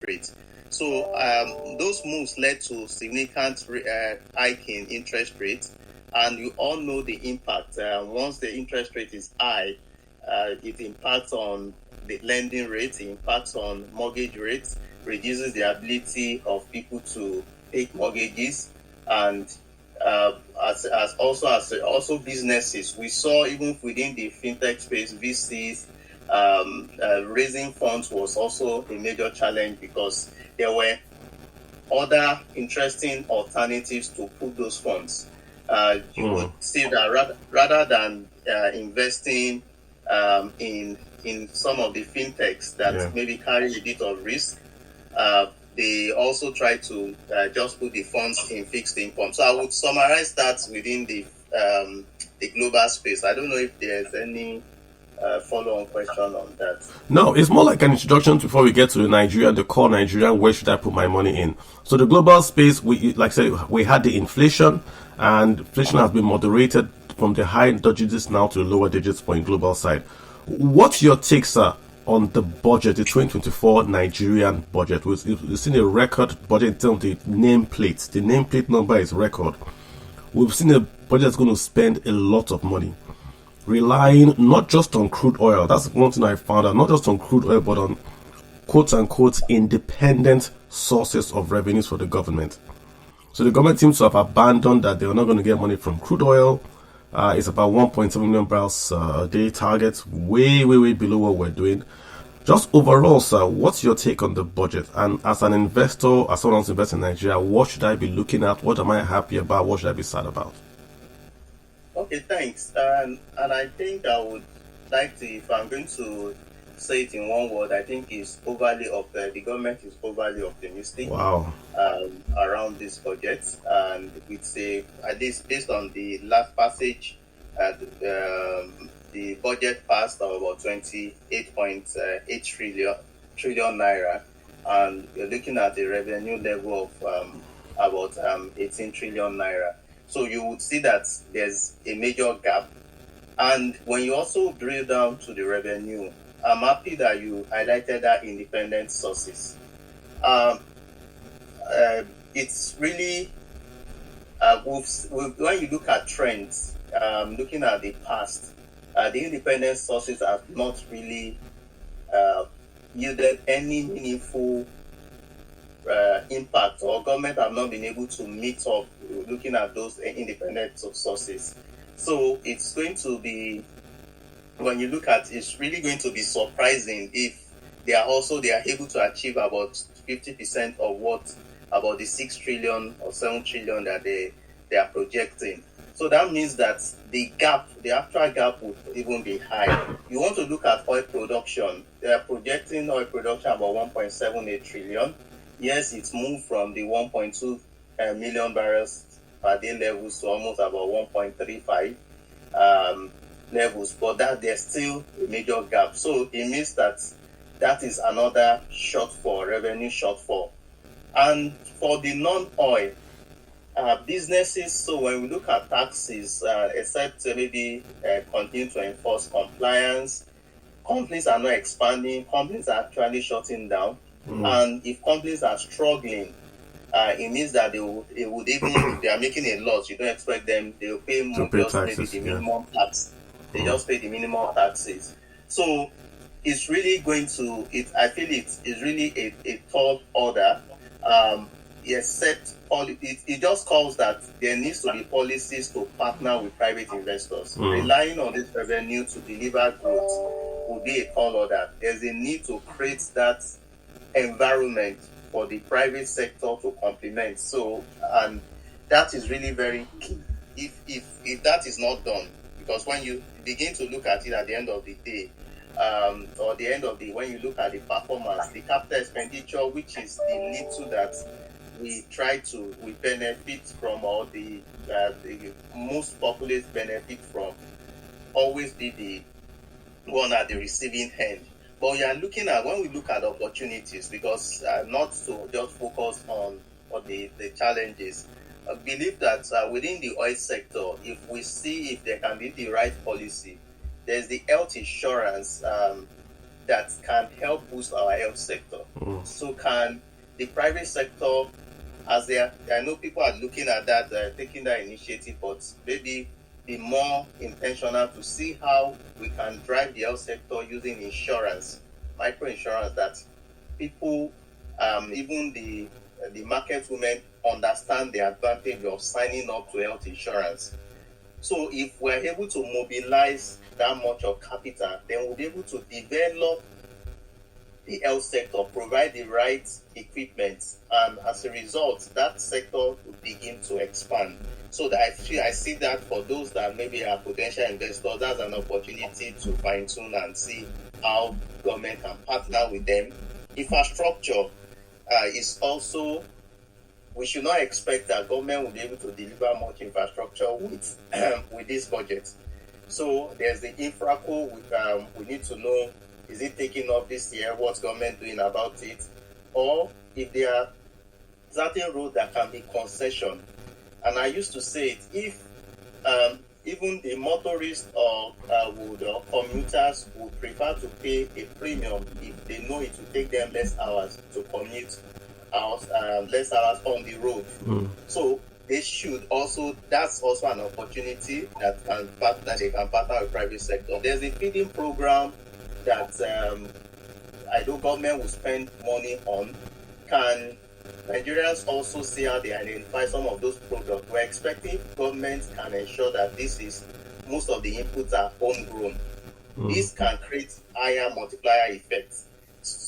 rate. So those moves led to significant hike in interest rates, and you all know the impact. Once the interest rate is high, it impacts on the lending rate, it impacts on mortgage rates, reduces the ability of people to take mortgages, and as also businesses. We saw even within the fintech space, VCs raising funds was also a major challenge because there were other interesting alternatives to put those funds. You would see that rather than investing in some of the fintechs that maybe carry a bit of risk, they also try to just put the funds in fixed income. So I would summarize that within the global space. I don't know if there's any follow-on question on that. No, it's more like an introduction before we get to the core Nigerian, where should I put my money in? So the global space, like I said, we had the inflation, and inflation has been moderated from the high digits now to the lower digits for the global side. What's your take, sir, on the budget, the 2024 Nigerian budget? We've seen a record budget in terms of the nameplate. The nameplate number is record. We've seen a budget that's going to spend a lot of money, relying not just on crude oil. That's one thing I found out, not just on crude oil, but on quote-unquote independent sources of revenues for the government. So the government seems to have abandoned that. They are not going to get money from crude oil. It's about 1.7 million barrels a day target, way below what we're doing. Just overall, sir, what's your take on the budget? And as an investor, as someone who's investing in Nigeria, what should I be looking at? What am I happy about? What should I be sad about? Okay, thanks. And I think I would like to, if I'm going to say it in one word, I think it's overly optimistic. The government is overly optimistic. Wow. Around this budget, and we'd say at least based on the last passage, the budget passed of about 28.8 trillion naira, and we're looking at a revenue level of about 18 trillion naira. So you would see that there's a major gap. And when you also drill down to the revenue, I'm happy that you highlighted that independent sources. It's really, when you look at trends, looking at the past, the independent sources have not really yielded any meaningful impact, or government have not been able to meet up looking at those independent sources. So it's going to be, when you look at, it's really going to be surprising if they are able to achieve about 50% of what, about the 6 trillion or 7 trillion that they are projecting. So that means that the actual gap would even be high. You want to look at oil production. They are projecting oil production about 1.78 trillion. Yes, it's moved from the 1.2 million barrels per day levels to almost about 1.35 levels, but that there's still a major gap. So it means that is another revenue shortfall. And for the non-oil businesses, so when we look at taxes, except maybe continue to enforce compliance, companies are not expanding, companies are actually shutting down. And if companies are struggling, it means that they would even, if they are making a loss, you don't expect them, they will pay more, just taxes, maybe the minimum tax. They just pay the minimum taxes. So it's really going to, I feel it's really a third order, except it just calls that there needs to be policies to partner with private investors. Relying on this revenue to deliver growth would be a tall order. There's a need to create that environment for the private sector to complement. So, and that is really very key. If that is not done, because when you begin to look at it at the end of the day, or the end of when you look at the performance, the capital expenditure, which is the little that we benefit from, or the most populace benefit from, always be the one at the receiving end. But we are looking at, when we look at opportunities, because not to just focus on the challenges, I believe that within the oil sector, if we see if there can be the right policy, there's the health insurance that can help boost our health sector. So can the private sector, I know people are looking at that, taking that initiative, but maybe be more intentional to see how we can drive the health sector using insurance, micro insurance, that people, even the market women, understand the advantage of signing up to health insurance. So if we're able to mobilize that much of capital, then we'll be able to develop the health sector, provide the right equipment, and as a result, that sector will begin to expand. So that I see that for those that maybe are potential investors, that's an opportunity to fine tune and see how government can partner with them. Infrastructure is also, we should not expect that government will be able to deliver much infrastructure with this budget. So there's the infraco. We need to know, is it taking off this year? What's government doing about it? Or if there are certain roads that can be concession. And I used to say it, if even the motorists or commuters would prefer to pay a premium if they know it will take them less hours to commute, less hours on the road. So they should also, that's also an opportunity that they can partner with private sector. There's a feeding program that I know government will spend money on. Can Nigerians also see how they identify some of those products? We're expecting government can ensure that most of the inputs are homegrown. This can create higher multiplier effects.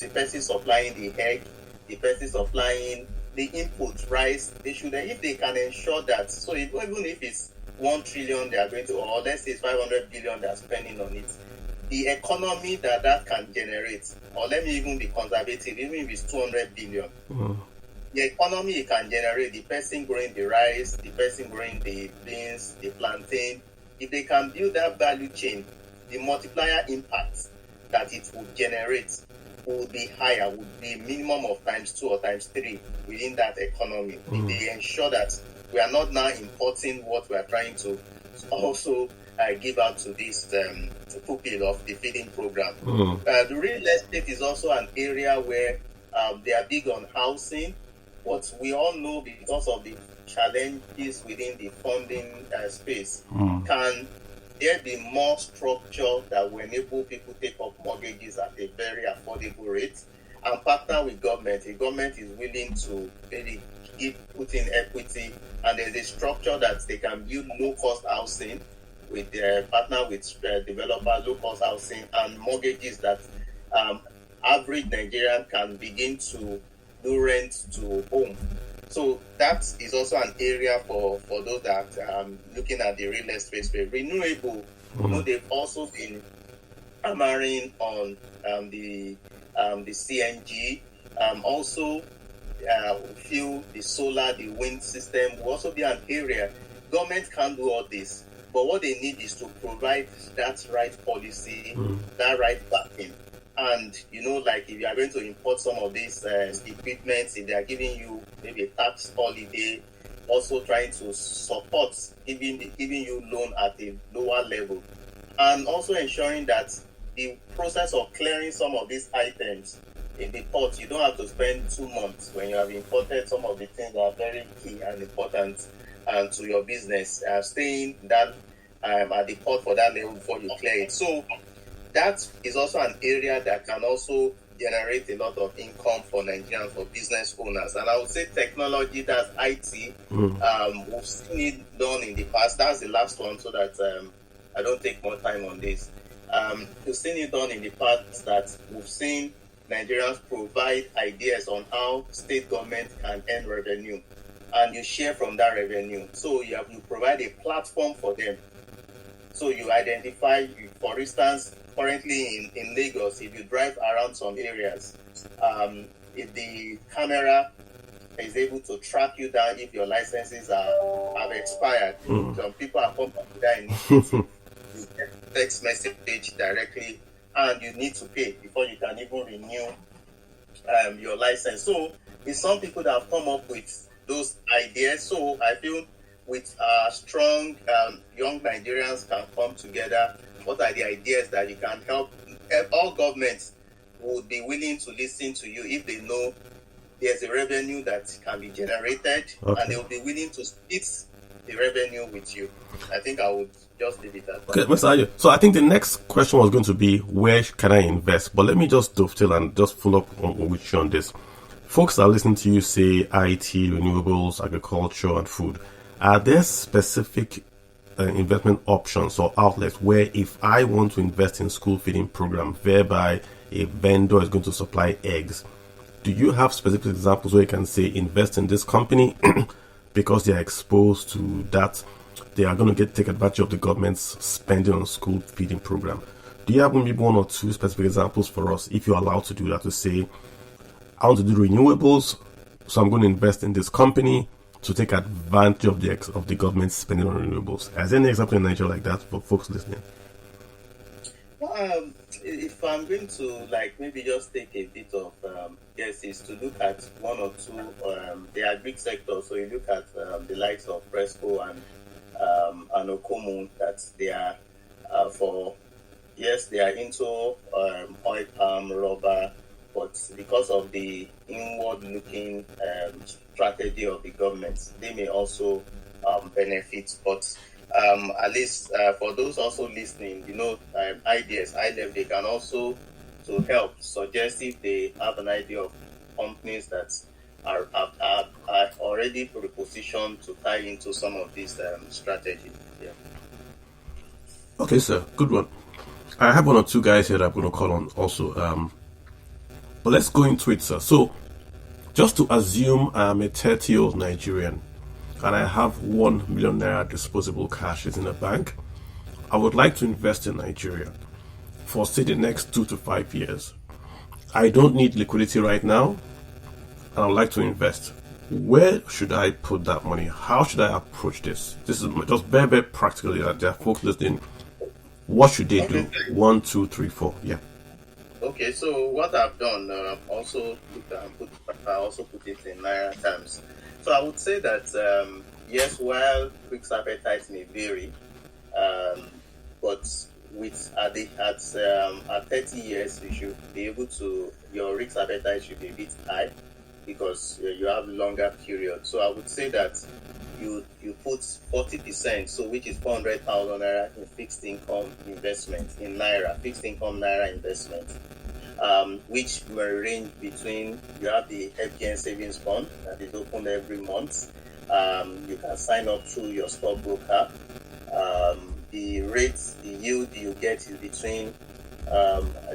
The person supplying the egg, the person supplying the input, rice, they should, if they can ensure that, so even if it's 1 trillion they are going to, or let's say it's 500 billion they're spending on it, the economy that can generate, or let me even be conservative, even if it's 200 billion, the economy it can generate, the person growing the rice, the person growing the beans, the plantain, if they can build that value chain, the multiplier impact that it would generate would be higher, would be minimum of ×2 or ×3 within that economy. If they ensure that we are not now importing what we are trying to also give out to this pupil of the feeding program. The real estate is also an area where they are big on housing, but we all know because of the challenges within the funding space, can there be more structure that will enable people to take up mortgages at a very affordable rate and partner with government? If government is willing to maybe put in equity, and there's a structure that they can build low-cost housing with their partner with developer, low-cost housing and mortgages that average Nigerian can begin to do rent to home. So that is also an area for those that are looking at the real estate space. Renewable, they've also been hammering on the CNG, also fuel, the solar, the wind system will also be an area. Government can't do all this, but what they need is to provide that right policy, that right backing. And, like if you are going to import some of these equipment, if they are giving you maybe a tax holiday, also trying to support giving you loan at a lower level. And also ensuring that the process of clearing some of these items in the port, you don't have to spend 2 months when you have imported some of the things that are very key and important to your business, staying that at the port for that level before you clear it. So that is also an area that can also generate a lot of income for Nigerians, for business owners. And I would say technology, that's IT. We've seen it done in the past. That's the last one, so that I don't take more time on this. We've seen it done in the past that we've seen Nigerians provide ideas on how state government can earn revenue, and you share from that revenue. So you provide a platform for them. So you identify, for instance, currently in Lagos, if you drive around some areas, if the camera is able to track you down if your licenses have expired, some people are coming to that initiative. You get text message directly, and you need to pay before you can even renew your license. So it's some people that have come up with those ideas. So I feel with strong young Nigerians can come together. What are the ideas that you can help all governments would be willing to listen to you if they know there's a revenue that can be generated, Okay. and they will be willing to split the revenue with you. I think I would just leave it at that. Okay, Mr. Ayo. So I think the next question was going to be, where can I invest? But let me just dovetail and just follow up with you on this. Folks are listening to you say IT, renewables, agriculture, and food. Are there specific investment options or outlets where if I want to invest in school feeding program, whereby a vendor is going to supply eggs, do you have specific examples where you can say invest in this company because they are exposed to that? They are going to take advantage of the government's spending on school feeding program. Do you have maybe one or two specific examples for us, if you're allowed to do that, to say, I want to do renewables, so I'm going to invest in this company to take advantage of the government spending on renewables? Is there any example in Nigeria like that for folks listening? If I'm going to maybe just take a bit of is to look at one or two the agri sector. So you look at the likes of Fresco and Okomu, that they are they are into oil palm, rubber, but because of the inward-looking strategy of the government, they may also benefit. But at least for those also listening, ideas, high level, they can also, to help, suggest if they have an idea of companies that are already positioned to tie into some of these strategies. Yeah. Okay, sir. Good one. I have one or two guys here that I'm going to call on also. But let's go into it, sir. So, just to assume I'm a 30-year-old Nigerian and I have 1 million naira disposable cash in a bank, I would like to invest in Nigeria for, say, the next 2 to 5 years. I don't need liquidity right now, and I would like to invest. Where should I put that money? How should I approach this? This is just very, very practically that there are folks listening. What should they do? 1, 2, 3, 4. Yeah. Okay, so what I've done, I also put it in Naira terms. So I would say that yes, while risk appetite may vary, but at 30 years, you should be able to, your risk appetite should be a bit high because you have longer period. So I would say that you put 40%, so which is 400,000 naira in fixed income investment in naira, fixed income naira investment, which may range between, you have the FGN savings fund that is open every month. You can sign up through your stockbroker. The rates, the yield you get is between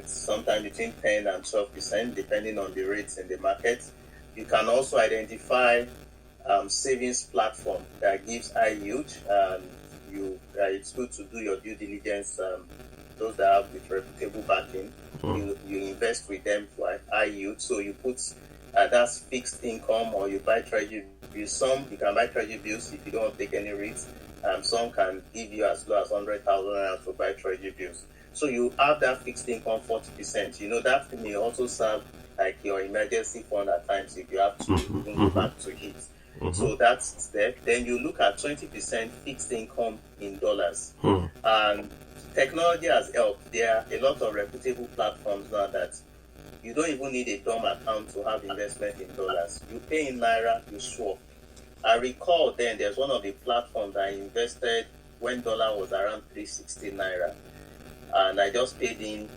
sometimes between 10 and 12%, depending on the rates in the market. You can also identify savings platform that gives high yield. It's good to do your due diligence. Those that have with reputable backing, you invest with them for high yield. So you put that's fixed income, or you buy treasury bills. Some you can buy treasury bills if you don't take any risks. Some can give you as low as 100,000 naira to buy treasury bills. So you have that fixed income 40%. That may also serve like your emergency fund at times if you have to go back to it. So that's there. Then you look at 20% fixed income in dollars. And technology has helped. There are a lot of reputable platforms now that you don't even need a DOM account to have investment in dollars. You pay in naira, you swap. I recall then there's one of the platforms I invested when dollar was around 360 naira. And I just paid in,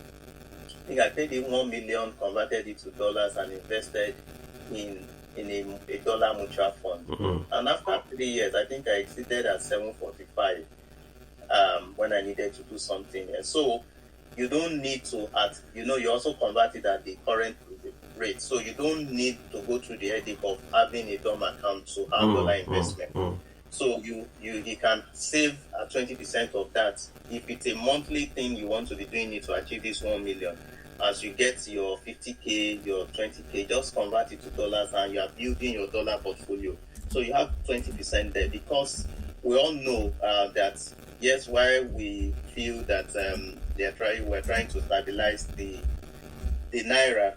I think I paid in 1 million, converted it to dollars, and invested in a dollar mutual fund. And after 3 years, I think I exceeded at 745 when I needed to do something. And so you don't need to you also converted at the current rate. So you don't need to go through the headache of having a DOM account to have dollar investment. So you can save 20% of that. If it's a monthly thing, you want to be doing it to achieve this 1 million. As you get your 50K, your 20K, just convert it to dollars and you are building your dollar portfolio. So you have 20% there, because we all know that, yes, while we feel that we're trying to stabilize the naira,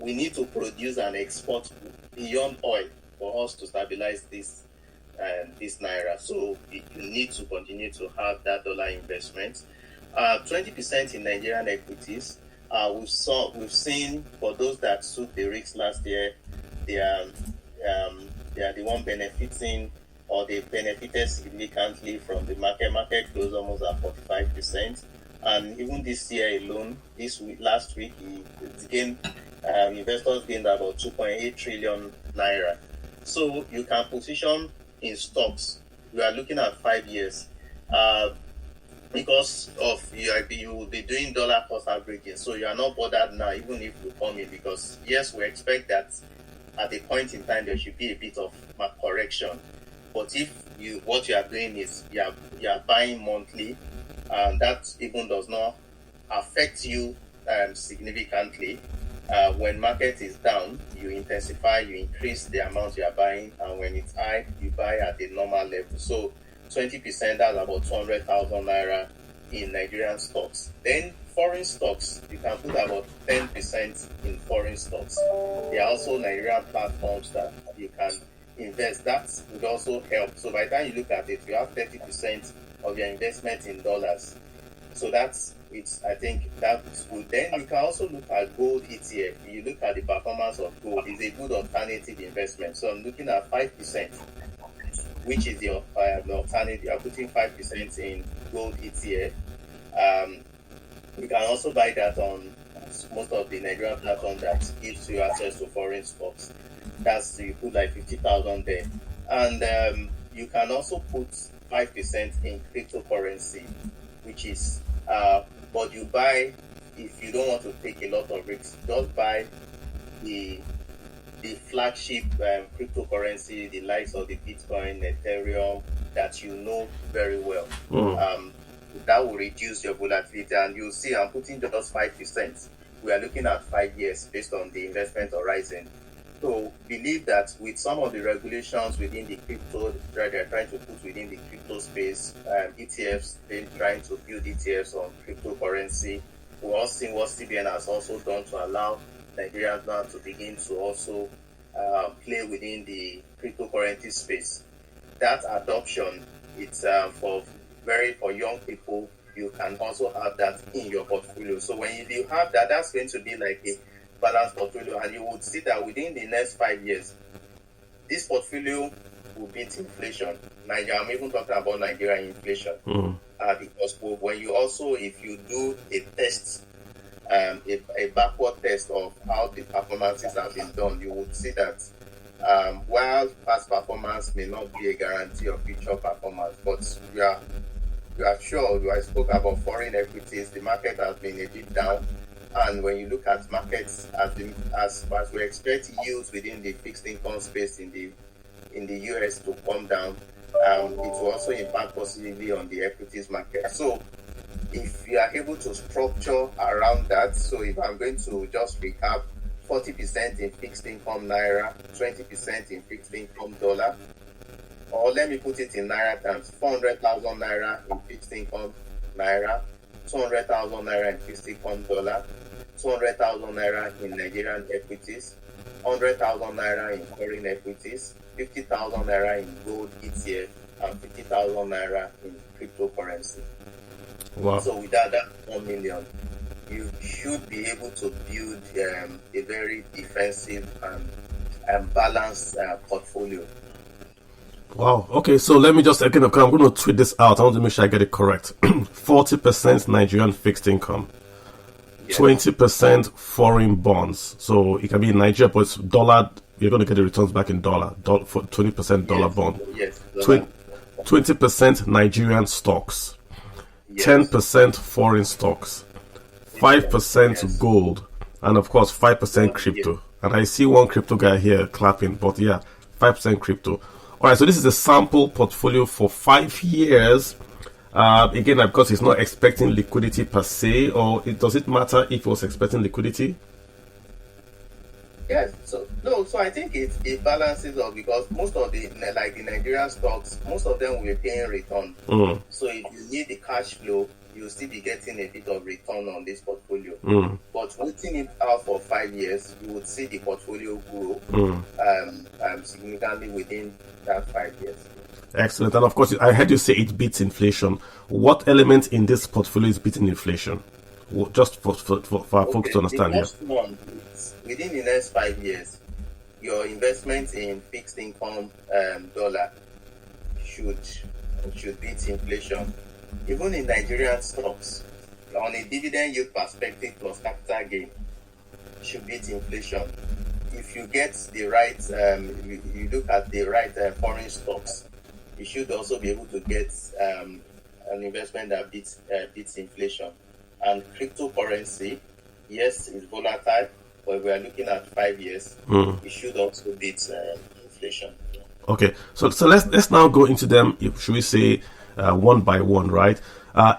we need to produce and export beyond oil for us to stabilize this naira. So you need to continue to have that dollar investment. 20% in Nigerian equities. we've seen for those that took the risks last year, they are the one benefiting, or they benefited significantly from the market. Market closed almost at 45%, and even this year alone, last week, investors gained about 2.8 trillion naira. So you can position in stocks. We are looking at 5 years. Because of you will be doing dollar cost averaging, so you are not bothered now, even if you come in, because yes, we expect that at a point in time there should be a bit of correction. But if what you are doing is you are buying monthly, and that even does not affect you significantly. When market is down, you intensify, you increase the amount you are buying, and when it's high, you buy at a normal level. So 20%, that's about 200,000 naira in Nigerian stocks. Then foreign stocks, you can put about 10% in foreign stocks. There are also Nigerian platforms that you can invest. That would also help. So by the time you look at it, you have 30% of your investment in dollars. So I think that's good. Then you can also look at gold ETF. You look at the performance of gold, it's a good alternative investment. So I'm looking at 5%, which is your alternative. You're putting 5% in gold ETF. You can also buy that on most of the Nigerian platforms that gives you access to foreign stocks. You put like 50,000 there. And you can also put 5% in cryptocurrency, which is, but you buy, if you don't want to take a lot of risks, just buy the flagship cryptocurrency, the likes of the Bitcoin, Ethereum, that you know very well. That will reduce your volatility, and you'll see I'm putting just 5%. We are looking at 5 years based on the investment horizon. So believe that with some of the regulations within the crypto, they're trying to put within the crypto space, ETFs, they're trying to build ETFs on cryptocurrency. We've all seen what CBN has also done to allow Nigerians now to begin to also play within the cryptocurrency space. That adoption, it's for young people. You can also have that in your portfolio. So when you have that, that's going to be like a balanced portfolio, and you would see that within the next 5 years, this portfolio will beat inflation. I'm even talking about Nigerian inflation, because when you also, if you do a test, a backward test of how the performances have been done, you would see that while past performance may not be a guarantee of future performance, but you are sure. I spoke about foreign equities. The market has been a bit down, and when you look at markets, as we expect yields within the fixed income space in the US to come down, it will also impact positively on the equities market. So if you are able to structure around that, so if I'm going to just recap, 40% in fixed income naira, 20% in fixed income dollar, or let me put it in naira terms, 400,000 naira in fixed income naira, 200,000 naira in fixed income dollar, 200,000 naira in Nigerian equities, 100,000 naira in foreign equities, 50,000 naira in gold ETF, and 50,000 naira in cryptocurrency. Wow. So with that 1 million, you should be able to build a very defensive and balanced portfolio. Wow. Okay, so let me just again, I'm going to tweet this out. I want to make sure I get it correct. 40% Nigerian fixed income, yes. 20% foreign bonds. So it can be in Nigeria, but it's dollar. You're going to get the returns back in dollar. For 20% dollar bond. Yes. 20% Nigerian stocks. Yes. 10% foreign stocks. 5% gold, and of course 5% crypto. And I see one crypto guy here clapping, but yeah, 5% crypto. All right, so this is a sample portfolio for 5 years. Again, because he's not expecting liquidity per se, or does it matter if he was expecting liquidity? Yes, so I think it balances out, because most of the Nigerian stocks, most of them will be paying return. So if you need the cash flow, you'll still be getting a bit of return on this portfolio. But waiting it out for 5 years, you would see the portfolio grow significantly within that 5 years. Excellent. And of course, I heard you say it beats inflation. What element in this portfolio is beating inflation? Just for our folks to Okay, the understand, yeah. first one is within the next 5 years, your investment in fixed income dollar should beat inflation. Even in Nigerian stocks, on a dividend yield perspective plus capital gain, should beat inflation. If you get the right, you look at the right foreign stocks, you should also be able to get an investment that beats inflation. And cryptocurrency, yes, is volatile, but we are looking at 5 years. It should also beat inflation. Okay, so let's now go into them. Should we say one by one, right?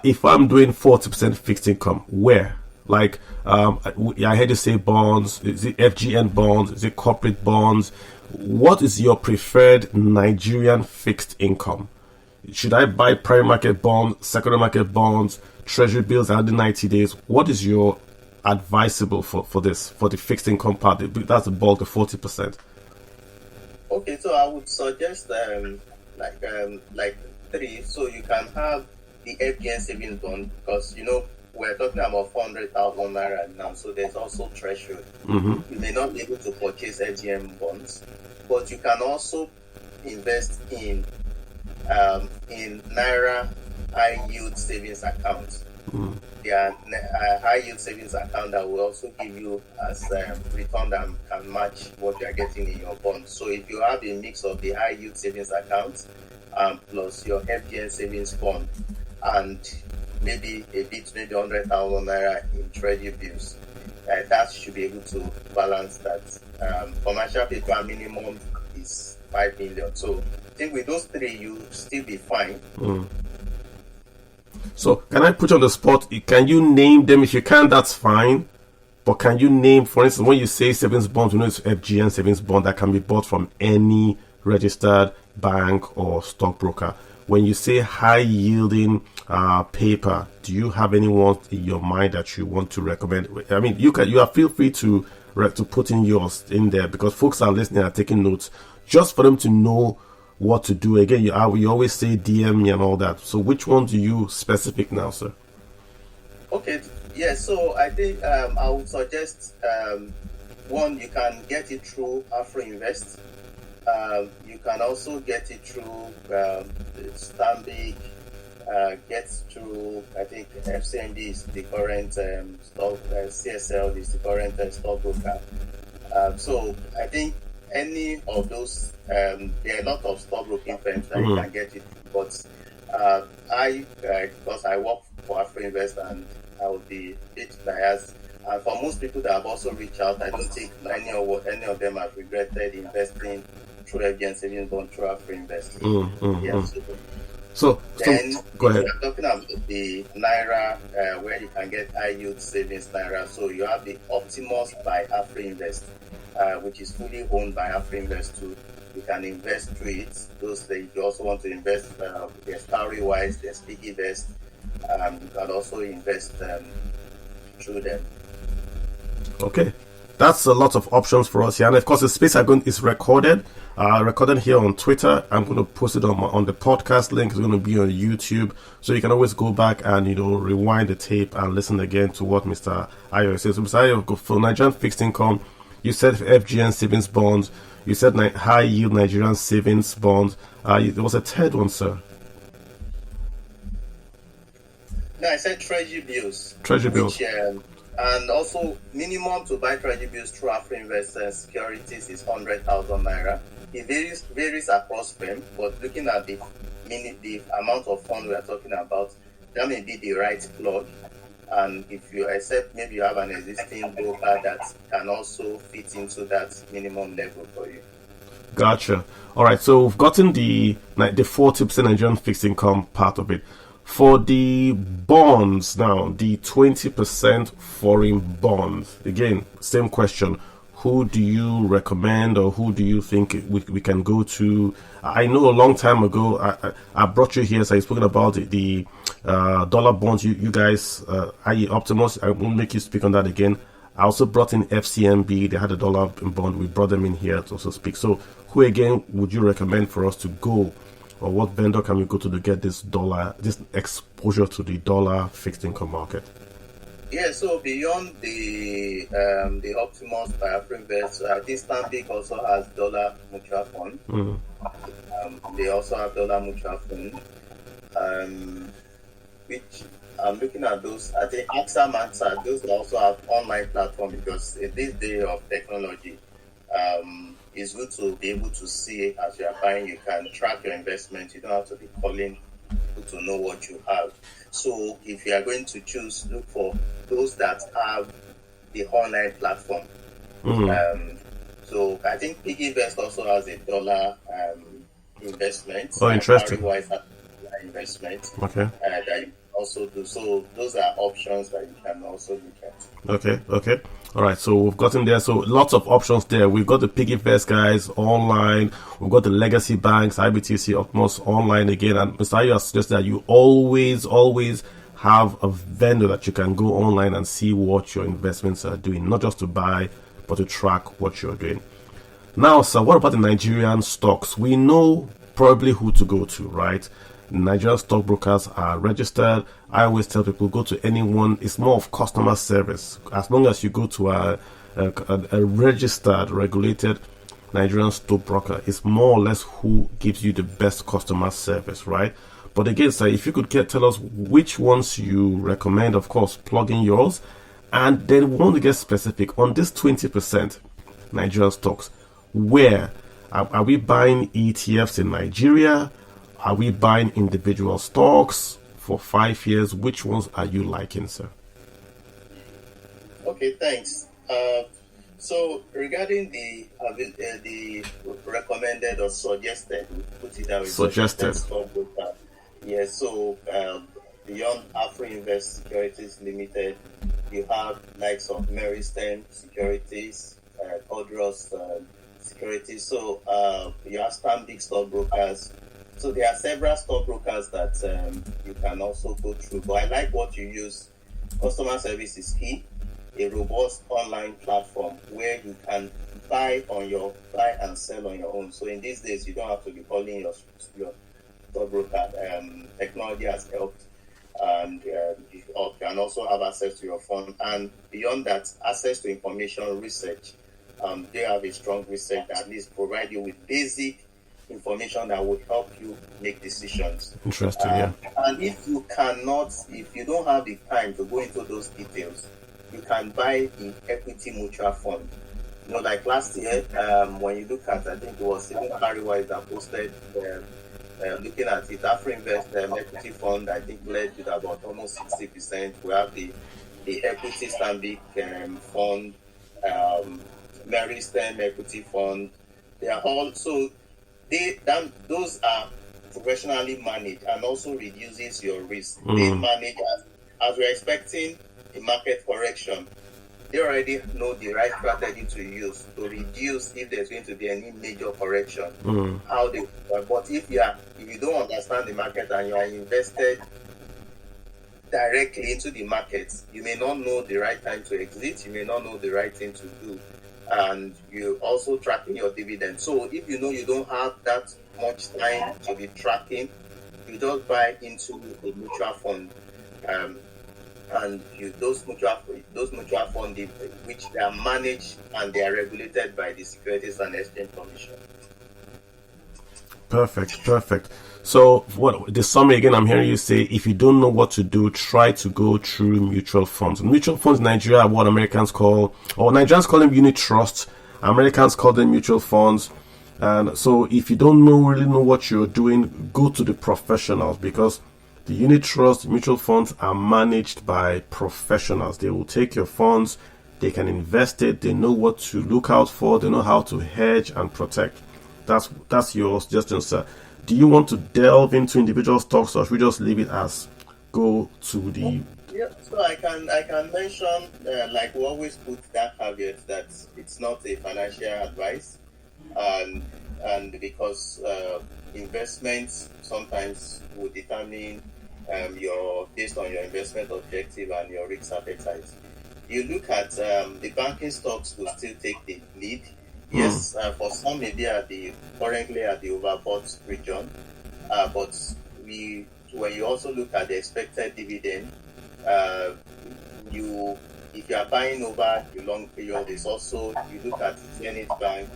If I'm doing 40% fixed income, where? Like, I heard you say bonds. Is it FGN bonds? Is it corporate bonds? What is your preferred Nigerian fixed income? Should I buy primary market bonds, secondary market bonds, treasury bills under 90 days? What is your advisable for this, for the fixed income part? That's the bulk of 40%. Okay, so I would suggest like three. So you can have the FGN savings bond, because we're talking about 400,000 naira now, so there's also threshold. You may not be able to purchase FGN bonds, but you can also invest in naira high yield savings accounts. There are high yield savings account that will also give you as return that can match what you are getting in your bonds. So if you have a mix of the high yield savings account plus your FGN savings fund, and maybe 100,000 naira in treasury bills, that should be able to balance that. Commercial paper minimum is 5 million. So I think with those three, you still be fine. So can I put you on the spot? Can you name them? If you can, that's fine. But can you name, for instance, when you say savings bonds, it's FGN savings bond that can be bought from any registered bank or stockbroker. When you say high yielding paper, do you have anyone in your mind that you want to recommend? I mean, you feel free to put in yours in there, because folks are listening and taking notes, just for them to know what to do. Again, you always say DM me and all that. So which one do you specific now, sir? Okay, yeah. So I think I would suggest one, you can get it through Afro Invest. You can also get it through Stanbic. Get through, I think FCMB is the current stock. CSL is the current stockbroker. So I think any of those, there are a lot of stockbroking firms that you can get it, but because I work for Afro Invest, and I would be a bit biased. And for most people that have also reached out, I don't think any of them have regretted investing through FGN savings bond through Afro Invest. So then go ahead. We're talking about the Naira, where you can get high yield savings Naira. So you have the Optimus by Afro Invest, which is fully owned by Afro Invest too. You can invest through it. Those that you also want to invest, there's Cowrywise, there's PiggyVest. You can also invest through them. Okay, that's a lot of options for us here, and of course the space is recorded here on Twitter. I'm going to post it on the podcast link. It's going to be on YouTube, so you can always go back and rewind the tape and listen again to what Mr. Ayo says. So Mr. Ayo, for Nigerian fixed income, you said FGN savings bonds, you said high yield Nigerian savings bonds. There was a third one, sir. No, I said treasury bills. Treasury bills. And also, minimum to buy treasury bills through Afro Invest securities is 100,000 naira. It varies across firms, but looking at the amount of funds we are talking about, that may be the right plug. And if you accept, maybe you have an existing broker that can also fit into that minimum level for you. Gotcha. All right, so we've gotten the 40% Nigerian fixed income part of it. For the bonds now, the 20% foreign bonds, again, same question. Who do you recommend, or who do you think we can go to? I know a long time ago, I brought you here, so I spoken about the dollar bonds. You guys, i.e. Optimus, I won't make you speak on that again. I also brought in FCMB. They had a dollar bond. We brought them in here to also speak. So who again would you recommend for us to go? Or what vendor can we go to get this exposure to the dollar fixed income market? Yeah, so beyond the Optimus by AfroInvest, I think Stanbic also has dollar mutual fund. They also have dollar mutual fund, which I'm looking at those. I think AXA Mansa, those also have online platform, because in this day of technology, it's good to be able to see as you are buying. You can track your investment. You don't have to be calling to know what you have. So if you are going to choose, look for those that have the online platform. So I think PiggyVest also has a dollar investment. Oh, interesting. Carrywise has a investment. Okay. That you also do. So those are options that you can also look at. Okay. All right, so we've gotten there. So lots of options there. We've got the PiggyVest guys online. We've got the legacy banks, IBTC, Optimus online again. And Mr. Ayo has suggested that you always have a vendor that you can go online and see what your investments are doing, not just to buy, but to track what you're doing. Now, sir, what about the Nigerian stocks? We know probably who to go to, right? Nigerian stockbrokers are registered. I always tell people, go to anyone. It's more of customer service. As long as you go to a registered, regulated Nigerian stockbroker, it's more or less who gives you the best customer service, right? But again, sir, if you could tell us which ones you recommend, of course, plug in yours. And then we want to get specific on this 20% Nigerian stocks. Where are we buying ETFs in Nigeria? Are we buying individual stocks for 5 years? Which ones are you liking, sir? Okay, thanks. So regarding the recommended or suggested, put it that way. Suggested. Yeah. So beyond AfroInvest Securities Limited, you have likes of Meristem Securities, Codros Securities. So you have Stanbic stockbrokers. So there are several stockbrokers that you can also go through. But I like what you use. Customer service is key. A robust online platform where you can buy and sell on your own. So in these days, you don't have to be calling your stockbroker. Technology has helped, and you can also have access to your fund. And beyond that, access to information research. They have a strong research that at least provide you with basic information that would help you make decisions. Interesting, yeah. And if you don't have the time to go into those details, you can buy the equity mutual fund. Like last year, when you look at, I think it was even Carrywise that posted, looking at it, AfroInvest equity fund, I think led with about almost 60%. We have the equity Stanbic fund, Meristem equity fund. They are all so. Those are professionally managed and also reduces your risk. They manage as we're expecting a market correction. They already know the right strategy to use to reduce if there's going to be any major correction. But if you don't understand the market and you are invested directly into the market, you may not know the right time to exit. You may not know the right thing to do. And you also tracking your dividend. So if you know you don't have that much time to be tracking, you just buy into a mutual fund, and those mutual funds, which they are managed and they are regulated by the Securities and Exchange Commission. Perfect. So what the summary again, I'm hearing you say, if you don't know what to do, try to go through mutual funds. Mutual funds in Nigeria are what Americans call, or Nigerians call them unit trusts. Americans call them mutual funds. And so if you don't really know what you're doing, go to the professionals, because the unit trust mutual funds are managed by professionals. They will take your funds, they can invest it, they know what to look out for, they know how to hedge and protect. That's your suggestion, sir. Do you want to delve into individual stocks, or should we just leave it as go to the? Yeah, so I can mention, like we always put that caveat that it's not a financial advice, and because investments sometimes will determine based on your investment objective and your risk appetite. You look at the banking stocks will still take the lead. Yes, for some maybe currently at the overbought region, but when you also look at the expected dividend, if you are buying over a long period, it's also, you look at Zenith Bank,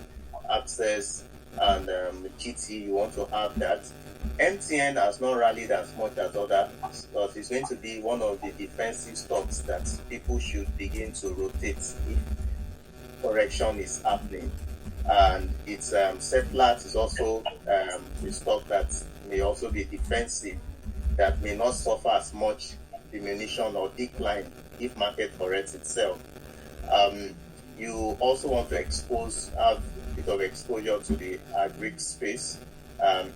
Access, and GT. You want to have that. MTN has not rallied as much as others, but it's going to be one of the defensive stocks that people should begin to rotate if correction is happening. And it's Seplat is also a stock that may also be defensive, that may not suffer as much diminution or decline if market corrects itself. You also want to have a bit of exposure to the agri space,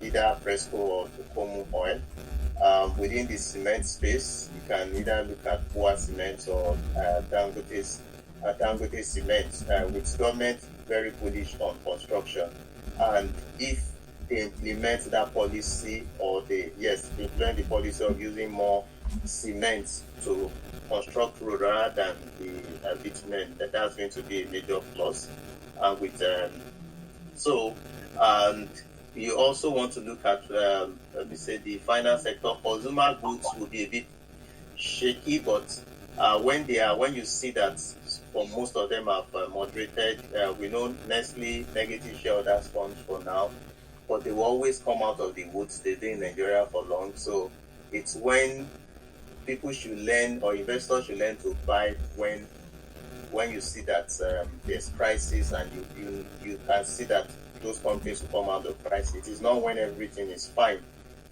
either Fresco or Kokomo oil. Within the cement space, you can either look at Boa Cement or Dangote Cement, with government very bullish on construction. And if they implement that policy, or implement the policy of using more cement to construct road rather than the bitumen, that's going to be a major plus. And and you also want to look at the finance sector. Consumer goods will be a bit shaky, but when you see that for most of them have moderated, we know Nestle negative shareholders funds for now, but they will always come out of the woods. They've been in Nigeria for long, so it's when people should learn, or investors should learn to buy when you see that there's crisis, and you can see that those companies will come out of crisis. It is not when everything is fine.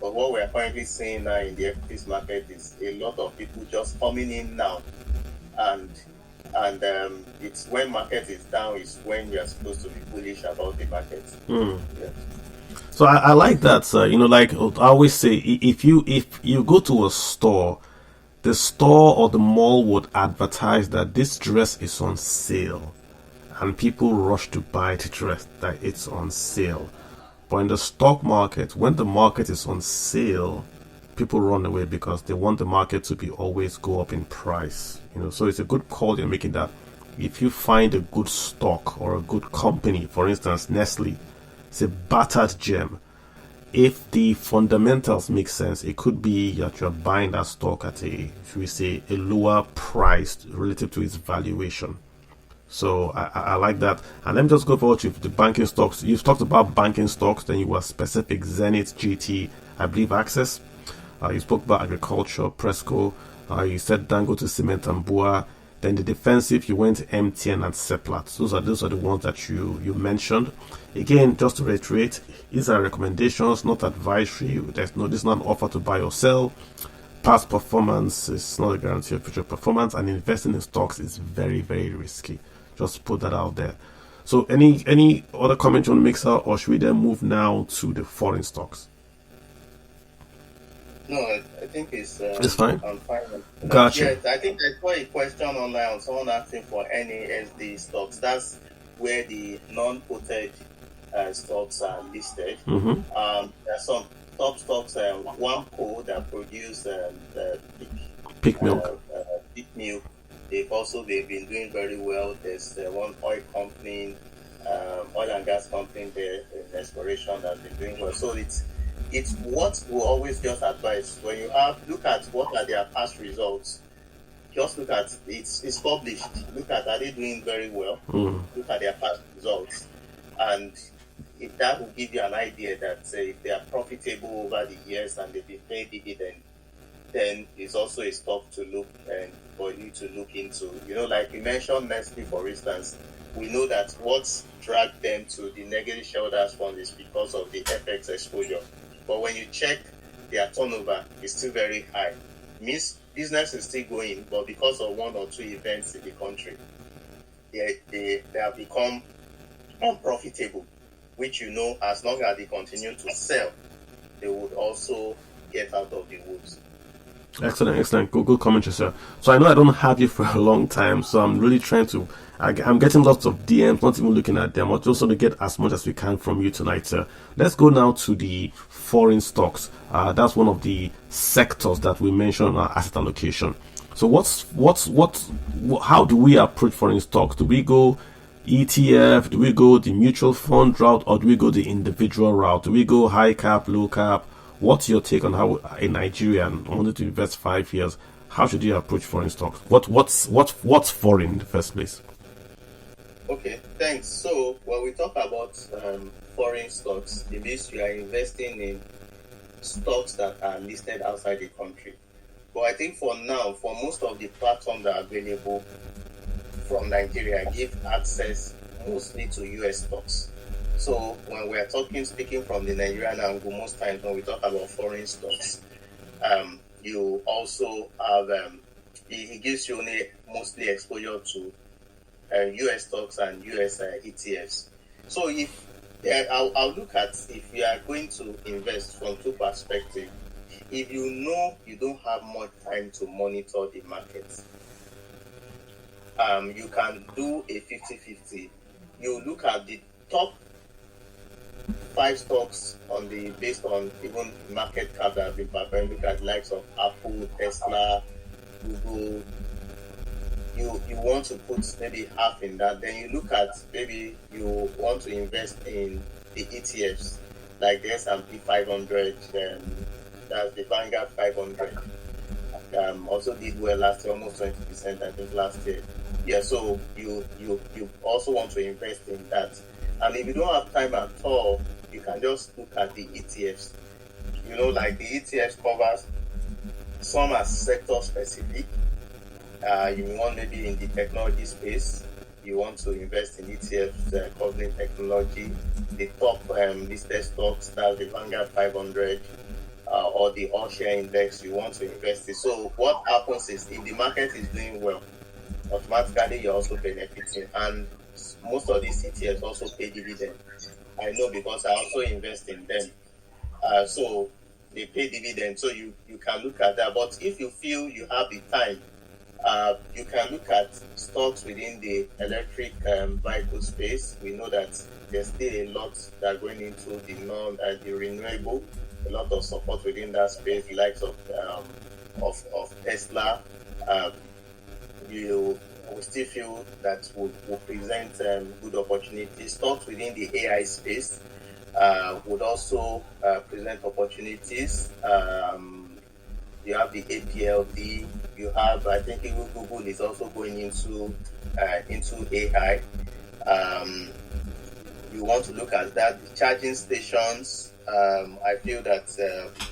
But what we're currently seeing now in the equities market is a lot of people just coming in now, and it's when market is down is when you're supposed to be bullish about the market. Yeah. So I like that, sir. Like I always say, if you go to a store, the store or the mall would advertise that this dress is on sale, and people rush to buy the dress that it's on sale. But in the stock market, when the market is on sale, people run away because they want the market to be always go up in price. So it's a good call you're making, that if you find a good stock or a good company, for instance, Nestle, it's a battered gem. If the fundamentals make sense, it could be that you're buying that stock at a lower price relative to its valuation. So I like that. And let me just go forward to the banking stocks. You've talked about banking stocks, then you were specific: Zenith, GT, I believe Access. You spoke about agriculture, Presco. You said Dangote Cement and Boa. Then the defensive, you went to MTN and Seplat. Those are the ones that you mentioned. Again, just to reiterate, these are recommendations, not advisory. This is not an offer to buy or sell. Past performance is not a guarantee of future performance, and investing in stocks is very, very risky. Just put that out there. So any other comment you want to make, sir, or should we then move now to the foreign stocks? No, I think it's fine. I'm fine. Gotcha. Yes, I think I saw a question online on someone asking for NASD stocks. That's where the non-quoted stocks are listed. Mm-hmm. There are some top stocks, Wamco, that produce Peak milk. Peak milk. They've been doing very well. There's one oil company, oil and gas company there in exploration that's been doing well. So it's what we always just advise when you look at what are their past results. Just look at it's published. Look at, are they doing very well? Look at their past results, and if that will give you an idea that if they are profitable over the years and they've been paying dividend, then it's also a stock to look and for you to look into. Like you mentioned Nestle, for instance, we know that what's dragged them to the negative shareholders fund is because of the FX exposure. But when you check their turnover, it's still very high. Means business is still going, but because of one or two events in the country, they have become unprofitable, which as long as they continue to sell, they would also get out of the woods. Excellent. Good comment, sir. So I know I don't have you for a long time, so I'm really trying to. I'm getting lots of DMs, not even looking at them. I just want to get as much as we can from you tonight, sir. Let's go now to the foreign stocks. That's one of the sectors that we mentioned in our asset allocation. So how do we approach foreign stocks? Do we go ETF? Do we go the mutual fund route, or do we go the individual route? Do we go high cap, low cap? What's your take on how a Nigerian wanted to invest 5 years? how should you approach foreign stocks? What's foreign in the first place? Okay, thanks. So when we talk about foreign stocks, it means you are investing in stocks that are listed outside the country. But I think for now, for most of the platforms that are available from Nigeria, give access mostly to US stocks. So when we are speaking from the Nigerian angle, most times when we talk about foreign stocks, you also have, it gives you only mostly exposure to US stocks and US ETFs. So if I'll look at if you are going to invest from two perspectives. If you know you don't have much time to monitor the markets, you can do a 50-50. You look at the top 5 stocks based on even market cap that have been prepared. Look at the likes of Apple, Tesla, Google. You want to put maybe half in that. Then you look at maybe you want to invest in the ETFs like the S&P 500. That's the Vanguard 500. Also did well last year, almost 20% I think last year. Yeah, so you also want to invest in that. And if you don't have time at all, you can just look at the ETFs. Like the ETFs covers some are sector specific. You want maybe in the technology space, you want to invest in ETFs covering technology, the top listed stocks, that's the Vanguard 500 or the all share index you want to invest in. So what happens is if the market is doing well, automatically you're also benefiting. And most of these ETFs also pay dividend. I know because I also invest in them. So they pay dividend. So you can look at that. But if you feel you have the time, you can look at stocks within the electric vehicle space. We know that there's still a lot that are going into the renewable, a lot of support within that space, the likes of Tesla. We still feel that will present good opportunities. Stocks within the AI space would also present opportunities. You have the APLD. You have, I think, even Google is also going into AI. You want to look at that. The charging stations. I feel that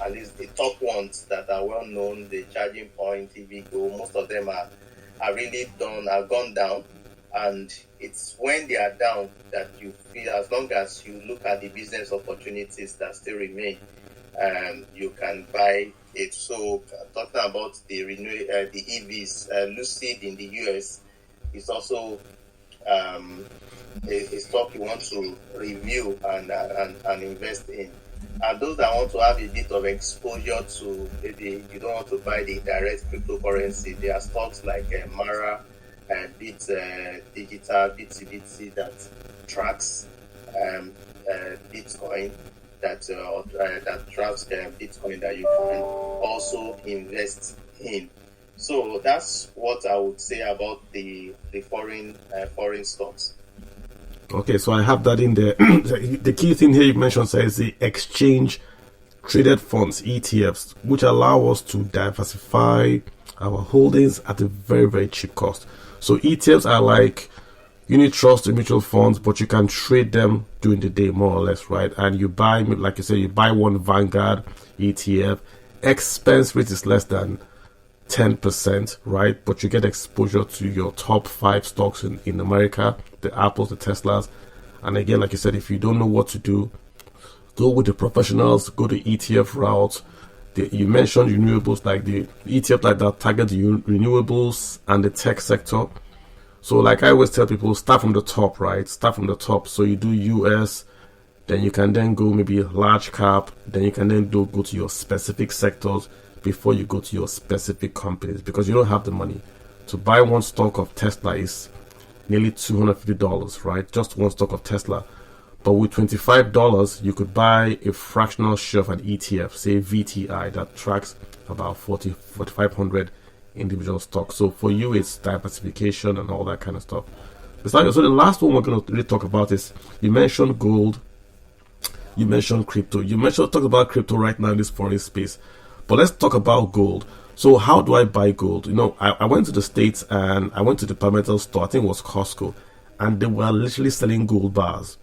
at least the top ones that are well known, the Charging Point, EVgo, most of them are gone down, and it's when they are down that you feel, as long as you look at the business opportunities that still remain, you can buy it. So talking about the EVs, Lucid in the US is also a stock you want to review and invest in. And those that want to have a bit of exposure to, maybe you don't want to buy the direct cryptocurrency, there are stocks like Mara and Bit Digital, BTBT that tracks Bitcoin, that tracks Bitcoin that you can also invest in. So that's what I would say about the foreign stocks. Okay, so I have that in there. The key thing here you mentioned says the exchange traded funds, ETFs, which allow us to diversify our holdings at a very, very cheap cost. So ETFs are like unit trust and mutual funds, but you can trade them during the day, more or less, right? And you buy, like you said, you buy one Vanguard ETF. Expense rate is less than 10%, right? But you get exposure to your top 5 stocks in America, the Apples, the Teslas. And again, like you said, if you don't know what to do, go with the professionals, go the ETF route. You mentioned renewables, like the ETF like that target the renewables and the tech sector. So like I always tell people, start from the top, right? Start from the top. So you do US, then you can then go maybe large cap, then you can then go to your specific sectors before you go to your specific companies, because you don't have the money. To buy one stock of Tesla is nearly $250, right? Just one stock of Tesla. But with $25, you could buy a fractional share of an ETF, say VTI, that tracks about 4,500 individual stocks. So for you, it's diversification and all that kind of stuff. So the last one we're going to really talk about is, you mentioned gold, you mentioned crypto. Talk about crypto right now in this foreign space. But let's talk about gold. So how do I buy gold? I went to the States and I went to the departmental store, I think it was Costco, and they were literally selling gold bars.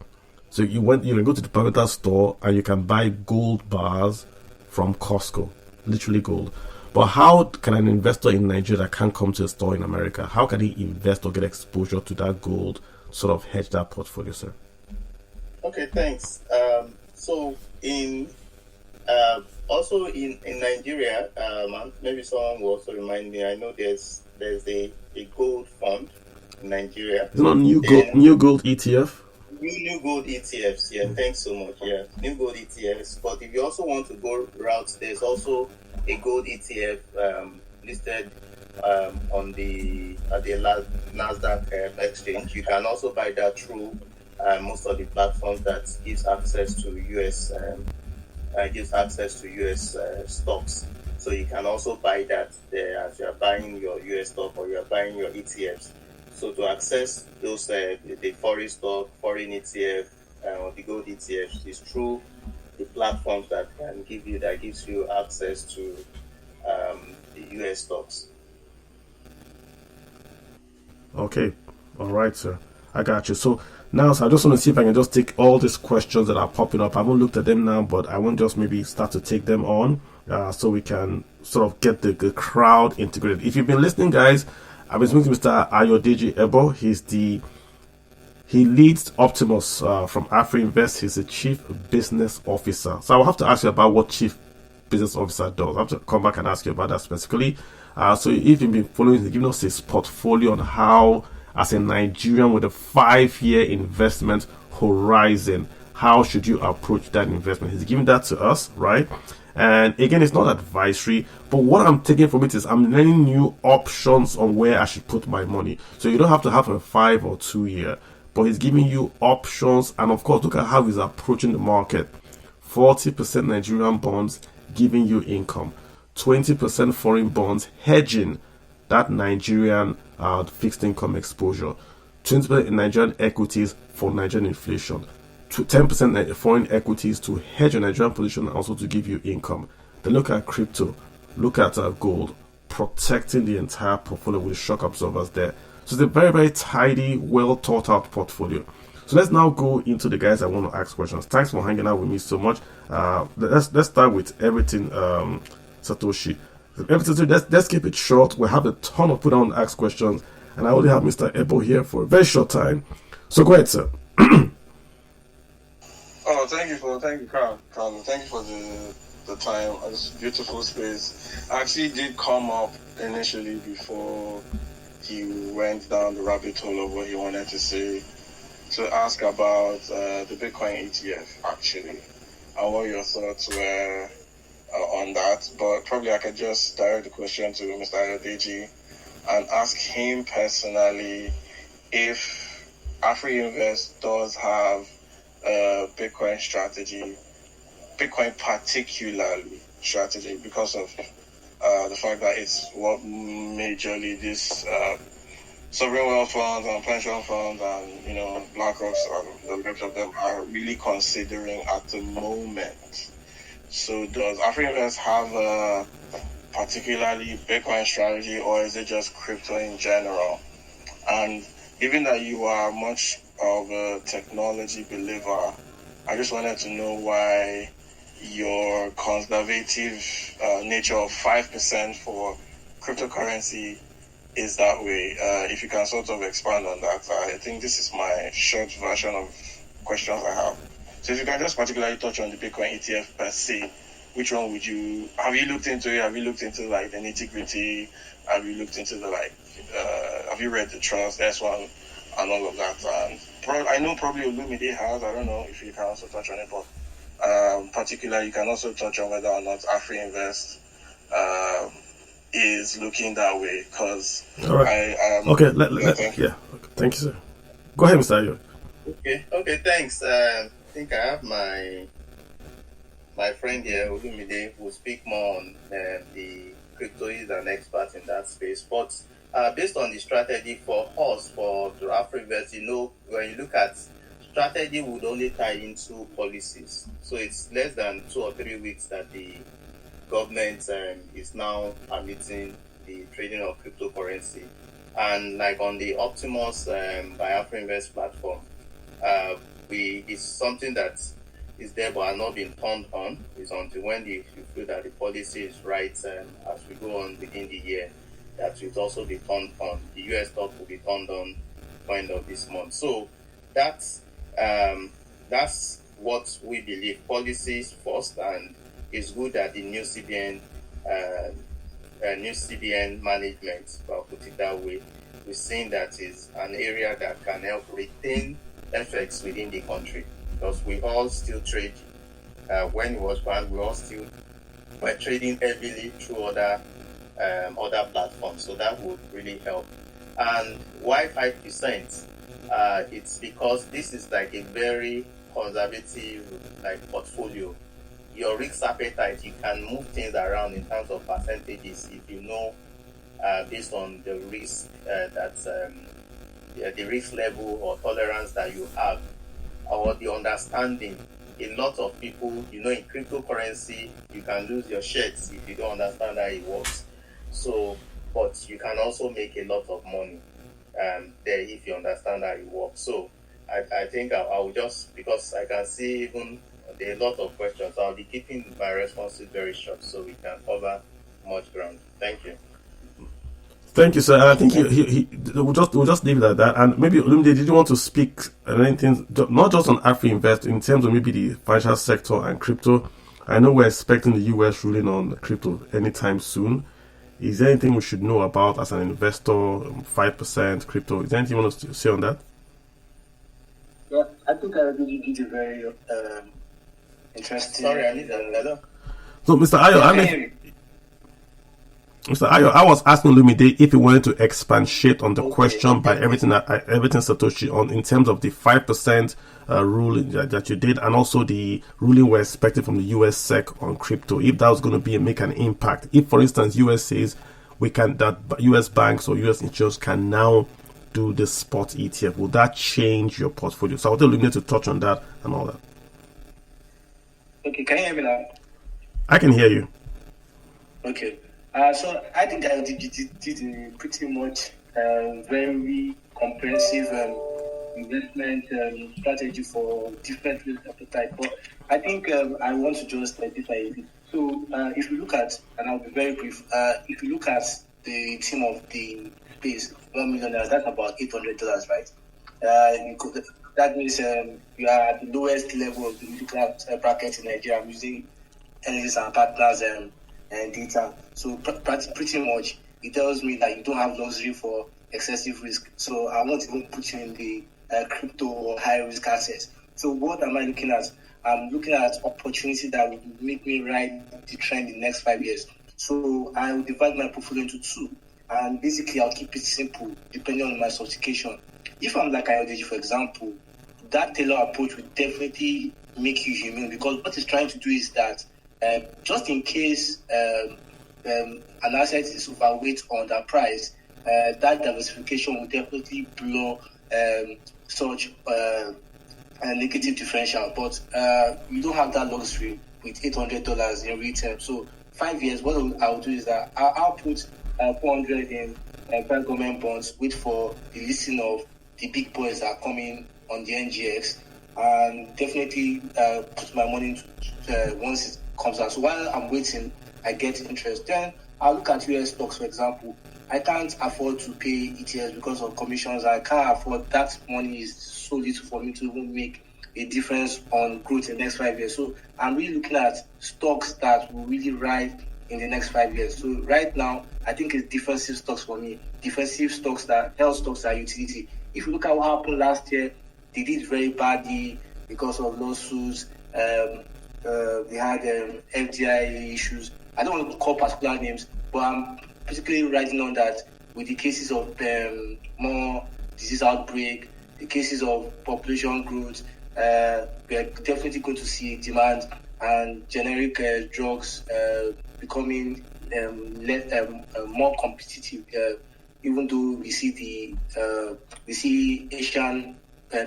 So you can go to the departmental store and you can buy gold bars from Costco, literally gold. But how can an investor in Nigeria that can't come to a store in America, how can he invest or get exposure to that gold, sort of hedge that portfolio, sir? Okay, thanks. So in also in Nigeria, maybe someone will also remind me. I know there's a gold fund in Nigeria. Is it not new gold ETF? New gold ETFs, yeah. Thanks so much. Yeah, new gold ETFs. But if you also want to go route, there's also a gold ETF listed on the Nasdaq exchange. You can also buy that through most of the platforms that gives access to US stocks. So you can also buy that there as you are buying your US stock or you are buying your ETFs. So to access those the foreign stock, foreign ETF, or the gold ETFs is through the platforms that gives you access to the US stocks. Okay, all right, sir. I got you. So now, so I just want to see if I can just take all these questions that are popping up. I haven't looked at them now, but I want just maybe start to take them on, so we can sort of get the crowd integrated. If you've been listening, guys, I've been speaking to Mr. Ayodeji Ebo. He leads Optimus from Afri Invest. He's the Chief Business Officer. So I'll have to ask you about what Chief Business Officer does. I'll have to come back and ask you about that specifically. So if you've been following, he's giving us his portfolio on how, as a Nigerian with a 5-year investment horizon, how should you approach that investment? He's giving that to us, right? And again, it's not advisory, but what I'm taking from it is I'm learning new options on where I should put my money. So you don't have to have a 5 or 2 year, but he's giving you options. And of course, look at how he's approaching the market. 40% Nigerian bonds giving you income, 20% foreign bonds hedging that Nigerian fixed income exposure, 20% in Nigerian equities for Nigerian inflation, 10% foreign equities to hedge your Nigerian position and also to give you income. Then look at crypto, look at gold, protecting the entire portfolio with shock absorbers there. So it's a very, very tidy, well thought out portfolio. So let's now go into the guys I want to ask questions. Thanks for hanging out with me so much. Let's start with everything, Satoshi. Let's keep it short. We have a ton of people to ask questions, and I only have Mr. Ebo here for a very short time. So go ahead, sir. Thank you, Carl. Thank you for the time. This beautiful space. I actually did come up initially before he went down the rabbit hole of what he wanted to say, to ask about the Bitcoin ETF, actually, and what your thoughts were on that. But probably I could just direct the question to Mr. Ayodeji and ask him personally if AfriInvest does have a Bitcoin strategy, Bitcoin particularly strategy, because of the fact that it's what majorly this sovereign wealth funds and pension funds and BlackRock's and the rest of them are really considering at the moment. So does AfriInvest have a particularly Bitcoin strategy, or is it just crypto in general? And given that you are much of a technology believer, I just wanted to know why your conservative nature of 5% for cryptocurrency is that way. If you can sort of expand on that, I think this is my short version of questions I have. So if you can just particularly touch on the Bitcoin ETF per se, which one would you, have you looked into it? Have you looked into like the nitty gritty? Have you looked into the have you read the trust, S1 and all of that? And I know probably Olumide has, I don't know if you can also touch on it, but particularly you can also touch on whether or not AfriInvest is looking that way, because right. Thank you, sir. Go ahead, Mr. Ayo. Okay, thanks. I think I have my friend here, Olumide, who will speak more on the crypto. He's an expert in that space. But based on the strategy for us, for the AfriInvest, when you look at strategy, would only tie into policies. So it's less than 2 or 3 weeks that the government is now permitting the trading of cryptocurrency. And like on the Optimus by Afro Invest platform, it's something that is there but has not been turned on. It's until when you feel that the policy is right as we go on within the year that will also be turned on. The US stock will be turned on by the end of this month. So that's what we believe. Policies first, and it's good that the new CBN management, I'll put it that way, we're seeing that is an area that can help retain FX within the country, because we all still trade. When it was banned, we all still were trading heavily through other platforms, so that would really help. And why 5%? It's because this is like a very conservative portfolio. Your risk appetite, you can move things around in terms of percentages if you know based on the risk the risk level or tolerance that you have, or the understanding. A lot of people, in cryptocurrency, you can lose your shirts if you don't understand how it works. So, but you can also make a lot of money there if you understand how it works. So, I think I will just, because I can see even there are a lot of questions, I'll be keeping my responses very short so we can cover much ground. Thank you. Thank you, sir. And I think we'll just leave it at that. And maybe Olumide, did you want to speak anything, not just on Afro Invest, in terms of maybe the financial sector and crypto? I know we're expecting the US ruling on crypto anytime soon. Is there anything we should know about as an investor? 5% crypto. Is there anything you want to say on that? Yeah, I think I really did a very interesting. Sorry, I need another. So, Mr. Ayo, Mr. Ayo, I was asking Lumide if he wanted to expatiate on the question by everything Satoshi on in terms of the 5% ruling that you did, and also the ruling we're expecting from the US SEC on crypto. If that was going to make an impact, if for instance US says that US banks or US insurers can now do the spot ETF, will that change your portfolio? So I want Lumide to touch on that and all that. Okay, can you hear me now? I can hear you. Okay. So I think I did a pretty much very comprehensive investment strategy for different risk appetite. But I think I want to just identify it. So if you look at, and I'll be very brief, if you look at the team of the space, $1 million, that's about $800, right? That means you are at the lowest level of the middle class bracket in Nigeria. I'm using analysts and partners and data. So pretty much it tells me that you don't have luxury for excessive risk. So I won't even put you in the crypto or high risk assets. So what am I looking at? I'm looking at opportunity that will make me ride the trend in the next 5 years. So I will divide my portfolio into two. And basically I'll keep it simple depending on my sophistication. If I'm like Ayodeji, for example, that tailor approach will definitely make you immune, because what it's trying to do is that just in case an asset is overweight or underpriced, that diversification will definitely blow such a negative differential. But you don't have that luxury with $800 in return. So 5 years, what I'll do is that I'll put 400 in private government bonds, wait for the listing of the big boys that are coming on the NGX, and definitely put my money into once it comes out. So while I'm waiting, I get interest. Then I'll look at US stocks, for example. I can't afford to pay ETFs because of commissions. I can't afford that. Money is so little for me to even make a difference on growth in the next 5 years. So I'm really looking at stocks that will really ride in the next 5 years. So right now, I think it's defensive stocks for me. Defensive stocks, that health stocks, are utility. If you look at what happened last year, they did very badly because of lawsuits. They had FDI issues. I don't want to call particular names, but I'm particularly writing on that with the cases of more disease outbreak, the cases of population growth. We are definitely going to see demand and generic drugs becoming more competitive. Even though we see Asian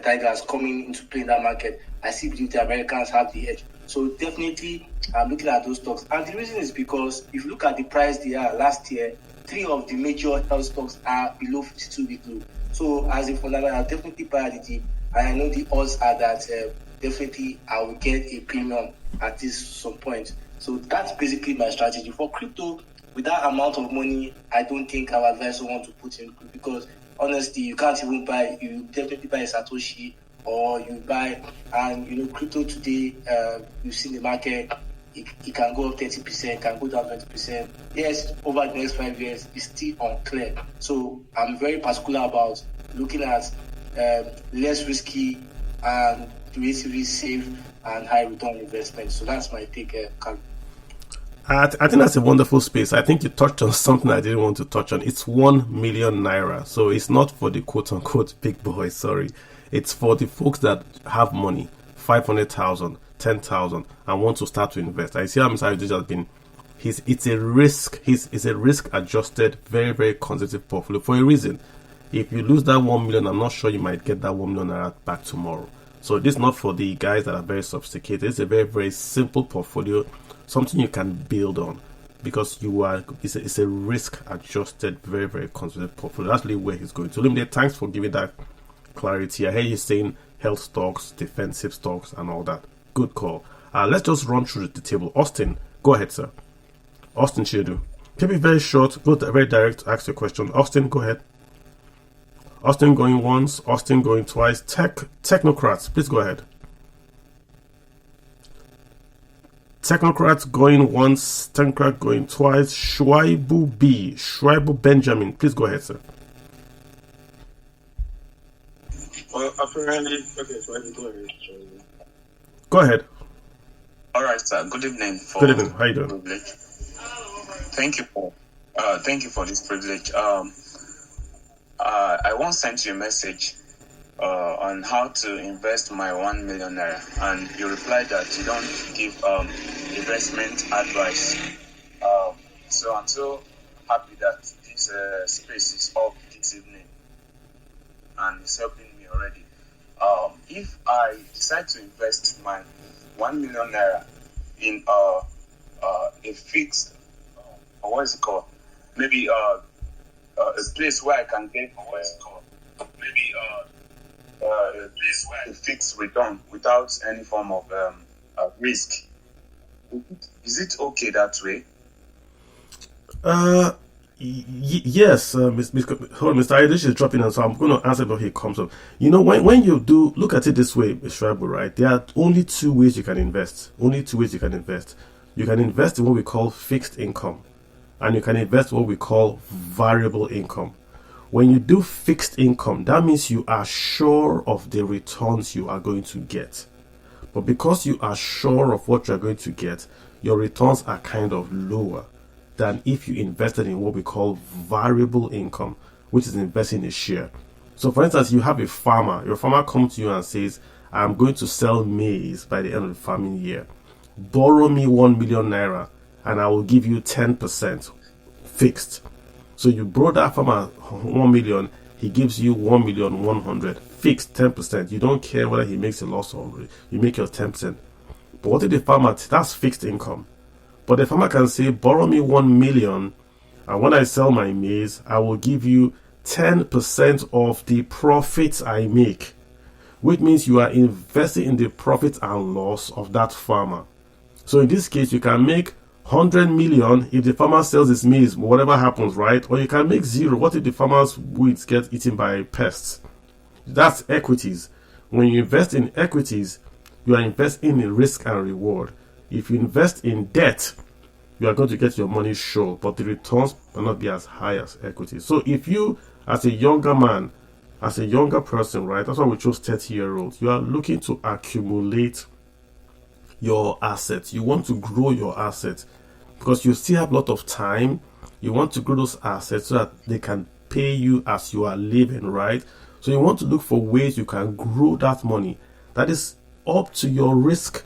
tigers coming into play in that market, I still believe the Americans have the edge. So definitely, I'm looking at those stocks. And the reason is because if you look at the price they are last year, 3 of the major health stocks are below 52-week low. So as a fundamental, I'll definitely buy at the dip. And I know the odds are that definitely I will get a premium at this some point. So that's basically my strategy. For crypto, with that amount of money, I don't think our advisor want to put in, because honestly, you can't even buy, you definitely buy a Satoshi, or you buy, and crypto today, you've seen the market, it can go up 30%, can go down 20%. Yes, over the next 5 years, it's still unclear. So I'm very particular about looking at less risky and relatively safe and high return investment. So that's my take, Carl. I think that's a wonderful space. I think you touched on something I didn't want to touch on. It's 1 million naira. So it's not for the quote unquote big boys, sorry. It's for the folks that have money, 500,000, 10,000, and want to start to invest. I see how Mr. Ayodeji has been. It's a risk adjusted, very, very conservative portfolio for a reason. If you lose that 1 million, I'm not sure you might get that 1 million naira back tomorrow. So this is not for the guys that are very sophisticated. It's a very, very simple portfolio, something you can build on, because it's a risk adjusted, very, very conservative portfolio. That's really where he's going to. Olumide, thanks for giving that clarity. I hear you saying health stocks, defensive stocks, and all that. Good call. Let's just run through the table. Austin, go ahead, sir. Austin Shedu. Keep it very short, very direct, ask your question. Austin, go ahead. Austin going once, Austin going twice. Technocrats, please go ahead. Technocrats going once, Technocrat going twice. Schwaibu Benjamin, please go ahead, sir. Well, apparently, okay, so I can go ahead. Go ahead. All right, sir. Good evening. Good evening. How you doing? Privilege. Thank you for this privilege. I once sent you a message on how to invest my 1 million naira, and you replied that you don't give investment advice. So I'm so happy that this space is up this evening and it's helping me already. If I decide to invest my 1 million naira in a fixed, what is it called? Maybe a place where I can get a fixed return without any form of risk. Is it okay that way? Yes, Mr. Ayodeji is dropping in, so I'm going to answer before he comes up. When you do look at it this way, Mr. Ebo, right? There are only 2 ways you can invest. Only 2 ways you can invest. You can invest in what we call fixed income, and you can invest in what we call variable income. When you do fixed income, that means you are sure of the returns you are going to get. But because you are sure of what you are going to get, your returns are kind of lower than if you invested in what we call variable income, which is investing in a share. So for instance, you have a farmer. Your farmer comes to you and says, I'm going to sell maize by the end of the farming year. Borrow me 1 million naira and I will give you 10% fixed. So you borrow that farmer 1 million, he gives you 1,100,000 fixed 10%. You don't care whether he makes a loss or you make your 10%. But what if the farmer, that's fixed income. But the farmer can say, borrow me 1 million, and when I sell my maize, I will give you 10% of the profits I make, which means you are investing in the profit and loss of that farmer. So in this case, you can make 100 million if the farmer sells his maize, whatever happens, right? Or you can make 0. What if the farmer's weeds get eaten by pests? That's equities. When you invest in equities, you are investing in risk and reward. If you invest in debt, you are going to get your money sure, but the returns will not be as high as equity. So if you, as a younger man, as a younger person, right, that's why we chose 30-year-olds, you are looking to accumulate your assets. You want to grow your assets because you still have a lot of time. You want to grow those assets so that they can pay you as you are living, right? So you want to look for ways you can grow that money. That is up to your risk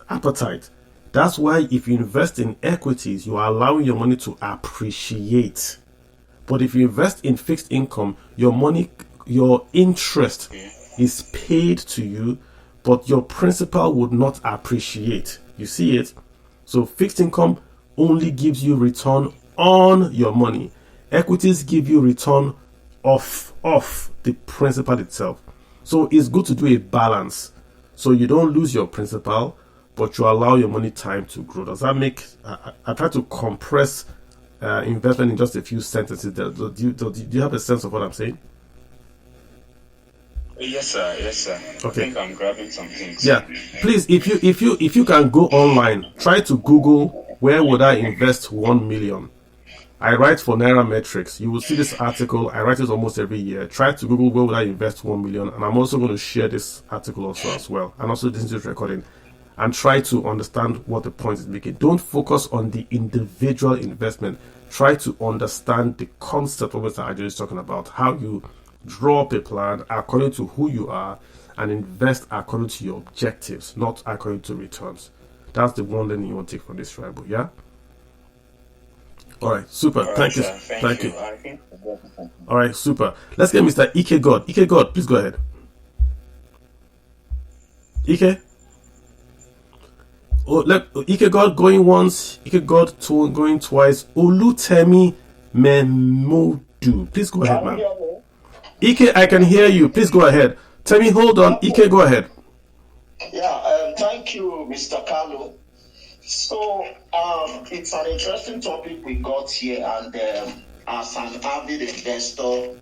appetite. That's why if you invest in equities, you are allowing your money to appreciate. But if you invest in fixed income, your money, your interest is paid to you, but your principal would not appreciate. You see it? So fixed income only gives you return on your money. Equities give you return off the principal itself. So it's good to do a balance, so you don't lose your principal, but you allow your money time to grow. Does that make? I try to compress investment in just a few sentences. Do you have a sense of what I'm saying? Yes, sir. Yes, sir. Okay. I think I'm grabbing some things. Yeah. Please, if you can go online, try to Google where would I invest 1 million. I write for Nairametrics. You will see this article. I write it almost every year. Try to Google where would I invest 1 million, and I'm also going to share this article also as well, and also this is recording, and try to understand what the point is making. Don't focus on the individual investment. Try to understand the concept of what Mr. Ayodeji is talking about, how you draw up a plan according to who you are and invest according to your objectives, not according to returns. That's the one thing you want to take from this tribal, yeah? All right, super. All right, Thank you. sir. Thank you. I think All right, super. Let's get Mr. Ike God. Ike God, please go ahead. Ike? Oh, Ike God going once, Ike God going twice. Olutemi Memodu. Please go ahead, man. Ike, I can hear you. Please go ahead. Tell me, hold on. Ike, go ahead. Yeah, thank you, Mr. Carlo. So, it's an interesting topic we got here, and as an avid investor,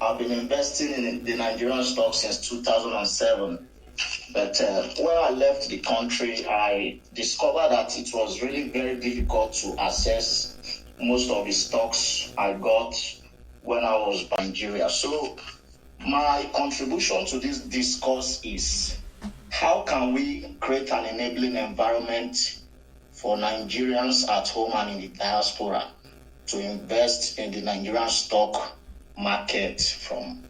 I've been investing in the Nigerian stock since 2007. But when I left the country, I discovered that it was really very difficult to access most of the stocks I got when I was in Nigeria. So my contribution to this discourse is, how can we create an enabling environment for Nigerians at home and in the diaspora to invest in the Nigerian stock market from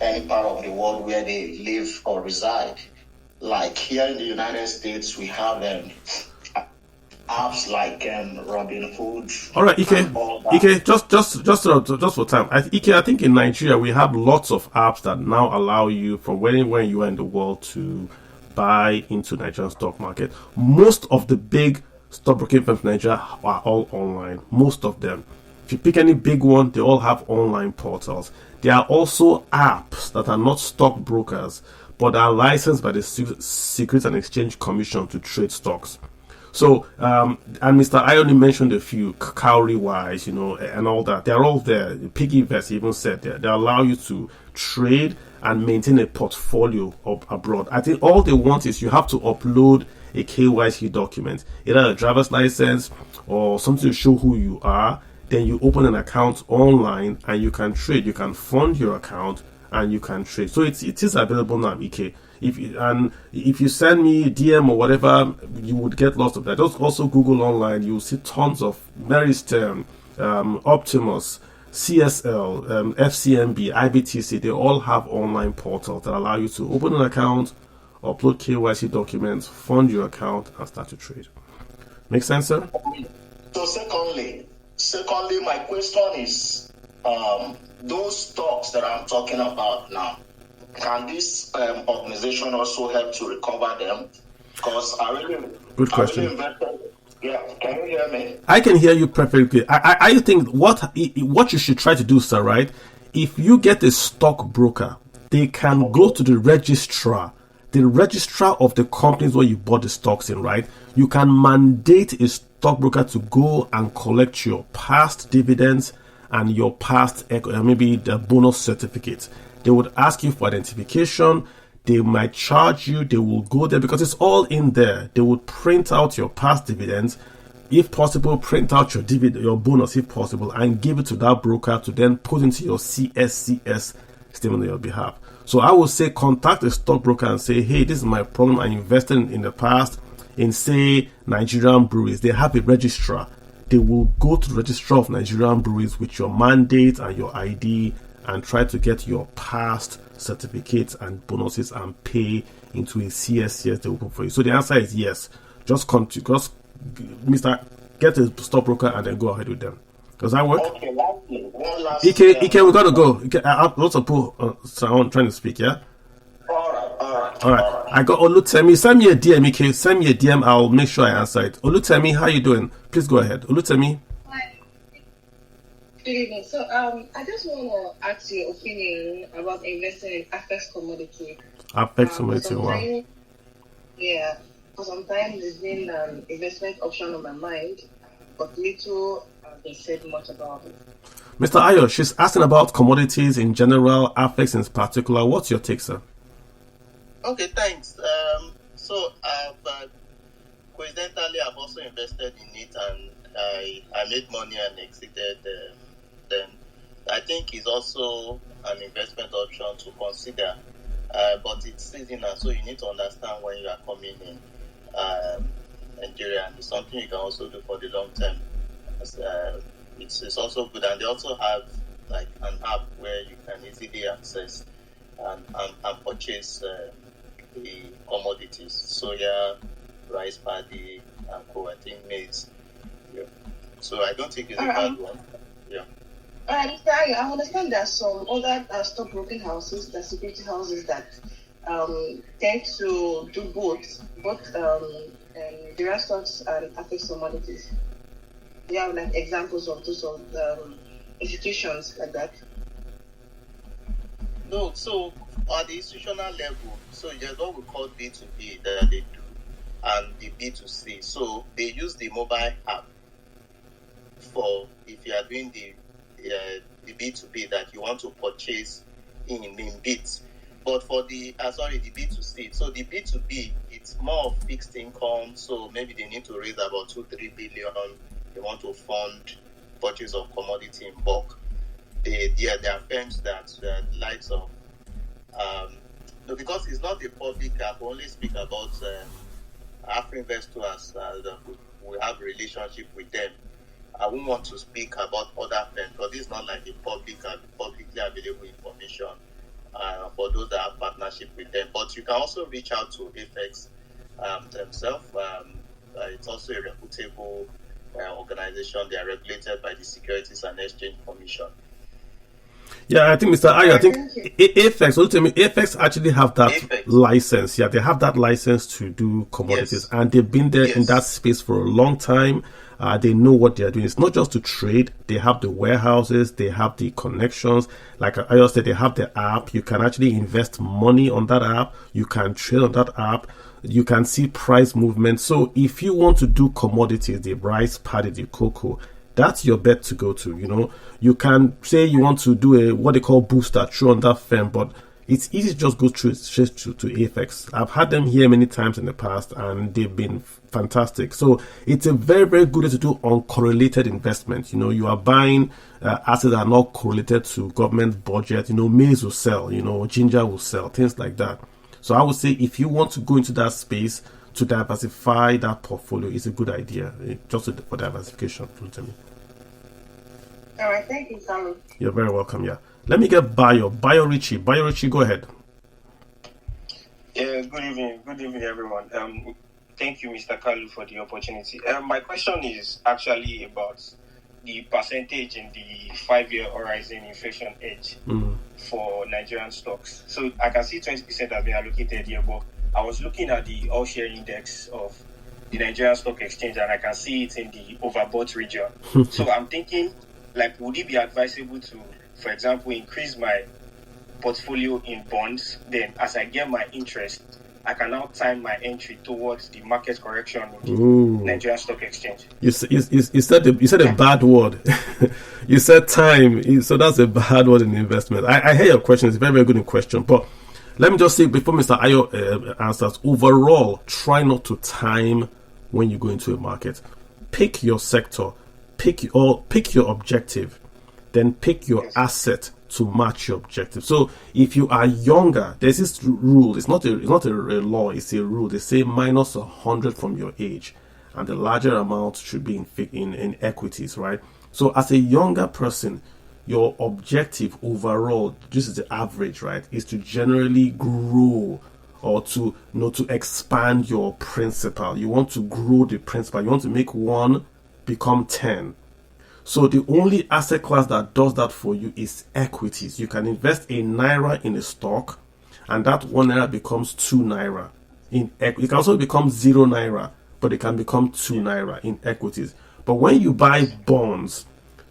any part of the world where they live or reside? Like here in the United States, we have apps like Robinhood. All right, Ike, just for time. Ike, I think in Nigeria we have lots of apps that now allow you from anywhere you are in the world to buy into Nigerian stock market. Most of the big stockbroking firms in Nigeria are all online. Most of them. If you pick any big one, they all have online portals. There are also apps that are not stockbrokers, but are licensed by the Securities and Exchange Commission to trade stocks. So, and Mr. Ayodeji mentioned a few, Cowrywise, and all that. They're all there. Piggyvest even said that they allow you to trade and maintain a portfolio abroad. I think all they want is you have to upload a KYC document, either a driver's license or something to show who you are. Then you open an account online and you can trade. You can fund your account and you can trade. So it is available now, Ike. If you send me a DM or whatever, you would get lots of that. Just also Google online. You'll see tons of Meristem, Optimus, CSL, FCMB, IBTC. They all have online portals that allow you to open an account, upload KYC documents, fund your account, and start to trade. Make sense, sir? So secondly, my question is, those stocks that I'm talking about now, can this organization also help to recover them? Because good question. Yeah, can you hear me? I can hear you perfectly. I think what you should try to do, sir, right? If you get a stockbroker, they can go to the registrar of the companies where you bought the stocks in, right? You can mandate a stockbroker to go and collect your past dividends and your past, maybe the bonus certificates. They would ask you for identification. They might charge you. They will go there because it's all in there. They would print out your past dividends, if possible, print out your dividend, your bonus if possible, and give it to that broker to then put into your CSCS statement on your behalf. So I would say contact a stockbroker and say, hey, this is my problem. I invested in the past in, say, Nigerian breweries. They have a registrar. They will go to the registrar of Nigerian breweries with your mandate and your ID and try to get your past certificates and bonuses and pay into a CSCS they open for you. So the answer is yes. Just get a stockbroker and then go ahead with them. Does that work? Okay, lastly, one last Ike, we gotta go. I have lots of people trying to speak, yeah? All right. All right. I got Olutemi. Send me a DM, okay? Send me a DM. I'll make sure I answer it. Olutemi, how you doing? Please go ahead. Olutemi. Hi. Good evening. So, I just want to ask your opinion about investing in FX commodity. FX commodity, wow. Yeah. For some time, there's been an investment option on my mind, but little they said much about it. Mr. Ayo, she's asking about commodities in general, FX in particular. What's your take, sir? Okay, thanks. So coincidentally, I've also invested in it, and I made money and exited. Then I think it's also an investment option to consider, but it's seasonal, so you need to understand when you are coming in. Nigeria, and it's something you can also do for the long term. It's also good, and they also have like an app where you can easily access and purchase the commodities, soya, rice paddy, and co. I think maize. Yeah. So I don't think it's a bad one. Yeah. Mr. Ayo, I understand there are some other stockbroking houses, the security houses that tend to do both Nigerian stocks and FX commodities. Do you have like examples of those institutions like that? No, so at the institutional level, so there's what we call B2B that they do, and the B2C. So they use the mobile app for if you are doing the B2B that you want to purchase in bits. But for the B2C, so the B2B, it's more of fixed income. So maybe they need to raise about 2-3 billion. They want to fund purchase of commodity in bulk. There are firms that likes of no, because it's not a public app. We only speak about Afro investors. We have a relationship with them. I won't want to speak about other firms because it's not like a publicly available information for those that have partnership with them. But you can also reach out to FX themselves. It's also a reputable organization. They are regulated by the Securities and Exchange Commission. Yeah, I think Mr. Ayo, I think AFEX actually have that license. Yeah, they have that license to do commodities, and they've been there in that space for a long time. They know what they are doing. It's not just to trade. They have the warehouses, they have the connections. Like Ayo said, they have the app. You can actually invest money on that app. You can trade on that app. You can see price movement. So if you want to do commodities, the rice, paddy, the cocoa, that's your bet to go to. You know, you can say you want to do what they call booster through on that firm, but it's easy to just go through straight to AFEX. I've had them here many times in the past, and they've been fantastic. So it's a very, very good way to do uncorrelated investment. You know, you are buying assets that are not correlated to government budget. You know, maize will sell. You know, ginger will sell. Things like that. So I would say if you want to go into that space to diversify that portfolio, it's a good idea. Just for diversification. All right, thank you, Samuel. You're very welcome. Yeah. Let me get Bayo Richie. Bayo Richie, go ahead. Yeah, good evening, everyone. Thank you, Mr. Kalu, for the opportunity. My question is actually about the percentage in the 5-year horizon inflation edge for Nigerian stocks. So I can see 20% have been allocated here, but I was looking at the all-share index of the Nigerian Stock Exchange, and I can see it in the overbought region. So I'm thinking, like, would it be advisable to, for example, increase my portfolio in bonds? Then as I get my interest, I can now time my entry towards the market correction in the Nigerian Stock Exchange. You said a bad word. You said time. So that's a bad word in investment. I hear your question. It's a very, very good question. But let me just say, before Mr. Ayo answers, overall, try not to time when you go into a market. Pick your sector. Pick your objective. Then pick your asset to match your objective. So if you are younger, there's this rule. It's not a law. It's a rule. They say minus 100 from your age, and the larger amount should be in equities, right? So as a younger person, your objective overall, this is the average, right, is to generally grow or to expand your principal. You want to grow the principal. You want to make 1 become 10. So the only asset class that does that for you is equities. You can invest a naira in a stock, and that 1 naira becomes 2 naira. It can also become 0 naira, but it can become 2 naira in equities. But when you buy bonds,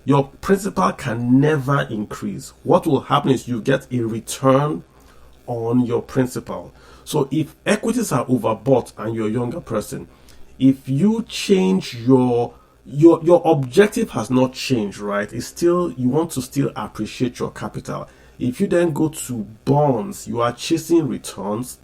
your principal can never increase. What will happen is you get a return on your principal. So if equities are overbought and you're a younger person, if you change your objective has not changed, right? It's still, you want to still appreciate your capital. If you then go to bonds, you are chasing returns,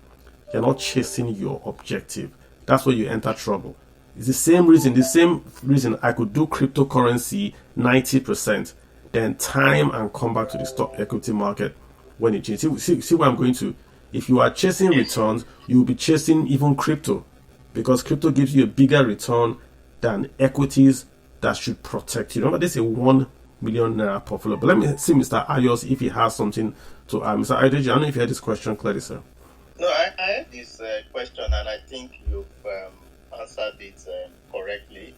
you're not chasing your objective. That's where you enter trouble. It's the same reason I could do cryptocurrency 90%, then time and come back to the stock equity market when it changes. See where I'm going to? If you are chasing returns, you'll be chasing even crypto, because crypto gives you a bigger return than equities that should protect you. Remember, this is a 1 million naira portfolio. But let me see Mr. Ayos if he has something to add. Mr. Ayodeji, I don't know if you had this question clearly, sir. No, I had this question, and I think you've answered it correctly.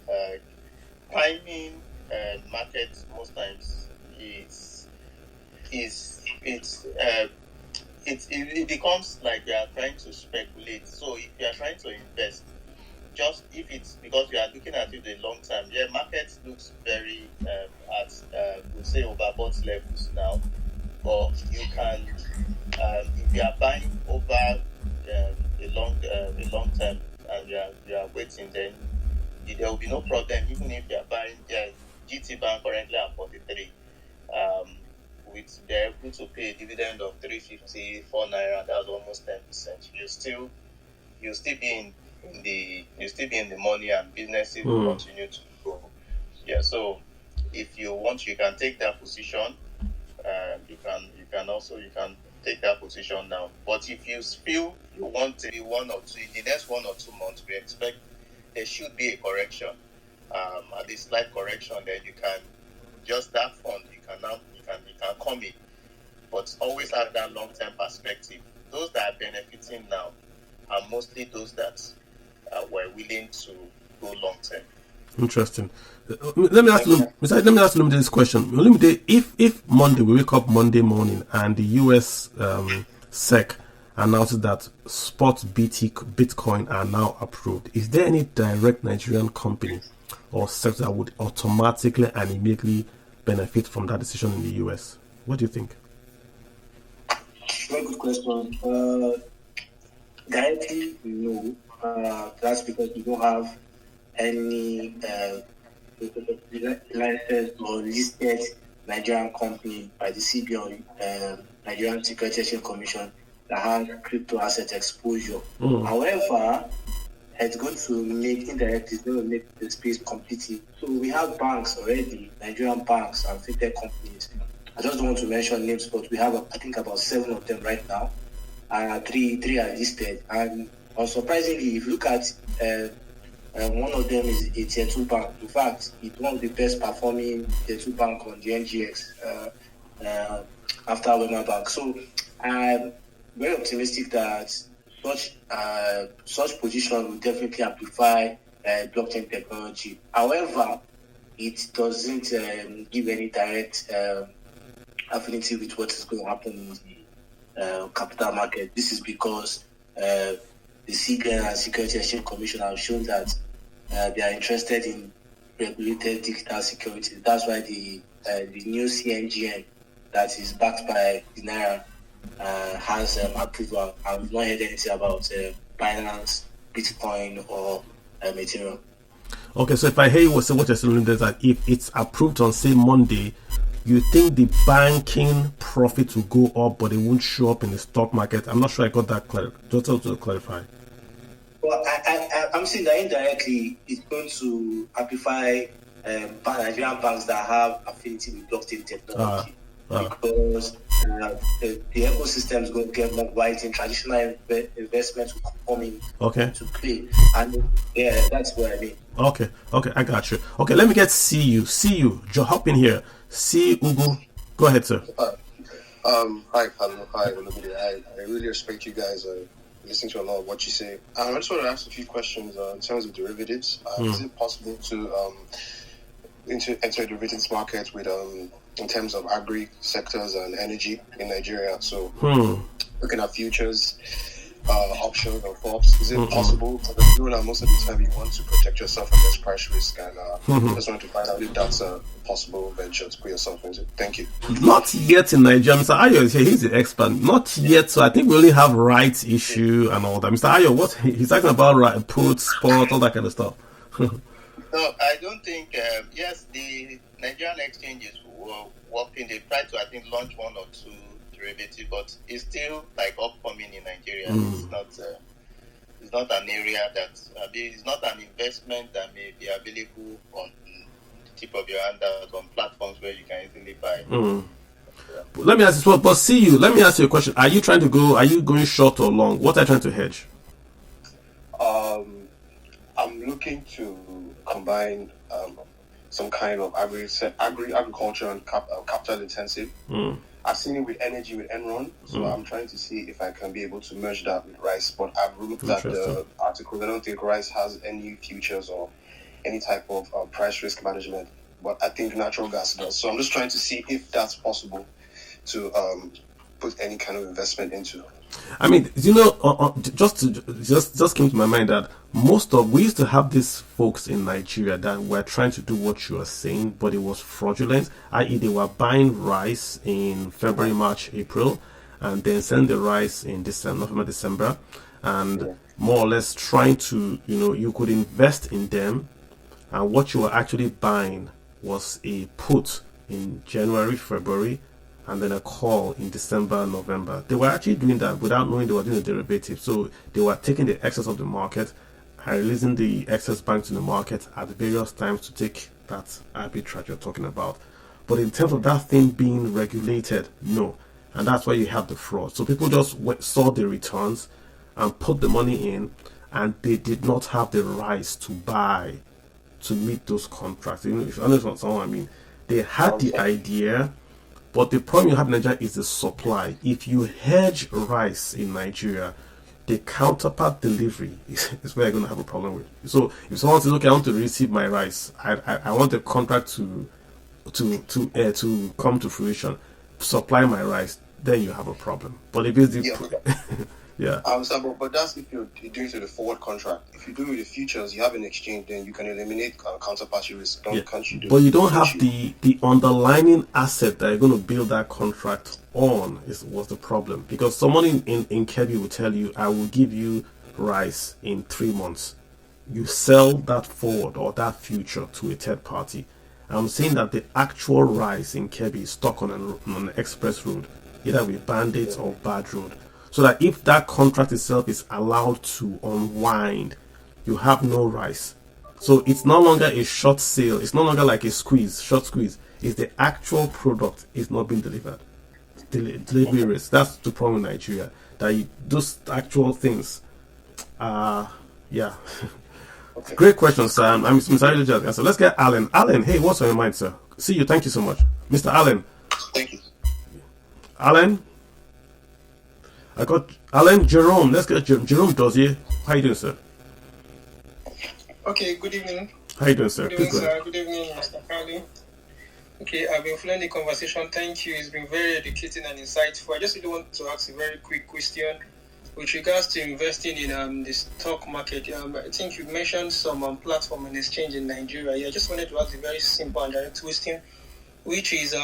Timing market most times it becomes like you are trying to speculate. So if you are trying to invest, just if it's because you are looking at it the long term, market looks very would say overbought levels now. But you can, if you are buying over a long term and you are waiting, then there will be no problem. Even if you are buying GT Bank currently at 43. They're able to pay a dividend of 350, 4 naira, that's almost 10%. You'll still be in the money, and businesses will continue to grow. Yeah, so if you want, you can take that position. You can take that position now. But if you feel you want to be in the next 1 or 2 months, we expect there should be a correction. At this slight correction, then you can just that fund you can come in, but always have that long-term perspective. Those that are benefiting now are mostly those that were willing to go long-term. Interesting. Let me ask you this question. If Monday we wake up Monday morning and the US SEC announces that spot Bitcoin are now approved, is there any direct Nigerian company or sector that would automatically and immediately benefit from that decision in the US? What do you think? Very good question. Directly, no. That's because we don't have any licensed or listed Nigerian company by the CBN, Nigerian Securities Exchange Commission, that has crypto asset exposure. However, it's going to make the space completely. So we have banks already, Nigerian banks and fintech companies. I just don't want to mention names, but we have, I think, about 7 of them right now. Three are listed. And unsurprisingly, if you look at one of them is a tier 2 bank. In fact, it's one of the best performing tier 2 bank on the NGX after Wema Bank. So I'm very optimistic that such position will definitely amplify blockchain technology. However, it doesn't give any direct affinity with what is going to happen in the capital market. This is because the CBN and Securities Exchange Commission have shown that they are interested in regulated digital security. That's why the new CNGN that is backed by the Naira has approval. I've not heard anything about Binance, Bitcoin, or Ethereum. Okay, so if I hear you what you're saying is that if it's approved on, say, Monday, you think the banking profit will go up, but it won't show up in the stock market? I'm not sure I got that clear. Just to clarify. Well, I'm saying that indirectly it's going to amplify Nigerian banks that have affinity with blockchain technology. Because the ecosystem is going to get more wide, traditional investments will come in to play. And that's what I mean. Okay, I got you. Okay, let me get see you. Hop in here. See Ugu. Go ahead, sir. Hi, Carlo. Hi, Olumide. I really respect you guys. I listen to a lot of what you say. I just want to ask a few questions in terms of derivatives. Is it possible to enter the derivatives market with in terms of agri sectors and energy in Nigeria? So looking at futures, options or swaps? Is it possible? Because I know that most of the time you want to protect yourself against price risk, and just want to find out if that's a possible venture to put yourself into. Thank you. Not yet in Nigeria. Mr. Ayo is here. He's the expert. Not yet. So I think we only have rights issue and all that. Mr. Ayo, what he's talking about, right, puts, spot, all that kind of stuff. No, I don't think. Yes, the Nigerian exchanges were working. They tried to, I think, launch one or two derivatives, but it's still like upcoming in Nigeria. It's not an area that it's not an investment that may be available on the tip of your hand on platforms where you can easily buy. Let me ask you, but see you. Let me ask you a question. Are you going short or long? What are you trying to hedge? I'm looking to combine some kind of agriculture and capital intensive. I've seen it with energy with Enron, so I'm trying to see if I can be able to merge that with rice. But I've looked at the article. I don't think rice has any futures or any type of price risk management, but I think natural gas does. So I'm just trying to see if that's possible to put any kind of investment into. I mean, you know, just came to my mind that we used to have these folks in Nigeria that were trying to do what you are saying, but it was fraudulent. I.e., they were buying rice in February, March, April, and then selling the rice in November, December, and more or less trying to, you could invest in them, and what you were actually buying was a put in January, February, and then a call in December, November. They were actually doing that without knowing they were doing a derivative. So they were taking the excess of the market and releasing the excess banks in the market at various times to take that arbitrage you're talking about. But in terms of that thing being regulated, no. And that's why you have the fraud. So people just saw the returns and put the money in, and they did not have the rights to buy to meet those contracts. If you understand what I mean, they had the idea. But the problem you have in Nigeria is the supply. If you hedge rice in Nigeria, the counterpart delivery is where you're going to have a problem with. So if someone says, "Okay, I want to receive my rice. I want the contract to come to fruition, supply my rice," then you have a problem. But if it's yeah. But that's if you're doing to the forward contract. If you do with the futures, you have an exchange, then you can eliminate counterparty risk. Can't you do? But you don't have the underlying asset that you're going to build that contract on was the problem. Because someone in Kebbi will tell you, "I will give you rice in 3 months." You sell that forward or that future to a third party. I'm saying that the actual rice in Kebbi is stuck on an express road, either with bandits or bad road. So that if that contract itself is allowed to unwind, you have no rice. So it's no longer a short sale. It's no longer like a short squeeze. It's the actual product is not being delivered. Delivery risk. That's the problem in Nigeria. That those actual things yeah. Great question, sir. I'm Mr. Ayodeji. So let's get Alan. Alan, hey, what's on your mind, sir? See you. Thank you so much. Mr. Alan. Thank you. Alan? I got Alan Jerome. Let's get Jerome Dozier. How you doing, sir? Okay, good evening. How you doing, sir? Good evening, sir. Good evening, Mr. Kali. Okay, I've been following the conversation. Thank you. It's been very educating and insightful. I just really want to ask a very quick question with regards to investing in the stock market. I think you mentioned some platform and exchange in Nigeria. I just wanted to ask a very simple and direct question, which is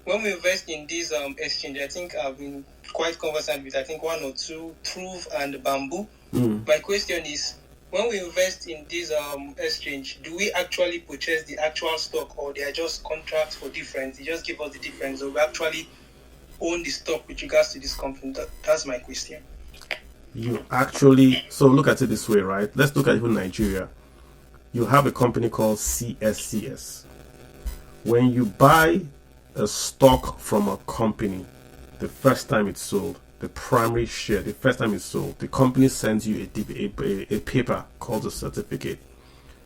when we invest in these exchange, I think I've been quite conversant with, I think, one or two, Truth and Bamboo. My question is, when we invest in this exchange, do we actually purchase the actual stock, or they are just contracts for difference? They just give us the difference, or we actually own the stock with regards to this company? That's my question. You actually, so look at it this way, right? Let's look at even Nigeria. You have a company called CSCS. When you buy a stock from a company, the first time it's sold, the primary share, the first time it's sold, the company sends you a paper called a certificate.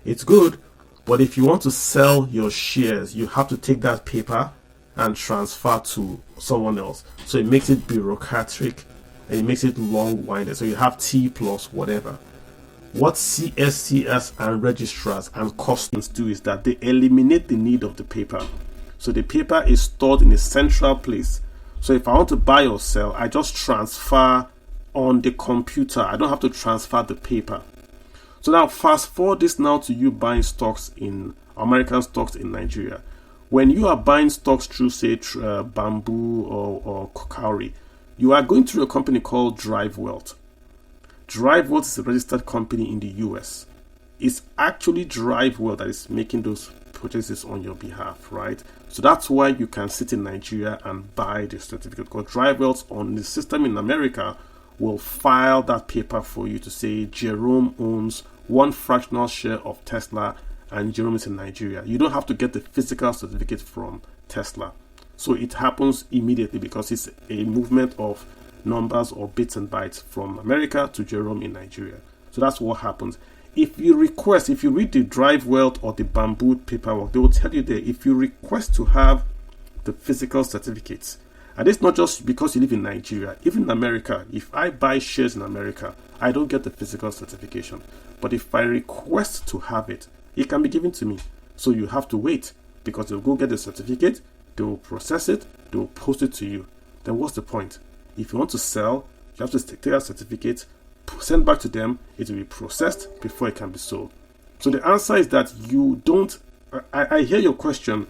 It's good, but if you want to sell your shares, you have to take that paper and transfer to someone else. So it makes it bureaucratic and it makes it long-winded. So you have T plus whatever. What CSCS and registrars and customs do is that they eliminate the need of the paper. So the paper is stored in a central place. So if I want to buy or sell, I just transfer on the computer. I don't have to transfer the paper. So now fast forward this now to you buying stocks in American stocks in Nigeria. When you are buying stocks through, say, Bamboo or Cowrie, you are going through a company called Drive Wealth. Drive Wealth is a registered company in the US. It's actually Drive Wealth that is making those purchases on your behalf, right? So that's why you can sit in Nigeria and buy the certificate, because Drive Wealth on the system in America will file that paper for you to say Jerome owns one fractional share of Tesla and Jerome is in Nigeria. You don't have to get the physical certificate from Tesla. So it happens immediately because it's a movement of numbers or bits and bytes from America to Jerome in Nigeria. So that's what happens. If you read the Drive Wealth or the Bamboo paperwork, they will tell you there, if you request to have the physical certificates, and it's not just because you live in Nigeria, even in America, if I buy shares in America, I don't get the physical certification. But if I request to have it, it can be given to me. So you have to wait, because they'll go get the certificate, they will process it, they will post it to you. Then what's the point? If you want to sell, you have to take that certificate, send back to them, it will be processed before it can be sold. So the answer is that you don't, I hear your question,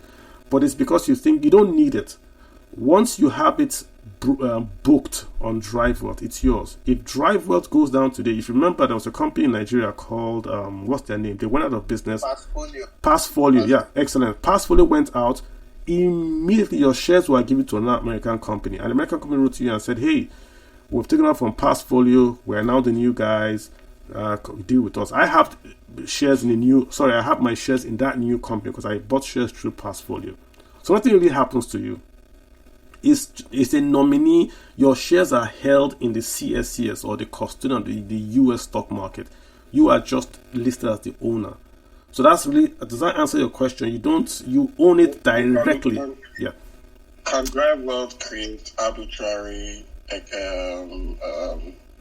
but it's because you think you don't need it. Once you have it booked on Drive Wealth, it's yours. If Drive Wealth goes down today, if you remember, there was a company in Nigeria called, what's their name? They went out of business. Passfolio, yeah, excellent. Passfolio went out. Immediately your shares were given to another American company. An American company wrote to you and said, hey, we've taken out from Passfolio, we're now the new guys, deal with us. I have shares in I have my shares in that new company because I bought shares through Passfolio. So nothing really happens to you. It's a nominee. Your shares are held in the CSCS or the custodian of the US stock market. You are just listed as the owner. So that's really, does that answer your question? You own it directly. Yeah. Can Drive Wealth create arbitrary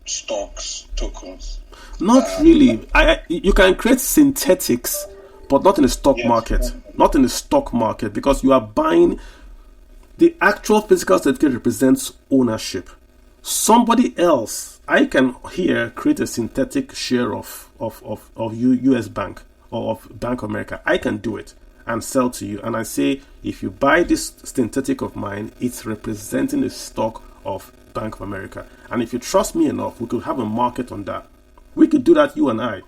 stocks, tokens? Not really. You can create synthetics, but not in the stock market. Not in the stock market, because you are buying. The actual physical certificate represents ownership. Somebody else, I can here create a synthetic share of US Bank or of Bank of America. I can do it and sell to you. And I say, if you buy this synthetic of mine, it's representing the stock of Bank of America. And if you trust me enough, we could have a market on that. We could do that, you and I.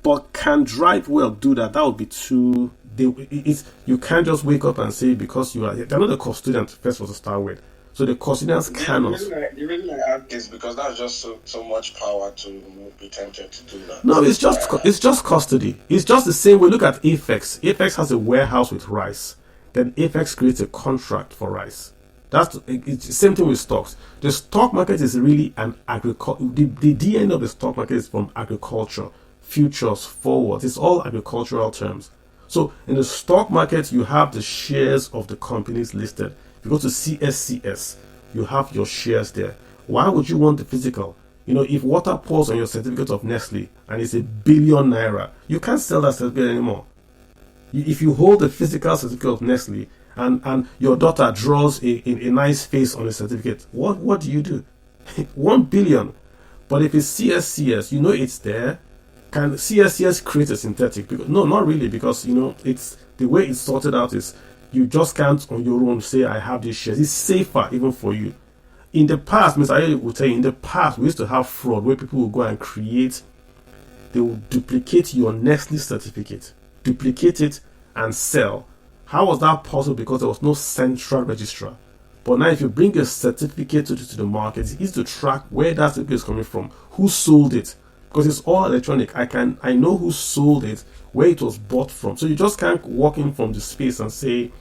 But can Drive Wealth do that? That would be too... you can't just wake up and say, because they're not the custodian, first of all, to start with. So the custodians cannot. The reason I ask is because that's just so much power to be tempted to do that. No, it's just custody. It's just the same way. Look at Apex. Apex has a warehouse with rice. Then Apex creates a contract for rice. It's the same thing with stocks. The stock market is really an agriculture. The DNA of the stock market is from agriculture, futures, forwards. It's all agricultural terms. So in the stock market, you have the shares of the companies listed. If you go to CSCS, you have your shares there. Why would you want the physical? If water pours on your certificate of Nestle and it's £1 billion, you can't sell that certificate anymore. If you hold the physical certificate of Nestle and your daughter draws a nice face on the certificate, what do you do? 1 billion. But if it's CSCS, it's there. Can CSCS create a synthetic? No, not really, because it's the way it's sorted out is you just can't on your own say I have these shares. It's safer even for you. In the past, Mr. Ayodeji will tell you, in the past we used to have fraud where people will go and they will duplicate your Nestle certificate, duplicate it and sell. How was that possible? Because there was no central registrar. But now if you bring a certificate to the market, it's easy to track where that certificate is coming from, who sold it. Because it's all electronic. I know who sold it, where it was bought from. So you just can't walk in from the space and say,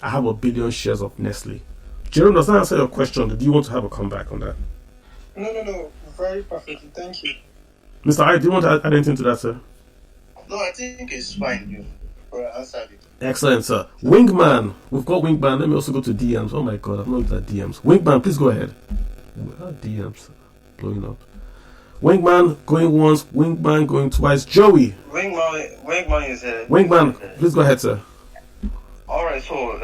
I have 1 billion shares of Nestle. Jerome, does that answer your question? Do you want to have a comeback on that? No. Very perfectly. Thank you. Mr. I, do you want to add anything to that, sir? No, I think it's fine. You answered it. Excellent, sir. Wingman. We've got Wingman. Let me also go to DMs. Oh my God, I've not looked at DMs. Wingman, please go ahead. DMs blowing up. Wingman going once, Wingman going twice. Joey. Wingman is here. Wingman, please go ahead, sir. Alright, so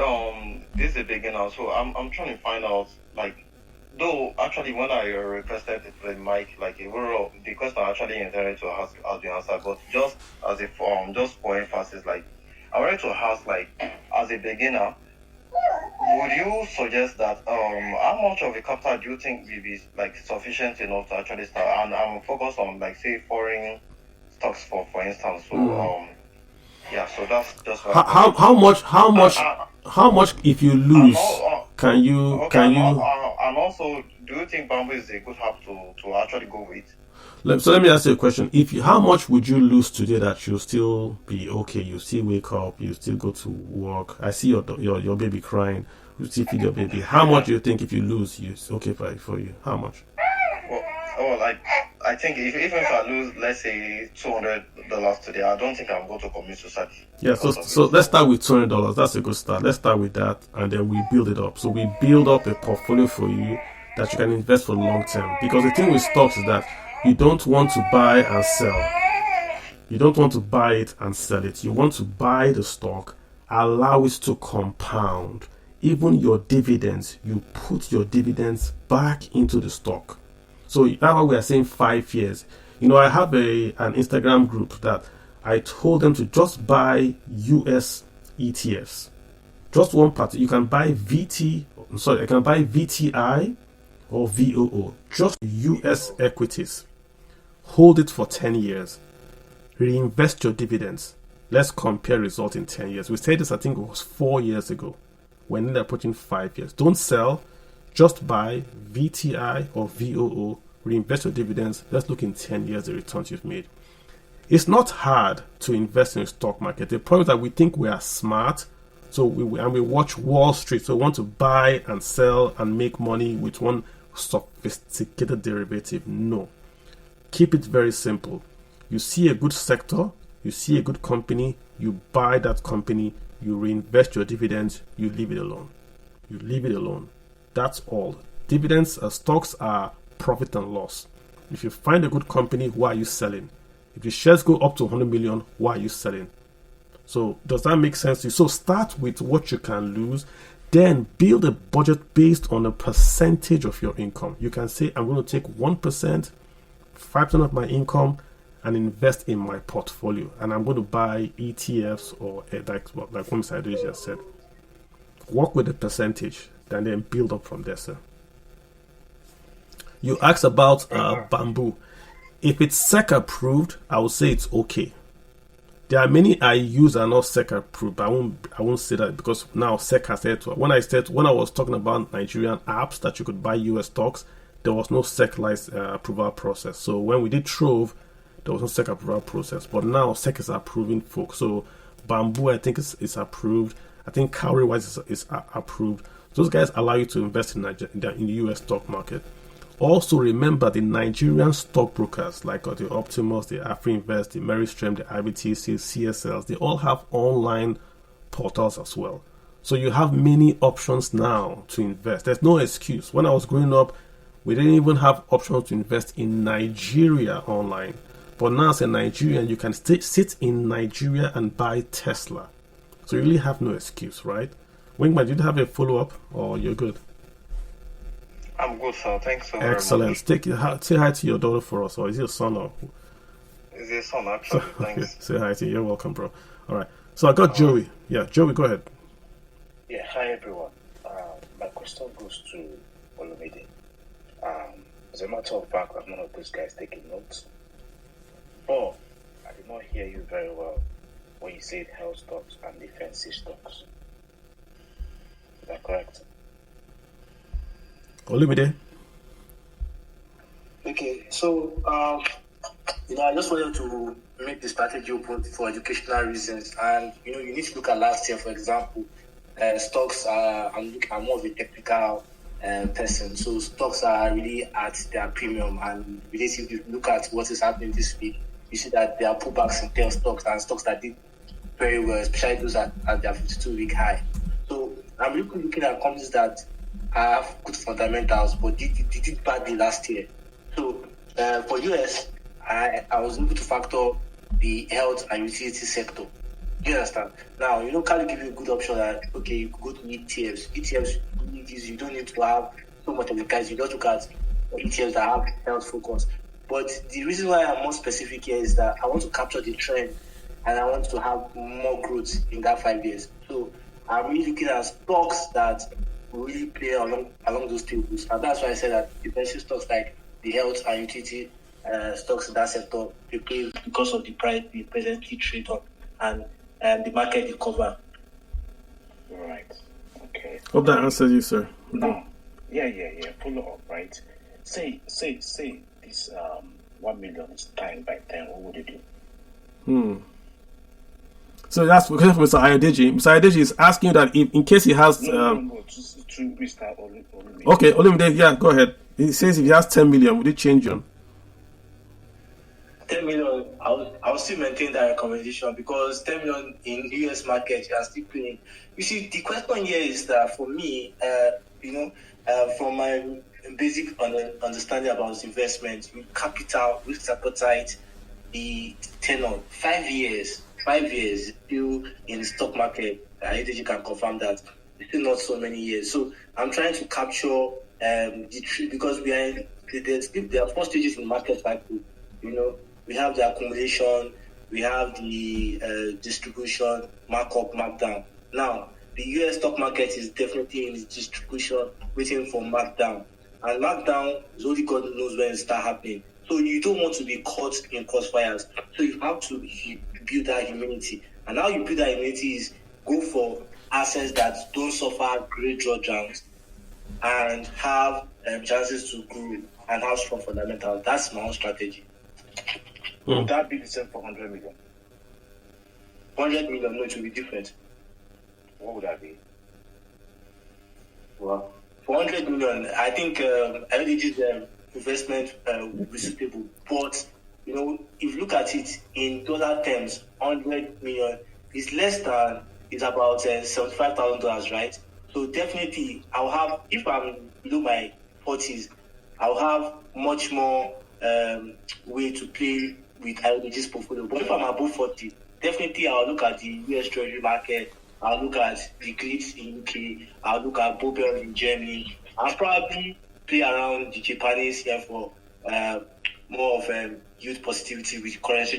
this is a beginner, so I'm trying to find out, like, though actually when I requested the mic, like the question I actually intended to ask has been answered, but just as a form, just for emphasis, like I wanted to ask, like, as a beginner, would you suggest that how much of a capital do you think will be like sufficient enough to actually start? And I'm focused on, like, say, foreign stocks for instance. So yeah, so that's just what how much if you lose can you and also, do you think bamboo is a good app to actually go with? So let me ask you a question. How much would you lose today that you'll still be okay? You still wake up, you still go to work. I see your baby crying. You still feed your baby. How much do you think if you lose, it's okay for you? How much? Well, I think even if I lose, let's say $200 today, I don't think I'm going to commit suicide. Yeah, so let's start with $200. That's a good start. Let's start with that, and then we build it up. So we build up a portfolio for you that you can invest for long term. Because the thing with stocks is that you don't want to buy and sell. You don't want to buy it and sell it. You want to buy the stock, allow it to compound. Even your dividends, you put your dividends back into the stock. So now we are saying 5 years. I have an Instagram group that I told them to just buy US ETFs. Just one part. You can buy I can buy VTI or VOO. Just US equities. Hold it for 10 years. Reinvest your dividends. Let's compare results in 10 years. We said this, I think it was 4 years ago. We're now approaching 5 years. Don't sell. Just buy VTI or VOO. Reinvest your dividends. Let's look in 10 years the returns you've made. It's not hard to invest in the stock market. The problem is that we think we are smart. So we watch Wall Street. So we want to buy and sell and make money with one sophisticated derivative. No. Keep it very simple. You see a good sector, you see a good company, you buy that company, you reinvest your dividends, you leave it alone. You leave it alone. That's all. Dividends, stocks are profit and loss. If you find a good company, why are you selling? If your shares go up to 100 million, why are you selling? So does that make sense to you? So start with what you can lose, then build a budget based on a percentage of your income. You can say, I'm going to take 1%, 5% of my income and invest in my portfolio, and I'm going to buy ETFs or like Mr Ayodeji just said. Work with the percentage, and then build up from there, sir. You asked about bamboo. If it's SEC approved, I would say it's okay. There are many I use are not SEC approved, but I won't say that because now SEC has said to. When I was talking about Nigerian apps that you could buy US stocks, there was no SEC approval process. So when we did Trove, there was no SEC approval process. But now SEC is approving folks. So Bamboo, I think, is approved. I think Cowrywise is approved. Those guys allow you to invest in the US stock market. Also remember the Nigerian stockbrokers like the Optimus, the AfriInvest, the Meristream, the IBTC, CSLs, they all have online portals as well. So you have many options now to invest. There's no excuse. When I was growing up, we didn't even have options to invest in Nigeria online. But now as a Nigerian, you can sit in Nigeria and buy Tesla. So you really have no excuse, right? Wingman, did you have a follow-up or you're good? I'm good, sir. Thanks so very much. Excellent. Say hi to your daughter for us, or is it your son? Or? Is it son, actually? Thanks. Say hi to you. You're welcome, bro. All right. So I got Joey. Yeah, Joey, go ahead. Yeah, hi, everyone. My question goes to Olumide. As a matter of fact, I'm one of those guys taking notes. But I did not hear you very well when you said health stocks and defensive stocks. Is that correct? Olumide. Okay, so I just wanted to make the strategy open for educational reasons, and you need to look at last year, for example. Stocks are. I'm more of a technical person, so stocks are really at their premium. And if you look at what is happening this week, you see that there are pullbacks in tail stocks and stocks that did very well, especially those at their 52-week high. So I'm looking at companies that have good fundamentals, but did badly last year. So for US, I was able to factor the health and utility sector. You understand? Now, Kali give you a good option that, okay, you could go to ETFs. ETFs, you don't need to have so much of the guys. You just look at ETFs that have health focus. But the reason why I'm more specific here is that I want to capture the trend and I want to have more growth in that 5 years. So I'm really looking at stocks that will really play along those tables. And that's why I said that defensive stocks like the health and utility stocks in that sector, they play because of the price they presently trade on and the market they cover. Right. Okay. Hope that answers you, sir. Now, yeah. Follow up, right? Say this 1 million is timed by 10. What would you do? So that's because Mr. Ayodeji. Mr. Ayodeji is asking that if, in case he has. To Mr. Olumide. Okay, Olumide, yeah, go ahead. He says if he has 10 million, would it change him? 10 million, I'll still maintain that recommendation because 10 million in US market, you are still paying. You see, the question here is that for me, from my basic understanding about investment, capital, risk appetite, the tenure, 5 years, still in the stock market. I think you can confirm that. It's still not so many years. So I'm trying to capture the tree because there are 4 stages in the market cycle. We have the accumulation, we have the distribution, markup, markdown. Now, the US stock market is definitely in the distribution, waiting for markdown. And markdown is only God knows when it starts happening. So you don't want to be caught in crossfires. So you have to build that humility. And how you build that humility is go for assets that don't suffer great drawdowns and have chances to grow and have strong fundamentals. That's my own strategy. Would that be the same for 100 million? 100 million, no, it will be different. What would that be? Well, for 100 million, I think Ayodeji's investment will be suitable. But, if you look at it in dollar terms, 100 million is is about $75,000, right? So definitely, I'll have, if I'm below my 40s, I'll have much more way to play with Ayodeji's portfolio. But if I'm above 40, definitely I'll look at the US Treasury market, I'll look at the GLITs in UK, I'll look at Bobel in Germany. I'll probably play around the Japanese here for more of youth positivity with currency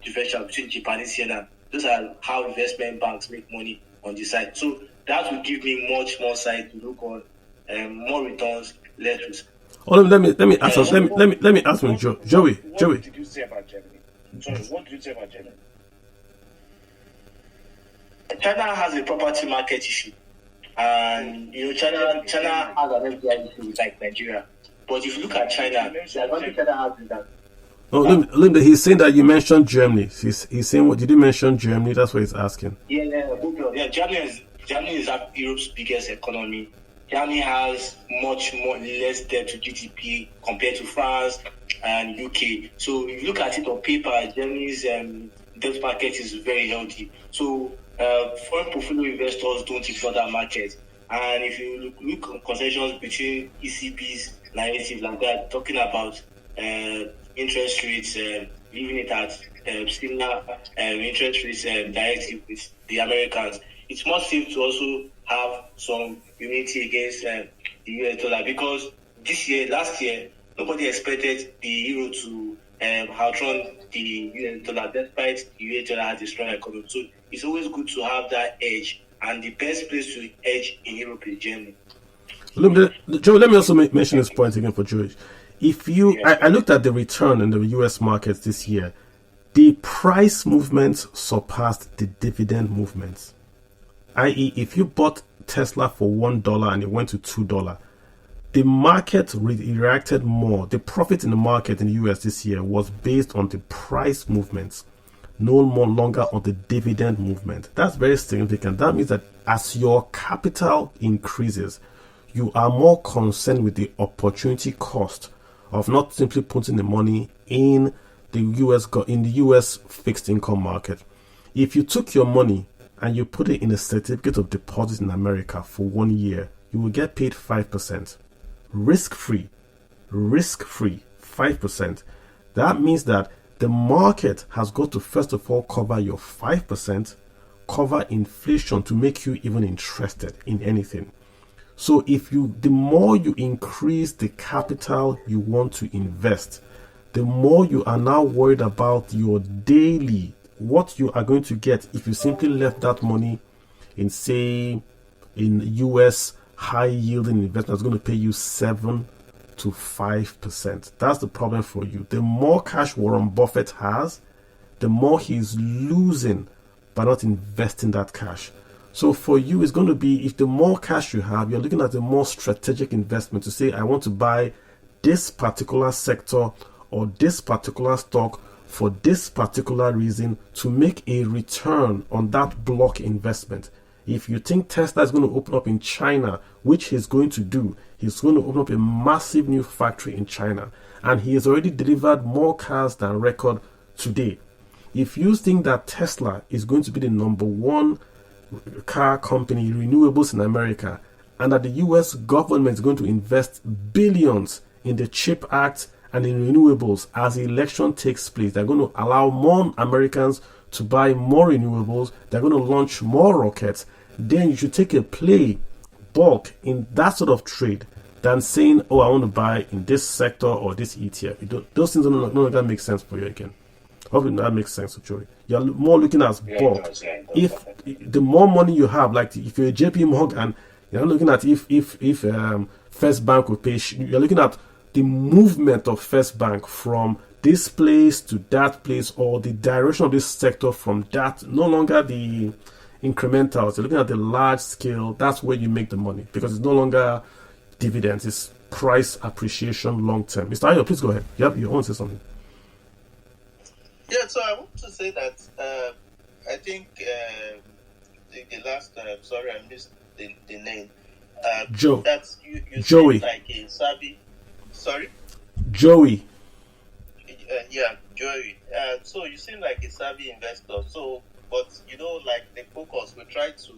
differential between Japanese yen and those are how investment banks make money on the side. So that will give me much more side to look on, more returns, less risk. Let me ask let me ask him, Joey. What did you say about Germany? Sorry, what did you say about Germany? China has a property market issue, and China has an FDI issue like Nigeria. But if you look at China, the advantage China has is that. Linda, he's saying that you mentioned Germany. He's saying, what did you mention Germany? That's what he's asking. Yeah. Germany is Europe's biggest economy. Germany has much less debt to GDP compared to France and UK. So if you look at it on paper, Germany's debt market is very healthy. So foreign portfolio investors don't ignore that market. And if you look at concessions between ECB's narrative like that, talking about interest rates, leaving it at similar interest rates directive with the Americans, it's more safe to also have some unity against the US dollar because last year, nobody expected the euro to outrun the US dollar despite the US dollar has a strong economy. So it's always good to have that edge, and the best place to edge in Europe is Germany. Joe, let me also mention this point again for George. I looked at the return in the US markets this year. The price movements surpassed the dividend movements. I.e., if you bought Tesla for $1 and it went to $2, the market reacted more. The profit in the market in the US this year was based on the price movements, no more longer on the dividend movement. That's very significant. That means that as your capital increases, you are more concerned with the opportunity cost of not simply putting the money in the US fixed income market. If you took your money and you put it in a certificate of deposit in America for 1 year, you will get paid 5%. Risk-free, 5%. That means that the market has got to first of all cover your 5% cover inflation to make you even interested in anything. So the more you increase the capital you want to invest, the more you are now worried about your daily, what you are going to get if you simply left that money in, say, in US high yielding investment that's going to pay you 7 to 5%. That's the problem for you. The more cash Warren Buffett has, the more he's losing by not investing that cash. So for you, it's going to be, if the more cash you have, you're looking at a more strategic investment to say, I want to buy this particular sector or this particular stock for this particular reason to make a return on that block investment. If you think Tesla is going to open up in China, which he's going to do, he's going to open up a massive new factory in China, and he has already delivered more cars than record today. If you think that Tesla is going to be the number one car company, renewables in America, and that the US government is going to invest billions in the CHIP Act and in renewables as the election takes place, they're going to allow more Americans to buy more renewables, they're going to launch more rockets, then you should take a play bulk in that sort of trade than saying, oh, I want to buy in this sector or this ETF. Those things no longer make sense for you again. Hopefully that makes sense to Joey. You're more looking at bulk. If the more money you have, like if you're a JP Morgan, you're not looking at if First Bank will pay. You're looking at the movement of First Bank from this place to that place, or the direction of this sector from that. No longer the incrementals. You're looking at the large scale. That's where you make the money, because it's no longer dividends. It's price appreciation long term. Mr. Ayo, please go ahead. You want to say something? Yeah, so I want to say that I think the last sorry, I missed the name. Joe. That's you Joey. Like a savvy. Sorry. Joey. Yeah, Joey. So you seem like a savvy investor. So, but like the focus, we try to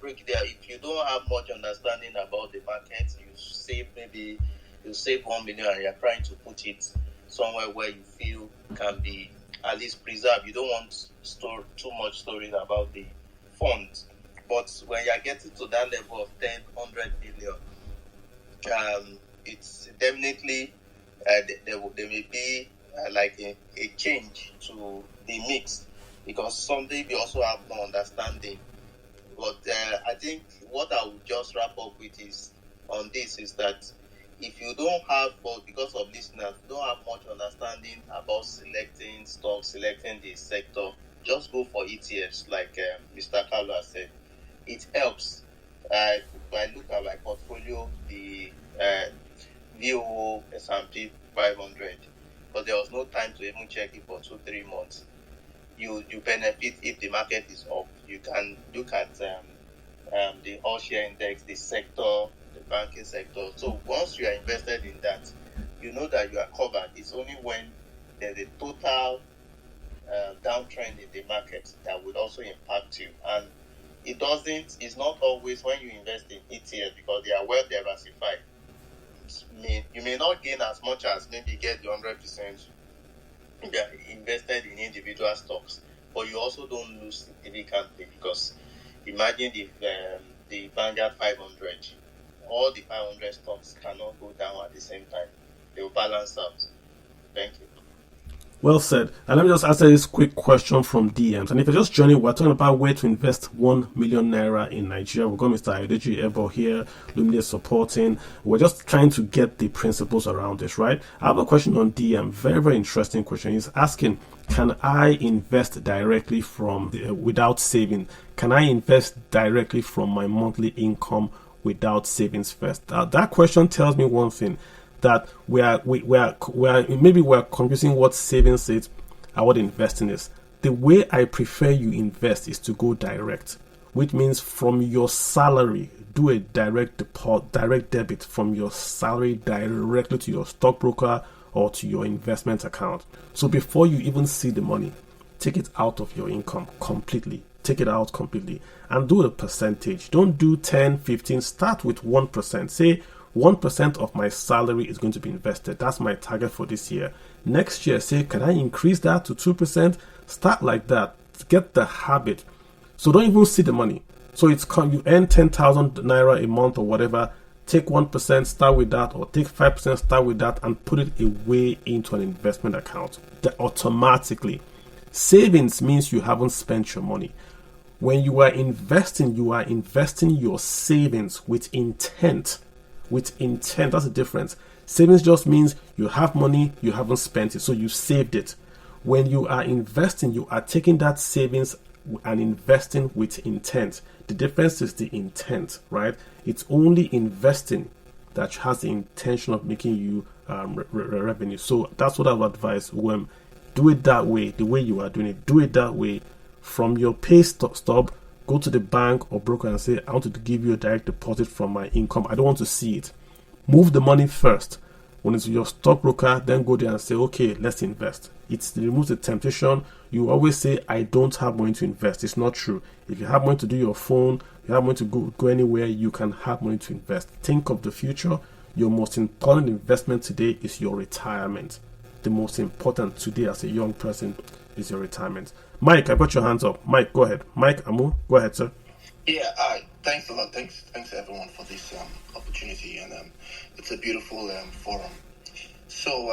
break there. If you don't have much understanding about the market, you save 1 million and you're trying to put it somewhere where you feel can be at least preserved. You don't want store too much stories about the fund. But when you're getting to that level of 10, 100 million, it's definitely there may be like a change to the mix, because someday we also have more understanding. But I think what I would just wrap up with is that if you don't have, because of listeners, don't have much understanding about selecting stocks, selecting the sector, just go for ETFs, like Mr. Carlo has said. It helps. If I look at my portfolio, the VOO S&P 500, but there was no time to even check it for 2-3 months. You benefit if the market is up. You can look at the all share index, the sector, the banking sector. So once you are invested in that, you know that you are covered. It's only when there's a total downtrend in the market that would also impact you. And it's not always when you invest in ETFs, because they are well diversified. You may not gain as much as maybe get the 100% invested in individual stocks, but you also don't lose significantly, because imagine if the Vanguard 500, all the 500 stocks cannot go down at the same time. They will balance out. Thank you. Well said. And let me just answer this quick question from DMs. And if you're just joining, we're talking about where to invest 1 million naira in Nigeria. We've got Mr. Ayodeji Ebo here, Lumide supporting. We're just trying to get the principles around this, right? I have a question on DM. Very, very interesting question. He's asking, can I invest directly without saving? Can I invest directly from my monthly income without savings first? That question tells me one thing, that we are confusing what savings is and what investing is. The way I prefer you invest is to go direct, which means from your salary, do a direct debit from your salary directly to your stockbroker or to your investment account. So before you even see the money, take it out of your income completely. Take it out completely and do a percentage. Don't do 10, 15. Start with 1%. Say 1% of my salary is going to be invested. That's my target for this year. Next year, say, can I increase that to 2%? Start like that. Get the habit. So don't even see the money. So you earn 10,000 naira a month or whatever. Take 1%, start with that, or take 5%, start with that, and put it away into an investment account. Automatically. Savings means you haven't spent your money. When you are investing your savings with intent. With intent, that's the difference. Savings just means you have money, you haven't spent it, so you saved it. When you are investing, you are taking that savings and investing with intent. The difference is the intent, right? It's only investing that has the intention of making you revenue. So that's what I would advise. Do it that way, the way you are doing it. Do it that way. From your pay stub, go to the bank or broker and say, I want to give you a direct deposit from my income. I don't want to see it. Move the money first. When it's your stockbroker, then go there and say, okay, let's invest. It removes the temptation. You always say, I don't have money to invest. It's not true. If you have money to do your phone, you have money to go anywhere, you can have money to invest. Think of the future. Your most important investment today is your retirement. The most important today as a young person is your retirement. Mike, I got your hands up. Mike, go ahead. Mike Amu, go ahead, sir. Yeah, thanks a lot. Thanks everyone for this opportunity, and it's a beautiful forum. So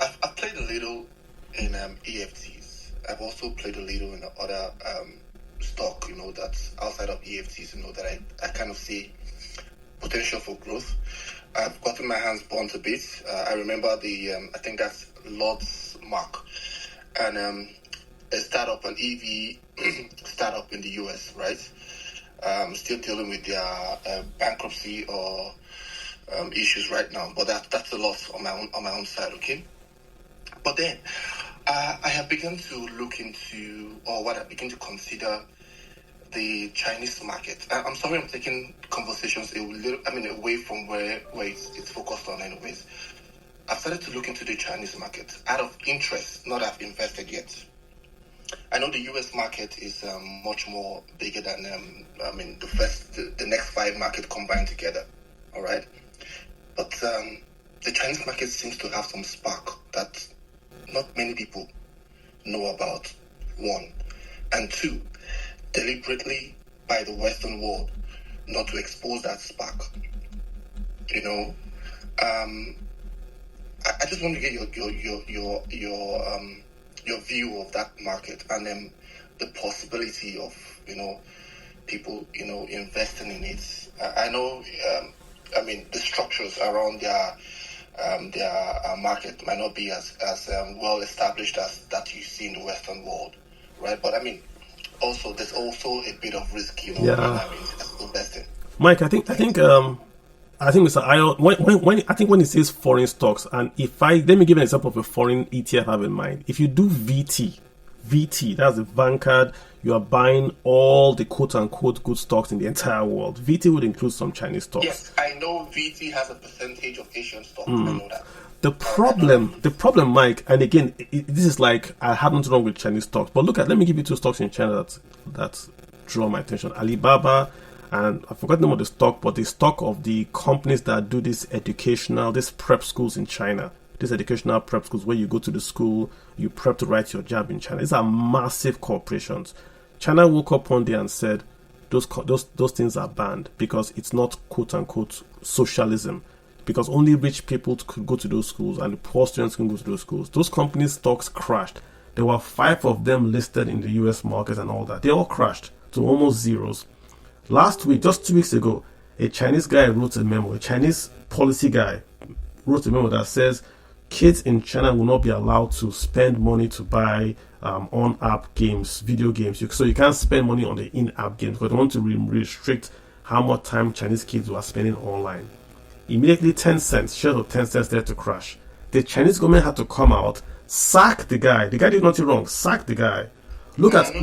I've played a little in EFTs. I've also played a little in the other stock, that's outside of EFTs, that I kind of see potential for growth. I've gotten my hands burnt a bit. I remember I think that's Lord's Mark, and a startup, an EV startup in the US, right? Still dealing with their bankruptcy or issues right now, but that's a lot on my own side, okay? But then I have begun to look into, or what I begin to consider, the Chinese market. I'm sorry I'm taking conversations away from where it's focused on anyways. I've started to look into the Chinese market out of interest, not I've invested yet. I know the US market is much more bigger than the next 5 markets combined together. All right, but the Chinese market seems to have some spark that not many people know about. 1, and 2, deliberately by the Western world not to expose that spark. I just want to get your view of that market, and then the possibility of people investing in it. I know the structures around their market might not be as well established as that you see in the Western world, right? But also there's also a bit of risk, in investing. Mike, I think Mr. Ayo, when he says foreign stocks, and let me give an example of a foreign ETF I have in mind. If you do VT, that's the Vanguard, you are buying all the quote-unquote good stocks in the entire world. VT would include some Chinese stocks. Yes, I know VT has a percentage of Asian stocks. I know that. The problem, Mike, and again, this is like, I have nothing wrong with Chinese stocks, but let me give you 2 stocks in China that draw my attention. Alibaba, and I forgot the name of the stock, but the stock of the companies that do this prep schools in China. These educational prep schools where you go to the school, you prep to write your job in China. These are massive corporations. China woke up one day and said, those things are banned because it's not quote-unquote socialism. Because only rich people could go to those schools and the poor students can go to those schools. Those companies' stocks crashed. There were 5 of them listed in the US market and all that. They all crashed to almost zeros. Last week, just 2 weeks ago, a Chinese guy wrote a memo, a Chinese policy guy wrote a memo that says kids in China will not be allowed to spend money to buy on-app games, video games. So you can't spend money on the in-app games because they want to restrict how much time Chinese kids were spending online. Immediately, Tencent, shares of Tencent there to crash. The Chinese government had to come out, sack the guy. The guy did nothing wrong. Sack the guy. Look at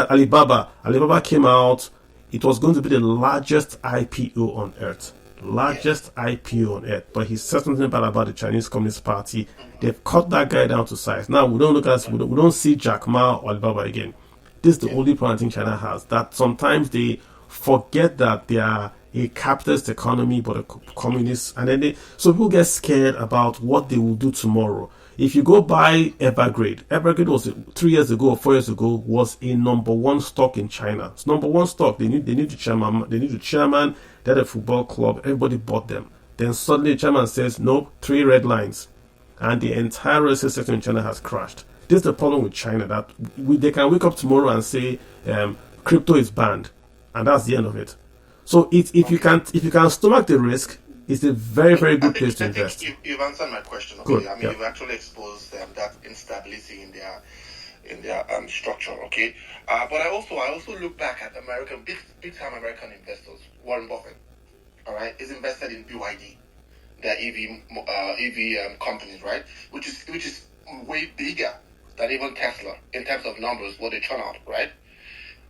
Alibaba. Alibaba came out. It was going to be the largest IPO on earth. IPO on earth. But he said something bad about the Chinese Communist Party. They've cut that guy down to size. Now we don't see Jack Ma or Alibaba again. This is the only problem I think China has. That sometimes they forget that they are a capitalist economy but a communist, and then so people get scared about what they will do tomorrow. If you go buy Evergrande was 3 years ago or 4 years ago was a number one stock in China. It's number one stock. They need the chairman. They need the chairman. They had a football club. Everybody bought them. Then suddenly the chairman says, "No, 3 red lines," and the entire real estate sector in China has crashed. This is the problem with China, that they can wake up tomorrow and say crypto is banned, and that's the end of it. So if you can stomach the risk, it's a very, very good place to invest. You've answered my question. Okay? Good. I mean, you've actually exposed that instability in their structure. Okay, but I also look back at big time American investors. Warren Buffett, all right, is invested in BYD, their EV companies, right, which is way bigger than even Tesla in terms of numbers, what they churn out, right?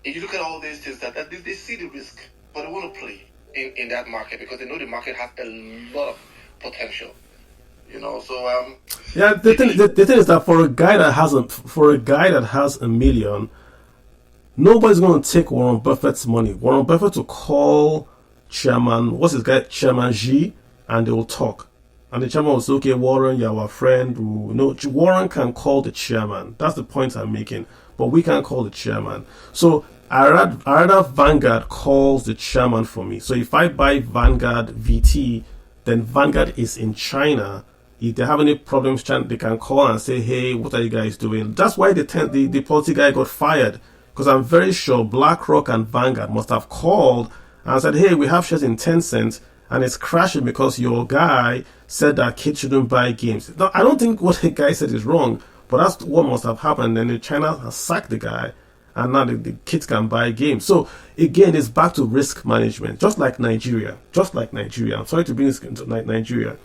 If you look at all these things, that they see the risk, but they want to play in that market because they know the market has a lot of potential. So yeah, the thing is that for a guy that has $1 million, nobody's going to take Warren Buffett's money. Warren Buffett will call Chairman Xi, and they will talk. And the chairman will say, "Okay, Warren, you're our friend." Warren can call the chairman. That's the point I'm making. But we can't call the chairman. So I rather Vanguard calls the chairman for me. So if I buy Vanguard VT, then Vanguard is in China. If they have any problems, they can call and say, "Hey, what are you guys doing?" That's why the policy guy got fired. Because I'm very sure BlackRock and Vanguard must have called and said, "Hey, we have shares in Tencent, and it's crashing because your guy said that kids shouldn't buy games." Now, I don't think what the guy said is wrong, but that's what must have happened. And then China has sacked the guy, and now the kids can buy games. So again, it's back to risk management, just like Nigeria. I'm sorry to bring this into Nigeria.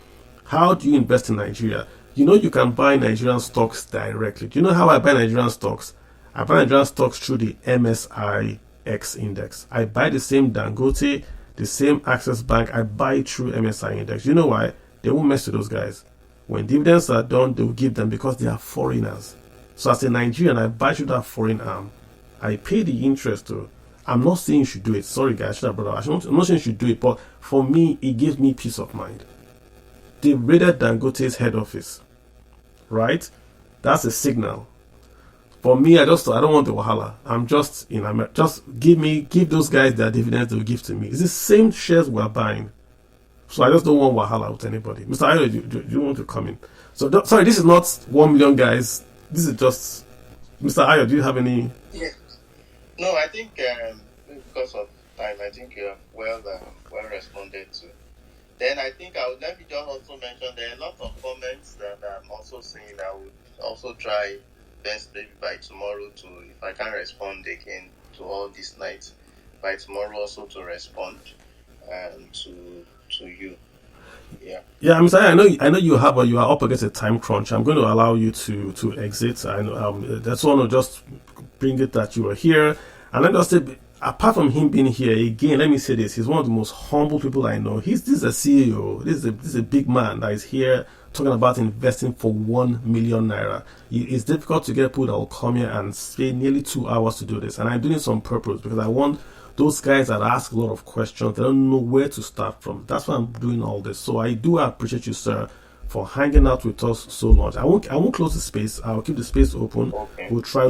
How do you invest in Nigeria? You can buy Nigerian stocks directly. Do you know how I buy Nigerian stocks? I buy Nigerian stocks through the MSIX index. I buy the same Dangote, the same Access Bank. I buy through MSI index. You know why? They won't mess with those guys. When dividends are done, they will give them because they are foreigners. So as a Nigerian, I buy through that foreign arm. I pay the interest too. I'm not saying you should do it. Sorry guys, I should have brought up. I'm not saying you should do it, but for me, it gives me peace of mind. They raided Dangote's head office, right? That's a signal. For me, I don't want the wahala. I'm just in America. Just give those guys their dividends they will give to me. It's the same shares we're buying. So I just don't want wahala with anybody. Mr. Ayodeji, do you want to come in? So sorry, this is not 1 million guys. This is just Mr. Ayo. Do you have any? Yeah. No, I think because of time, I think you have well responded to. Then I think let me just also mention there are a lot of comments that I'm also seeing. I would also try best maybe by tomorrow if I can respond again to all this night, by tomorrow also to respond to you. Yeah, I'm sorry. I know you are up against a time crunch. I'm going to allow you to exit. I know that's one to just bring it that you are here. And let me just say, apart from him being here again, let me say this: he's one of the most humble people I know. This is a CEO. This is a big man that is here talking about investing for 1 million naira. It's difficult to get people that will come here and stay nearly 2 hours to do this. And I'm doing this on purpose because I want those guys that ask a lot of questions, they don't know where to start from. That's why I'm doing all this. So I do appreciate you, sir, for hanging out with us so long. I won't close the space. I'll keep the space open. Okay. We'll try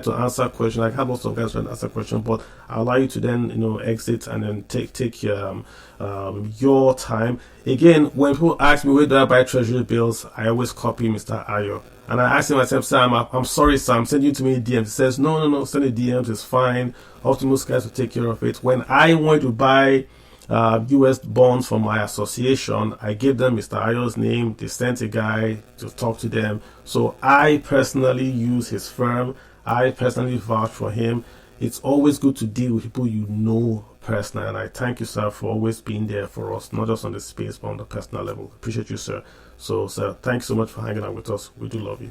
to answer questions. I have lots of guys trying to answer questions, but I'll allow you to then exit and then take your time. Again, when people ask me where do I buy treasury bills, I always copy Mr. Ayo. And I asked him myself, Sam, I'm sorry, Sam, send you too many DMs. He says, no, send the DMs, it's fine. Optimus guys will take care of it. When I wanted to buy US bonds from my association, I gave them Mr. Ayo's name. They sent a guy to talk to them. So I personally use his firm. I personally vouch for him. It's always good to deal with people you know personally. And I thank you, sir, for always being there for us, not just on the space, but on the personal level. Appreciate you, sir. So, sir, thanks so much for hanging out with us. We do love you.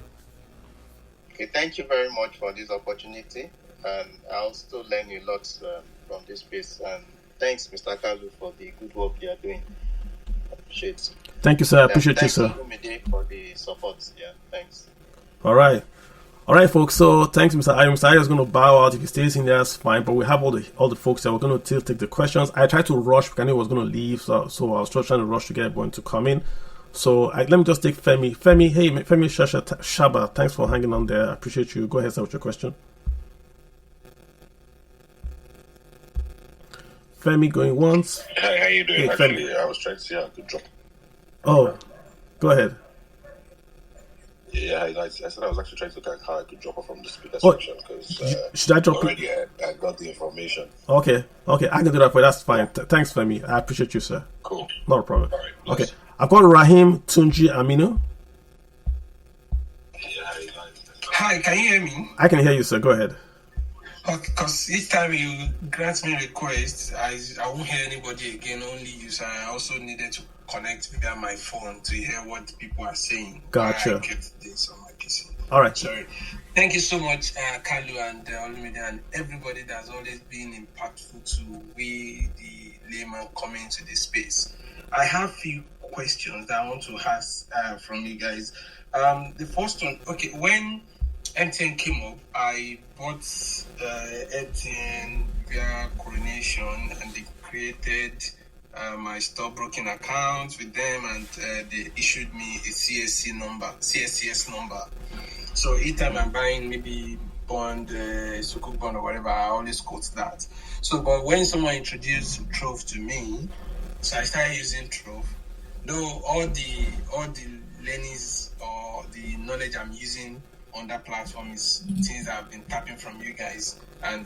Okay, thank you very much for this opportunity. And I also learn a lot from this space. And thanks, Mr. Kalu, for the good work you are doing. I appreciate it. Thank you, sir. I appreciate you, sir. Thanks for the support. Yeah, thanks. All right, folks. So thanks, Mr. Ayo. Mr. Ayo is going to bow out. If he stays in there, that's fine. But we have all the folks that we're going to take the questions. I tried to rush because I knew I was going to leave, so I was just trying to rush to get everyone to come in. So let me just take Femi. Femi, hey, Femi Shaba, thanks for hanging on there. I appreciate you. Go ahead, sir, with your question. Femi going once. Hi, how you doing? Hey, Actually, Femi. I was trying to see how I could drop. Oh, go ahead. Yeah, I said I was actually trying to look at how I could drop off from the speaker Oh, section because should I drop it? already I got the information. Okay, I can do that for you. That's fine. Thanks, Femi. I appreciate you, sir. Cool. Not a problem. All right, okay, I've got Rahim Tunji Aminu. Hi, can you hear me? I can hear you, sir. Go ahead. Okay, because each time you grant me requests, I won't hear anybody again, only you. So I also needed to connect via my phone to hear what people are saying. Gotcha. I get this on my PC. All right. Sorry. Thank you so much, Kalu and Olumide, and everybody that's always been impactful to we, the layman, coming into this space. I have a few questions that I want to ask from you guys. The first one, okay, when MTN came up, I bought MTN via Coronation, and they created my stockbroking account with them, and they issued me a CSCS number. So each time I'm buying maybe bond, Sukuk bond or whatever, I always quote that. So, but when someone introduced Trove to me, so I started using Trove. Though all the learnings or the knowledge I'm using on that platform is things that I've been tapping from you guys, and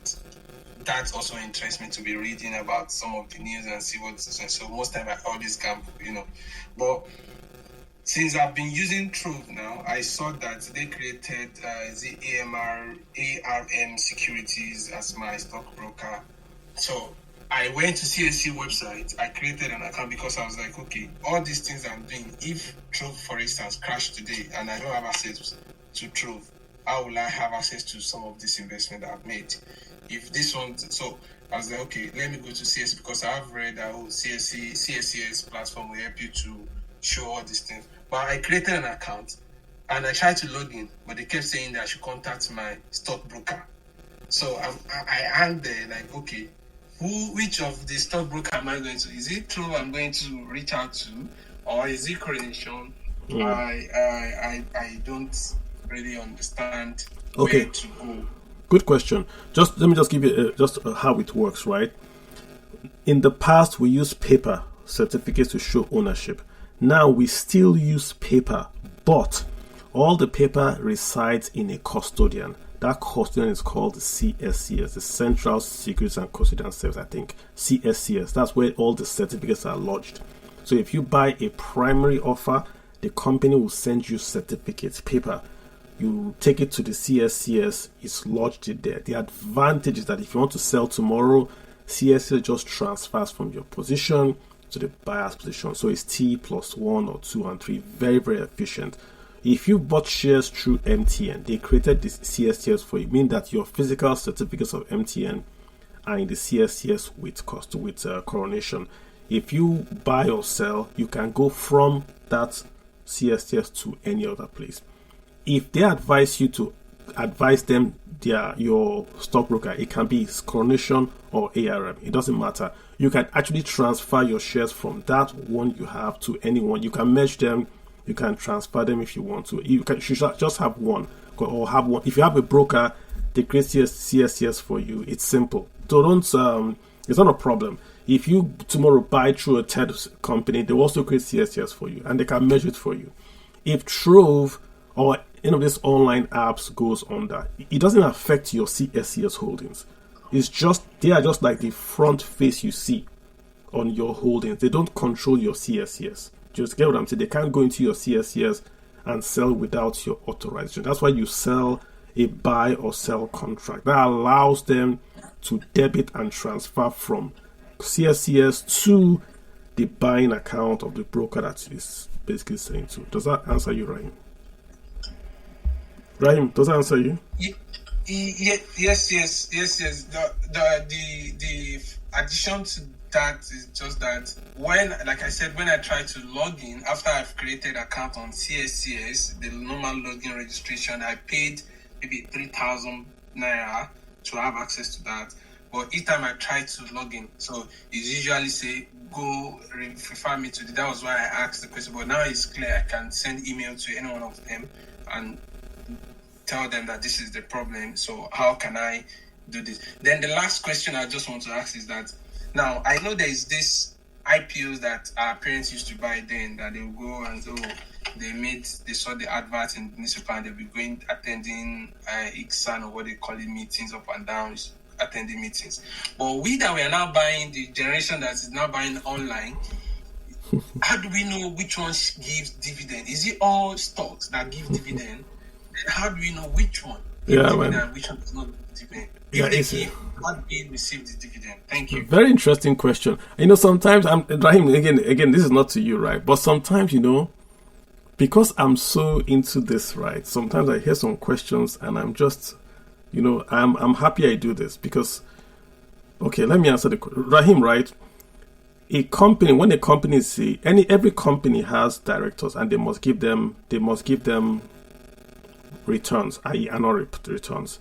that also interests me to be reading about some of the news and see what's saying. So most time I always gamble, But since I've been using Trove now, I saw that they created the ARM Securities as my stockbroker. So I went to CSC website, I created an account because I was like, okay, all these things I'm doing, if Trove, for instance, crashed today and I don't have access to Trove, how will I have access to some of this investment that I've made? If this one, so I was like, okay, let me go to CSC because I've read that CSCS platform will help you to show all these things. But I created an account and I tried to log in, but they kept saying that I should contact my stockbroker. So I hang there like, okay, which of the stockbroker am I going to? Is it Trove I'm going to reach out to, or is it Coronation? I don't really understand where to go. Good question. Let me give you how it works, right? In the past, we used paper certificates to show ownership. Now we still use paper, but all the paper resides in a custodian. That custodian is called the CSCS, the Central Securities and Custodian Service, I think. CSCS, that's where all the certificates are lodged. So if you buy a primary offer, the company will send you certificates, paper. You take it to the CSCS, it's lodged it there. The advantage is that if you want to sell tomorrow, CSCS just transfers from your position to the buyer's position. So it's T plus 1 or 2 and 3. Very, very efficient. If you bought shares through MTN, they created this CSCS for you, meaning that your physical certificates of MTN are in the CSCS with Coronation. If you buy or sell, you can go from that CSCS to any other place. If they advise you to advise them your stockbroker, it can be Coronation or ARM. It doesn't matter. You can actually transfer your shares from that one you have to anyone. You can merge them. You can transfer them if you want to. You should just have one or have one. If you have a broker, they create CSCS for you. It's simple. So it's not a problem. If you tomorrow buy through a third company, they will also create CSCS for you and they can measure it for you. If Trove or any of these online apps goes under, it doesn't affect your CSCS holdings. They are just like the front face you see on your holdings. They don't control your CSCS. Just get what I'm saying. They can't go into your CSCS and sell without your authorization. That's why you sell a buy or sell contract. That allows them to debit and transfer from CSCS to the buying account of the broker that is basically saying to. Does that answer you, Rahim? Rahim, does that answer you? Yes. The addition to that is just that when I try to log in after I've created an account on CSCS, the normal login registration, I paid maybe 3,000 naira to have access to that. But each time I try to log in, so it usually say, go refer me to the, that was why I asked the question. But now it's clear, I can send email to any one of them and tell them that this is the problem. So how can I do this? Then the last question I just want to ask is that, now I know there is this IPOs that our parents used to buy then, that they will go and they saw the advert in the newspaper and they'll be going, attending ICSAN or what they call it, meetings up and down, attending meetings. But we that we are now buying, the generation that is now buying online, how do we know which one gives dividend? Is it all stocks that give dividend? How do we know which one gives dividend and which one does not give dividend? If they give, how do we receive the dividend? Thank you. Very interesting question. Sometimes Rahim, again, this is not to you, right? But sometimes, because I'm so into this, right? Sometimes I hear some questions and I'm just, I'm happy I do this because, okay, let me answer the Rahim, right? A company, when a company every company has directors and they must give them returns, i.e. annual returns.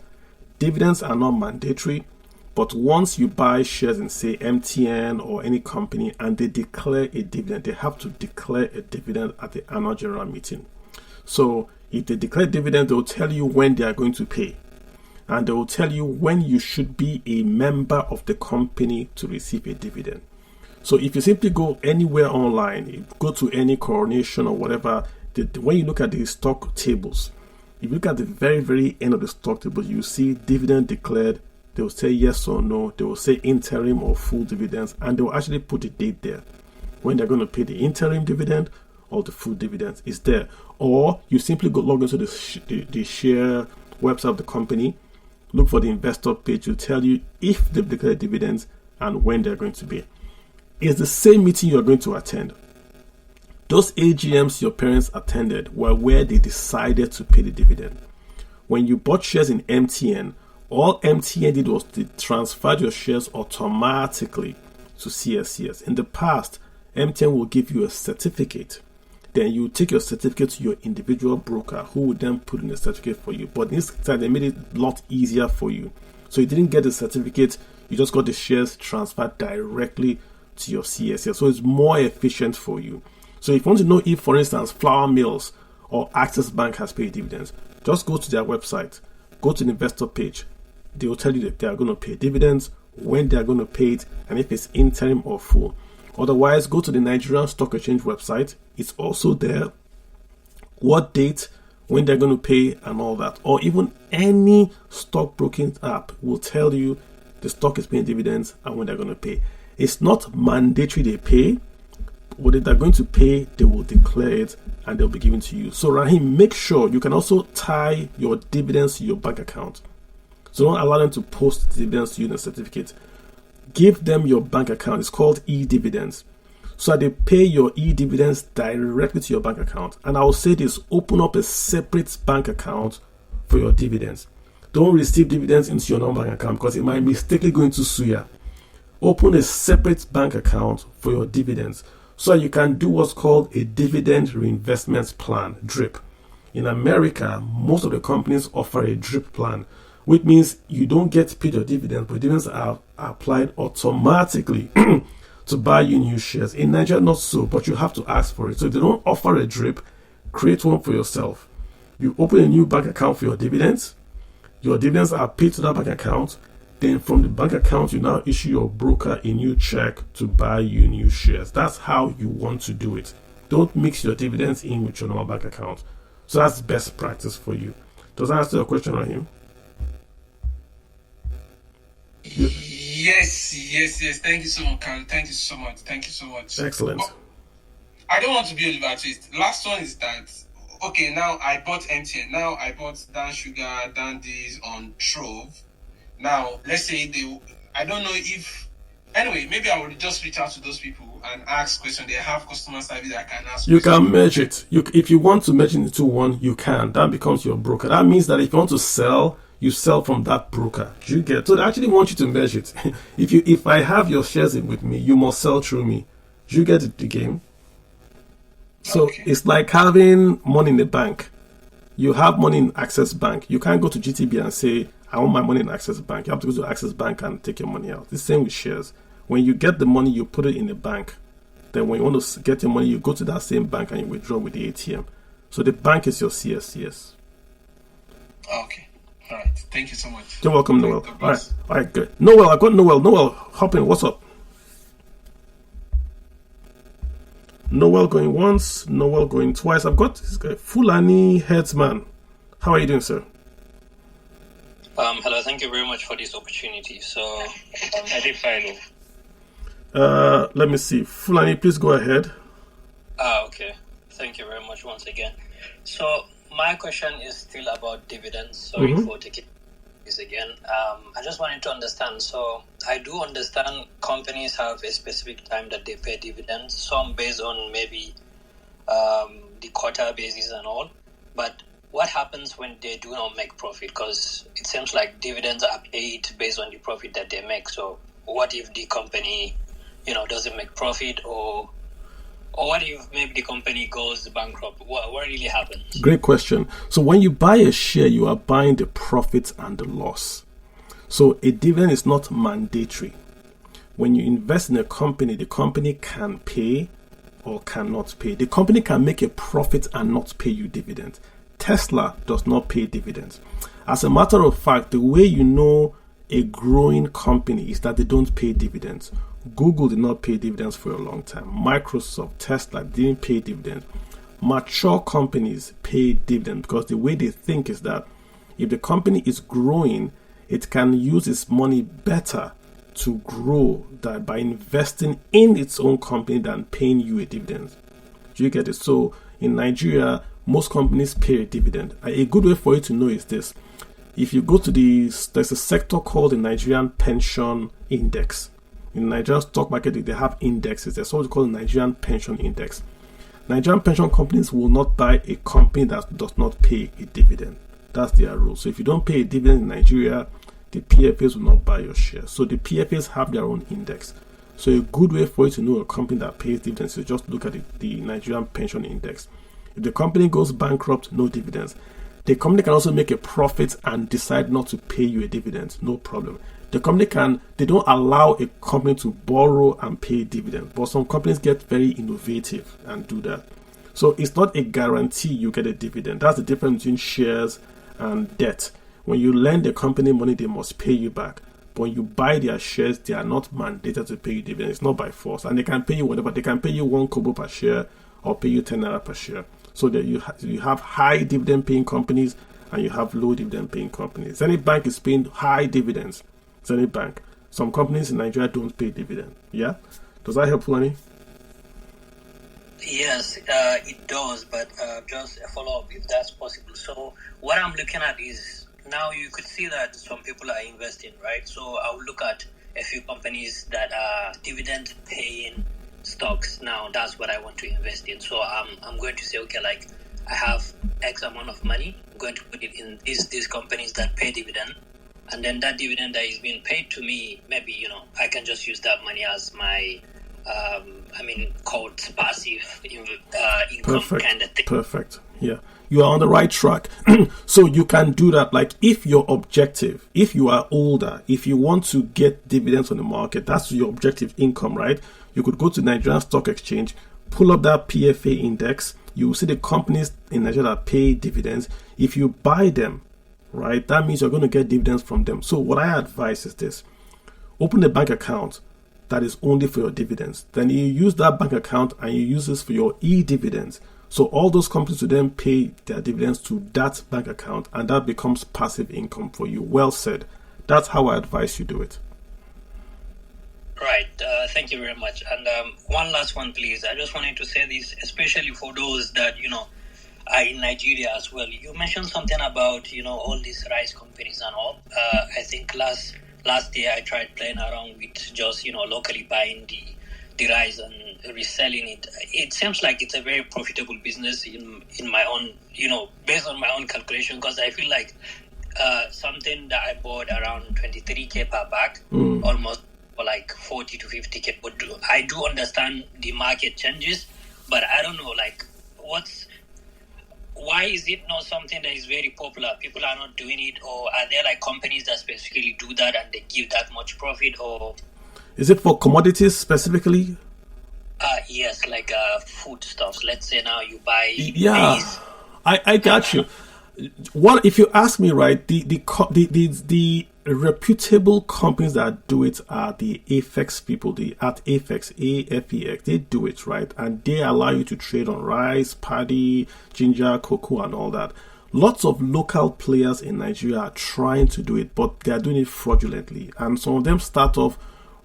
Dividends are not mandatory, but once you buy shares in, say, MTN or any company and they declare a dividend, they have to declare a dividend at the annual general meeting. So if they declare dividend, they will tell you when they are going to pay. And they will tell you when you should be a member of the company to receive a dividend. So if you simply go anywhere online, go to any Coronation or whatever, when you look at the stock tables, if you look at the very, very end of the stock table, you see dividend declared. They will say yes or no. They will say interim or full dividends, and they will actually put a date there when they're going to pay the interim dividend or the full dividends is there. Or you simply go log into the share website of the company, look for the investor page to tell you if they've declared dividends and when they're going to be. It's the same meeting you're going to attend. Those AGMs your parents attended were where they decided to pay the dividend. When you bought shares in MTN, all MTN did was they transferred your shares automatically to CSCS. In the past, MTN will give you a certificate. Then you take your certificate to your individual broker who would then put in a certificate for you. But this time they made it a lot easier for you. So you didn't get the certificate, you just got the shares transferred directly to your CSCS. So it's more efficient for you. So if you want to know if, for instance, Flour Mills or Access Bank has paid dividends, just go to their website, go to the investor page. They will tell you that they are going to pay dividends, when they are going to pay it, and if it's interim or full. Otherwise, go to the Nigerian Stock Exchange website. It's also there. What date, when they're going to pay, and all that. Or even any stockbroking app will tell you the stock is paying dividends and when they're going to pay. It's not mandatory they pay. What they're going to pay, they will declare it and they'll be given to you. So Rahim, make sure you can also tie your dividends to your bank account. So don't allow them to post dividends to you in a certificate. Give them your bank account. It's called e-dividends. So they pay your e-dividends directly to your bank account. And I will say this, open up a separate bank account for your dividends. Don't receive dividends into your non-bank account because it might mistakenly go into Suya. Open a separate bank account for your dividends so you can do what's called a dividend reinvestment plan, DRIP. In America, most of the companies offer a DRIP plan, which means you don't get paid your dividends, but dividends are applied automatically to buy you new shares. In Nigeria, not so, but you have to ask for it. So if they don't offer a DRIP, create one for yourself. You open a new bank account for your dividends. Your dividends are paid to that bank account. Then from the bank account, you now issue your broker a new check to buy you new shares. That's how you want to do it. Don't mix your dividends in with your normal bank account. So that's best practice for you. Does that answer your question, Rahim? Yes. Thank you so much, Carl. Thank you so much. Excellent. But I don't want to be a liver twist. Last one is that, okay, now I bought MTN. Now I bought Dan Sugar, Dan D's on Trove. Now, let's say I don't know if, anyway, maybe I would just reach out to those people and ask questions. They have customer service that I can ask. You can merge it. If you want to merge it into one, you can. That becomes your broker. That means that if you want to sell, you sell from that broker. You get. So they actually want you to merge it. If I have your shares in with me, you must sell through me. Do you get it, the game? So okay. It's like having money in the bank. You have money in Access Bank. You can't go to GTB and say, I want my money in Access Bank. You have to go to Access Bank and take your money out. The same with shares. When you get the money, you put it in the bank. Then when you want to get your money, you go to that same bank and you withdraw with the ATM. So the bank is your CSCS. Okay. All right. Thank you so much. You're welcome, Noel. All right, good. Noel, I got Noel. Noel, hop in. What's up? Noel going once, Noel going twice. I've got this guy, Fulani Headsman. How are you doing, sir? Hello, thank you very much for this opportunity. So, I did final. Let me see. Fulani, please go ahead. Okay. Thank you very much once again. So, my question is still about dividends. Sorry for taking this again. I just wanted to understand. So, I do understand companies have a specific time that they pay dividends, some based on maybe the quarter basis and all. But what happens when they do not make profit? Because it seems like dividends are paid based on the profit that they make. So, what if the company, doesn't make profit, or what if maybe the company goes bankrupt? What really happens? Great question. So when you buy a share, you are buying the profits and the loss. So a dividend is not mandatory. When you invest in a company, the company can pay or cannot pay. The company can make a profit and not pay you dividends. Tesla does not pay dividends. As a matter of fact, the way you know a growing company is that they don't pay dividends. Google did not pay dividends for a long time. Microsoft, Tesla didn't pay dividends. Mature companies pay dividends because the way they think is that if the company is growing, it can use its money better to grow that by investing in its own company than paying you a dividend. Do you get it? So in Nigeria, most companies pay a dividend. A good way for you to know is this. If you go to there's a sector called the Nigerian Pension Index. In the Nigerian stock market, they have indexes. There's what we call the Nigerian Pension Index. Nigerian pension companies will not buy a company that does not pay a dividend. That's their rule. So if you don't pay a dividend in Nigeria, the PFAs will not buy your shares. So the PFAs have their own index. So a good way for you to know a company that pays dividends is just look at the Nigerian Pension Index. If the company goes bankrupt, no dividends. The company can also make a profit and decide not to pay you a dividend. No problem. The company they don't allow a company to borrow and pay dividends, but some companies get very innovative and do that. So it's not a guarantee you get a dividend. That's the difference between shares and debt. When you lend a company money, they must pay you back. But when you buy their shares, they are not mandated to pay you dividends. It's not by force. And they can pay you whatever. They can pay you 1 kobo per share or pay you 10 naira per share. So that you have high dividend paying companies and you have low dividend paying companies. Any bank is paying high dividends. Any bank. Some companies in Nigeria don't pay dividend. Yeah? Does that help, Fulani? Yes, it does, but just a follow-up if that's possible. So what I'm looking at is now you could see that some people are investing, right? So I'll look at a few companies that are dividend-paying stocks. Now that's what I want to invest in. So I'm going to say, okay, like I have X amount of money. I'm going to put it in these companies that pay dividend. And then that dividend that is being paid to me, maybe, I can just use that money as my, called passive income kind of thing. Perfect. Yeah. You are on the right track. So you can do that. Like if your objective, if you are older, if you want to get dividends on the market, that's your objective income, right? You could go to Nigerian Stock Exchange, pull up that PFA index. You will see the companies in Nigeria that pay dividends. If you buy them, right, that means you're going to get dividends from them. So what I advise is this. Open a bank account that is only for your dividends. Then you use that bank account and you use this for your e-dividends. So all those companies will then pay their dividends to that bank account and that becomes passive income for you. Well said. That's how I advise you do it. Right. Thank you very much. And one last one, please. I just wanted to say this, especially for those that, are in Nigeria as well. You mentioned something about, all these rice companies and all. I think last year I tried playing around with just, locally buying the rice and reselling it. It seems like it's a very profitable business in my own, based on my own calculation, because I feel like something that I bought around 23k per bag, almost for like 40 to 50k. But I do understand the market changes, but I don't know, like, what why is it not something that is very popular? People are not doing it, or are there like companies that specifically do that and they give that much profit? Or is it for commodities specifically? Yes, like food stuffs. Let's say now you buy maize. I got you. What if you ask me, right? The reputable companies that do it are the Afex people. The at Afex, AFEX, they do it, right, and they allow you to trade on rice, paddy, ginger, cocoa, and all that. Lots of local players in Nigeria are trying to do it, but they are doing it fraudulently, and some of them start off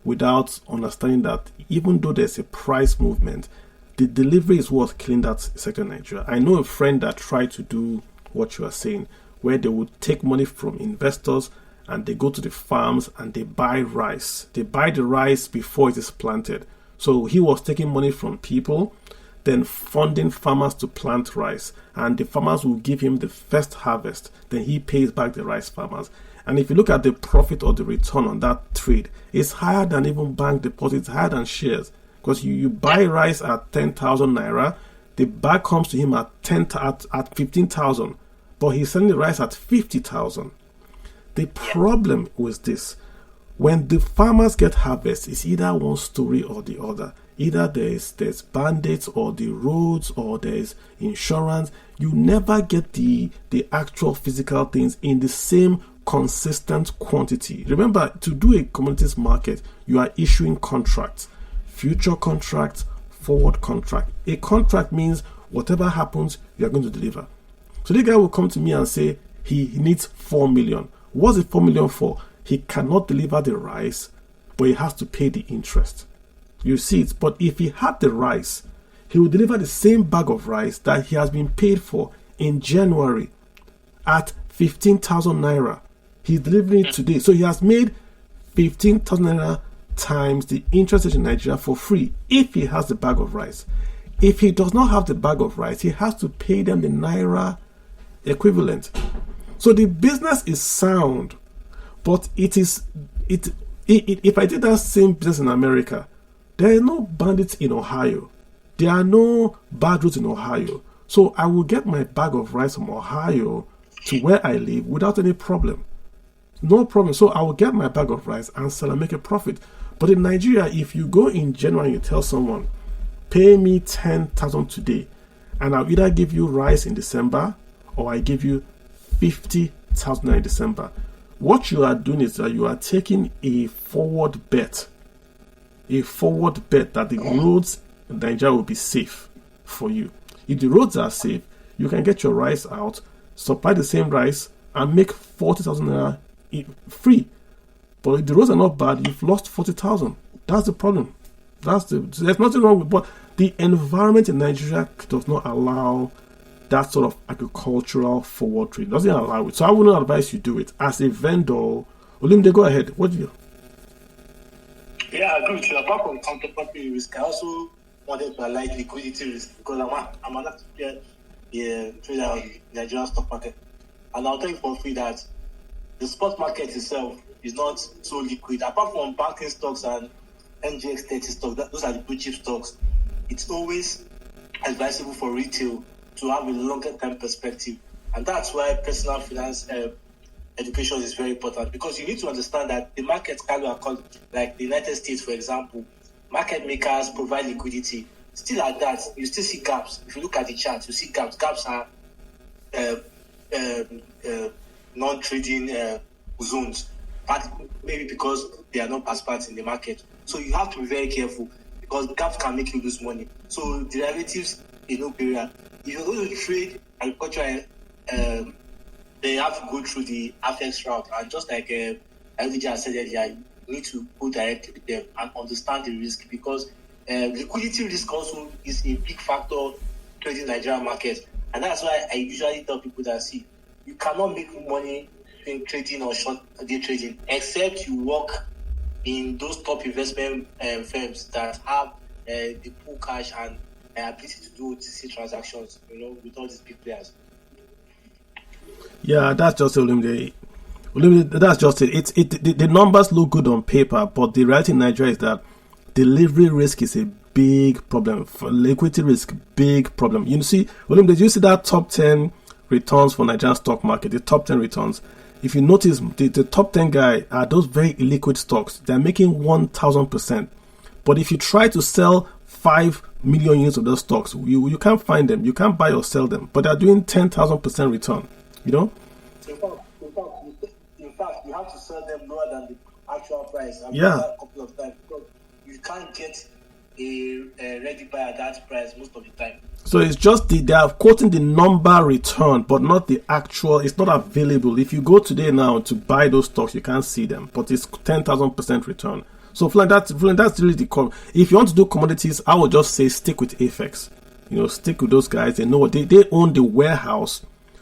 without understanding that even though there's a price movement, the delivery is what's killing that sector in Nigeria. I know a friend that tried to do what you are saying, where they would take money from investors and they go to the farms and they buy rice. They buy the rice before it is planted. So he was taking money from people, then funding farmers to plant rice, and the farmers will give him the first harvest. Then he pays back the rice farmers. And if you look at the profit or the return on that trade, it's higher than even bank deposits, higher than shares. Because you buy rice at 10,000 naira, the bag comes to him at 15,000, but he's selling the rice at 50,000. The problem with this, when the farmers get harvest, it's either one story or the other. Either there's bandits or the roads or there's insurance. You never get the actual physical things in the same consistent quantity. Remember, to do a commodities market, you are issuing contracts, future contracts, forward contract. A contract means whatever happens, you are going to deliver. So the guy will come to me and say he needs 4 million. What's the 4 million for? He cannot deliver the rice, but he has to pay the interest. You see it. But if he had the rice, he will deliver the same bag of rice that he has been paid for in January at 15,000 naira. He's delivering it today. So he has made 15,000 naira times the interest rate in Nigeria for free if he has the bag of rice. If he does not have the bag of rice, he has to pay them the naira equivalent. So the business is sound, but if I did that same business in America, there are no bandits in Ohio. There are no bad roads in Ohio. So I will get my bag of rice from Ohio to where I live without any problem. No problem. So I will get my bag of rice and sell and make a profit. But in Nigeria, if you go in January and you tell someone, pay me 10,000 today, and I'll either give you rice in December or I give you 50,000 in December. What you are doing is that you are taking a forward bet that the roads in Nigeria will be safe for you. If the roads are safe, you can get your rice out, supply the same rice, and make 40,000 naira free. But if the roads are not bad, you've lost 40,000. That's the problem. There's nothing wrong with, but the environment in Nigeria does not allow that sort of agricultural forward trade. It doesn't allow it. So I wouldn't advise you do it. As a vendor, Olimide, go ahead. What do you? Yeah, I agree with you. Apart from counterparty risk, I also wanted to highlight liquidity risk because I'm an active trader on the Nigerian stock market. And I'll tell you for free that the spot market itself is not so liquid. Apart from banking stocks and NGX 30 stocks, those are the blue chip stocks, it's always advisable for retail to have a longer term perspective. And that's why personal finance education is very important, because you need to understand that the markets are called, like the United States, for example, market makers provide liquidity. Still at that, you still see gaps. If you look at the chart, you see gaps. Gaps are non-trading zones, maybe because they are not participants in the market. So you have to be very careful, because gaps can make you lose money. So derivatives in no period. If you're going to trade agriculture, they have to go through the FX route. And just like Ayodeji has said earlier, you need to go directly with them and understand the risk, because liquidity risk also is a big factor trading Nigerian market. And that's why I usually tell people that, see, you cannot make money in trading or short day trading except you work in those top investment firms that have the pool cash and ability to do OTC transactions, with all these big players. Yeah, that's just Olimide. That's just it. The numbers look good on paper, but the reality in Nigeria is that delivery risk is a big problem. For liquidity risk, big problem. You see, Olimide, did you see that top 10 returns for Nigerian stock market, the top 10 returns, if you notice, the top 10 guy are those very illiquid stocks. They're making 1,000%. But if you try to sell 5 million units of those stocks, you can't find them. You can't buy or sell them. But they're doing 10,000% return. You know? In fact, you have to sell them lower than the actual price. I've Yeah. done that a couple of times because you can't get a ready buy at that price most of the time. So it's just they are quoting the number return, but not the actual. It's not available. If you go today now to buy those stocks, you can't see them, but it's 10,000% return. So that's really the if you want to do commodities, I would just say stick with Afex. You know, stick with those guys. They know what they own the warehouse,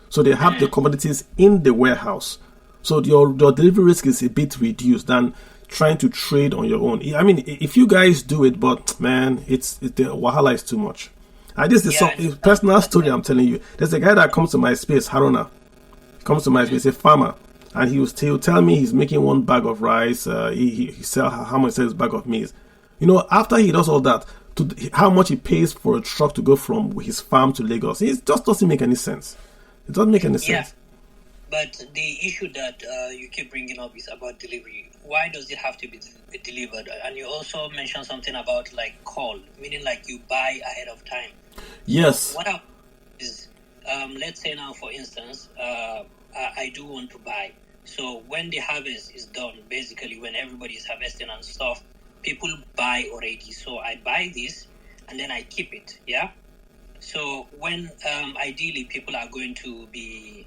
so they have the commodities in the warehouse. So your delivery risk is a bit reduced than trying to trade on your own. I mean, if you guys do it, but man, the wahala is too much. This is a personal story I'm telling you. There's a guy that comes to my space, Haruna. He comes to my space, a farmer, and he'll tell me he's making 1 bag of rice. He sell how much sells bag of maize. You know, after he does all that, how much he pays for a truck to go from his farm to Lagos, it just doesn't make any sense. It doesn't make any sense. But the issue that you keep bringing up is about delivery. Why does it have to be delivered? And you also mentioned something about like call, meaning like you buy ahead of time. Yes. What happens is, let's say now, for instance, I do want to buy. So when the harvest is done, basically when everybody is harvesting and stuff, people buy already. So I buy this and then I keep it. Yeah. So when ideally people are going to be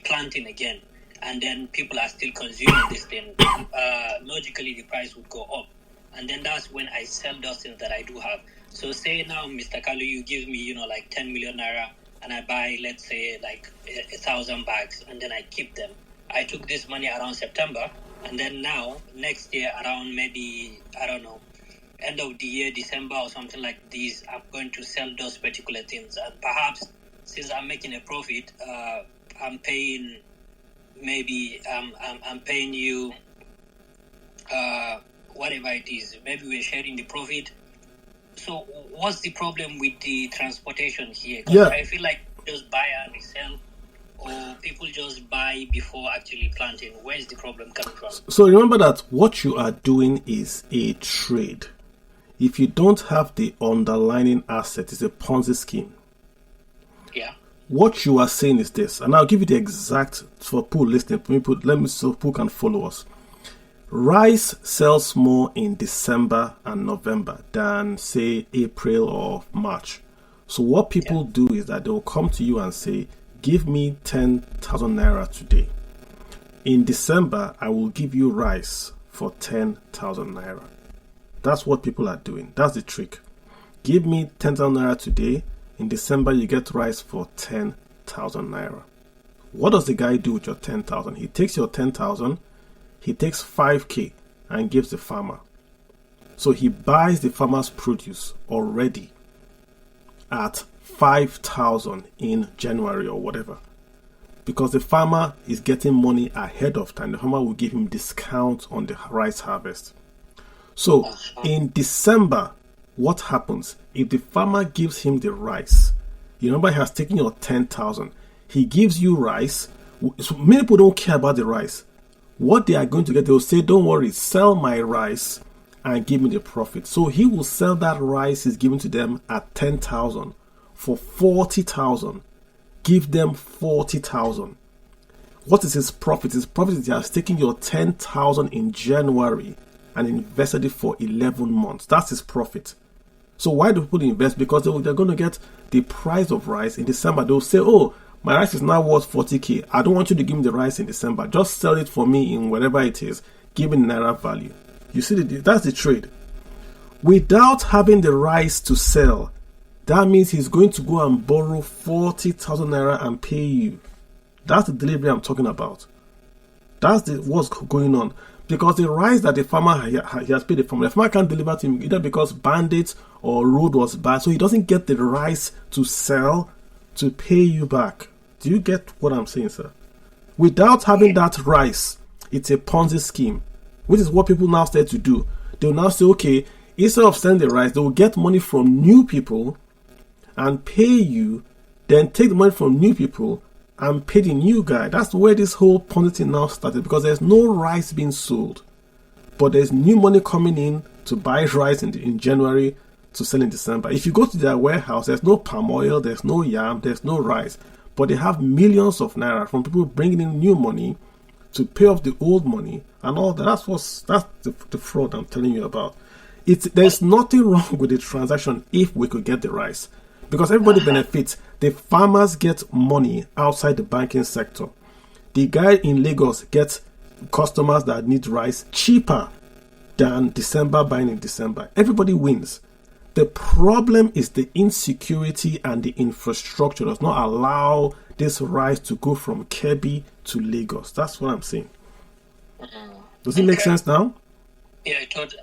planting again, and then people are still consuming this thing, logically the price would go up, and then that's when I sell those things that I do have. So say now, Mr. Kalu, you give me, like 10 million naira, and I buy, let's say, like 1,000 bags, and then I keep them. I took this money around September, and then now next year around maybe, I don't know, end of the year, December or something like this, I'm going to sell those particular things, and perhaps since I'm making a profit, I'm paying maybe I'm paying you whatever it is. Maybe we're sharing the profit. So what's the problem with the transportation here? Because I feel like just buy and resell, or people just buy before actually planting. Where's the problem coming from? So remember that what you are doing is a trade. If you don't have the underlying asset, it's a Ponzi scheme. Yeah. What you are saying is this, and I'll give you the exact for people listening. Let me so people can follow us. Rice sells more in December and November than say April or March. So what people do is that they will come to you and say, "Give me 10,000 naira today. In December, I will give you rice for 10,000 naira." That's what people are doing. That's the trick. Give me 10,000 naira today. In December, you get rice for 10,000 naira. What does the guy do with your 10,000? He takes your 10,000, he takes 5K and gives the farmer. So he buys the farmer's produce already at 5,000 in January or whatever. Because the farmer is getting money ahead of time. The farmer will give him discount on the rice harvest. So in December, what happens? If the farmer gives him the rice, you remember he has taken your 10,000. He gives you rice. So many people don't care about the rice. What they are going to get, they will say, "Don't worry, sell my rice and give me the profit." So he will sell that rice he's given to them at 10,000 for 40,000. Give them 40,000. What is his profit? His profit is he has taken your 10,000 in January and invested it for 11 months. That's his profit. So why do people invest? Because they're going to get the price of rice in December. They'll say, "Oh, my rice is now worth 40K. I don't want you to give me the rice in December. Just sell it for me in whatever it is. Give me naira value." You see, that's the trade. Without having the rice to sell, that means he's going to go and borrow 40,000 naira and pay you. That's the delivery I'm talking about. That's what's going on. Because the rice that the farmer he has paid the farmer can't deliver to him either because bandits or road was bad, so he doesn't get the rice to sell to pay you back. Do you get what I'm saying, sir? Without having that rice, it's a Ponzi scheme, which is what people now start to do. They'll now say, okay, instead of selling the rice, they will get money from new people and pay you, then take the money from new people and pay the new guy. That's where this whole Ponzi now started, because there's no rice being sold, but there's new money coming in to buy rice in January to sell in December. If you go to their warehouse, there's no palm oil, there's no yam, there's no rice, but they have millions of naira from people bringing in new money to pay off the old money and all that. That's the fraud I'm telling you about. There's nothing wrong with the transaction if we could get the rice, because everybody benefits. The farmers get money outside the banking sector. The guy in Lagos gets customers that need rice cheaper than December buying in December. Everybody wins. The problem is the insecurity, and the infrastructure does not allow this rice to go from Kebbi to Lagos. That's what I'm saying. Does it make sense now? Yeah,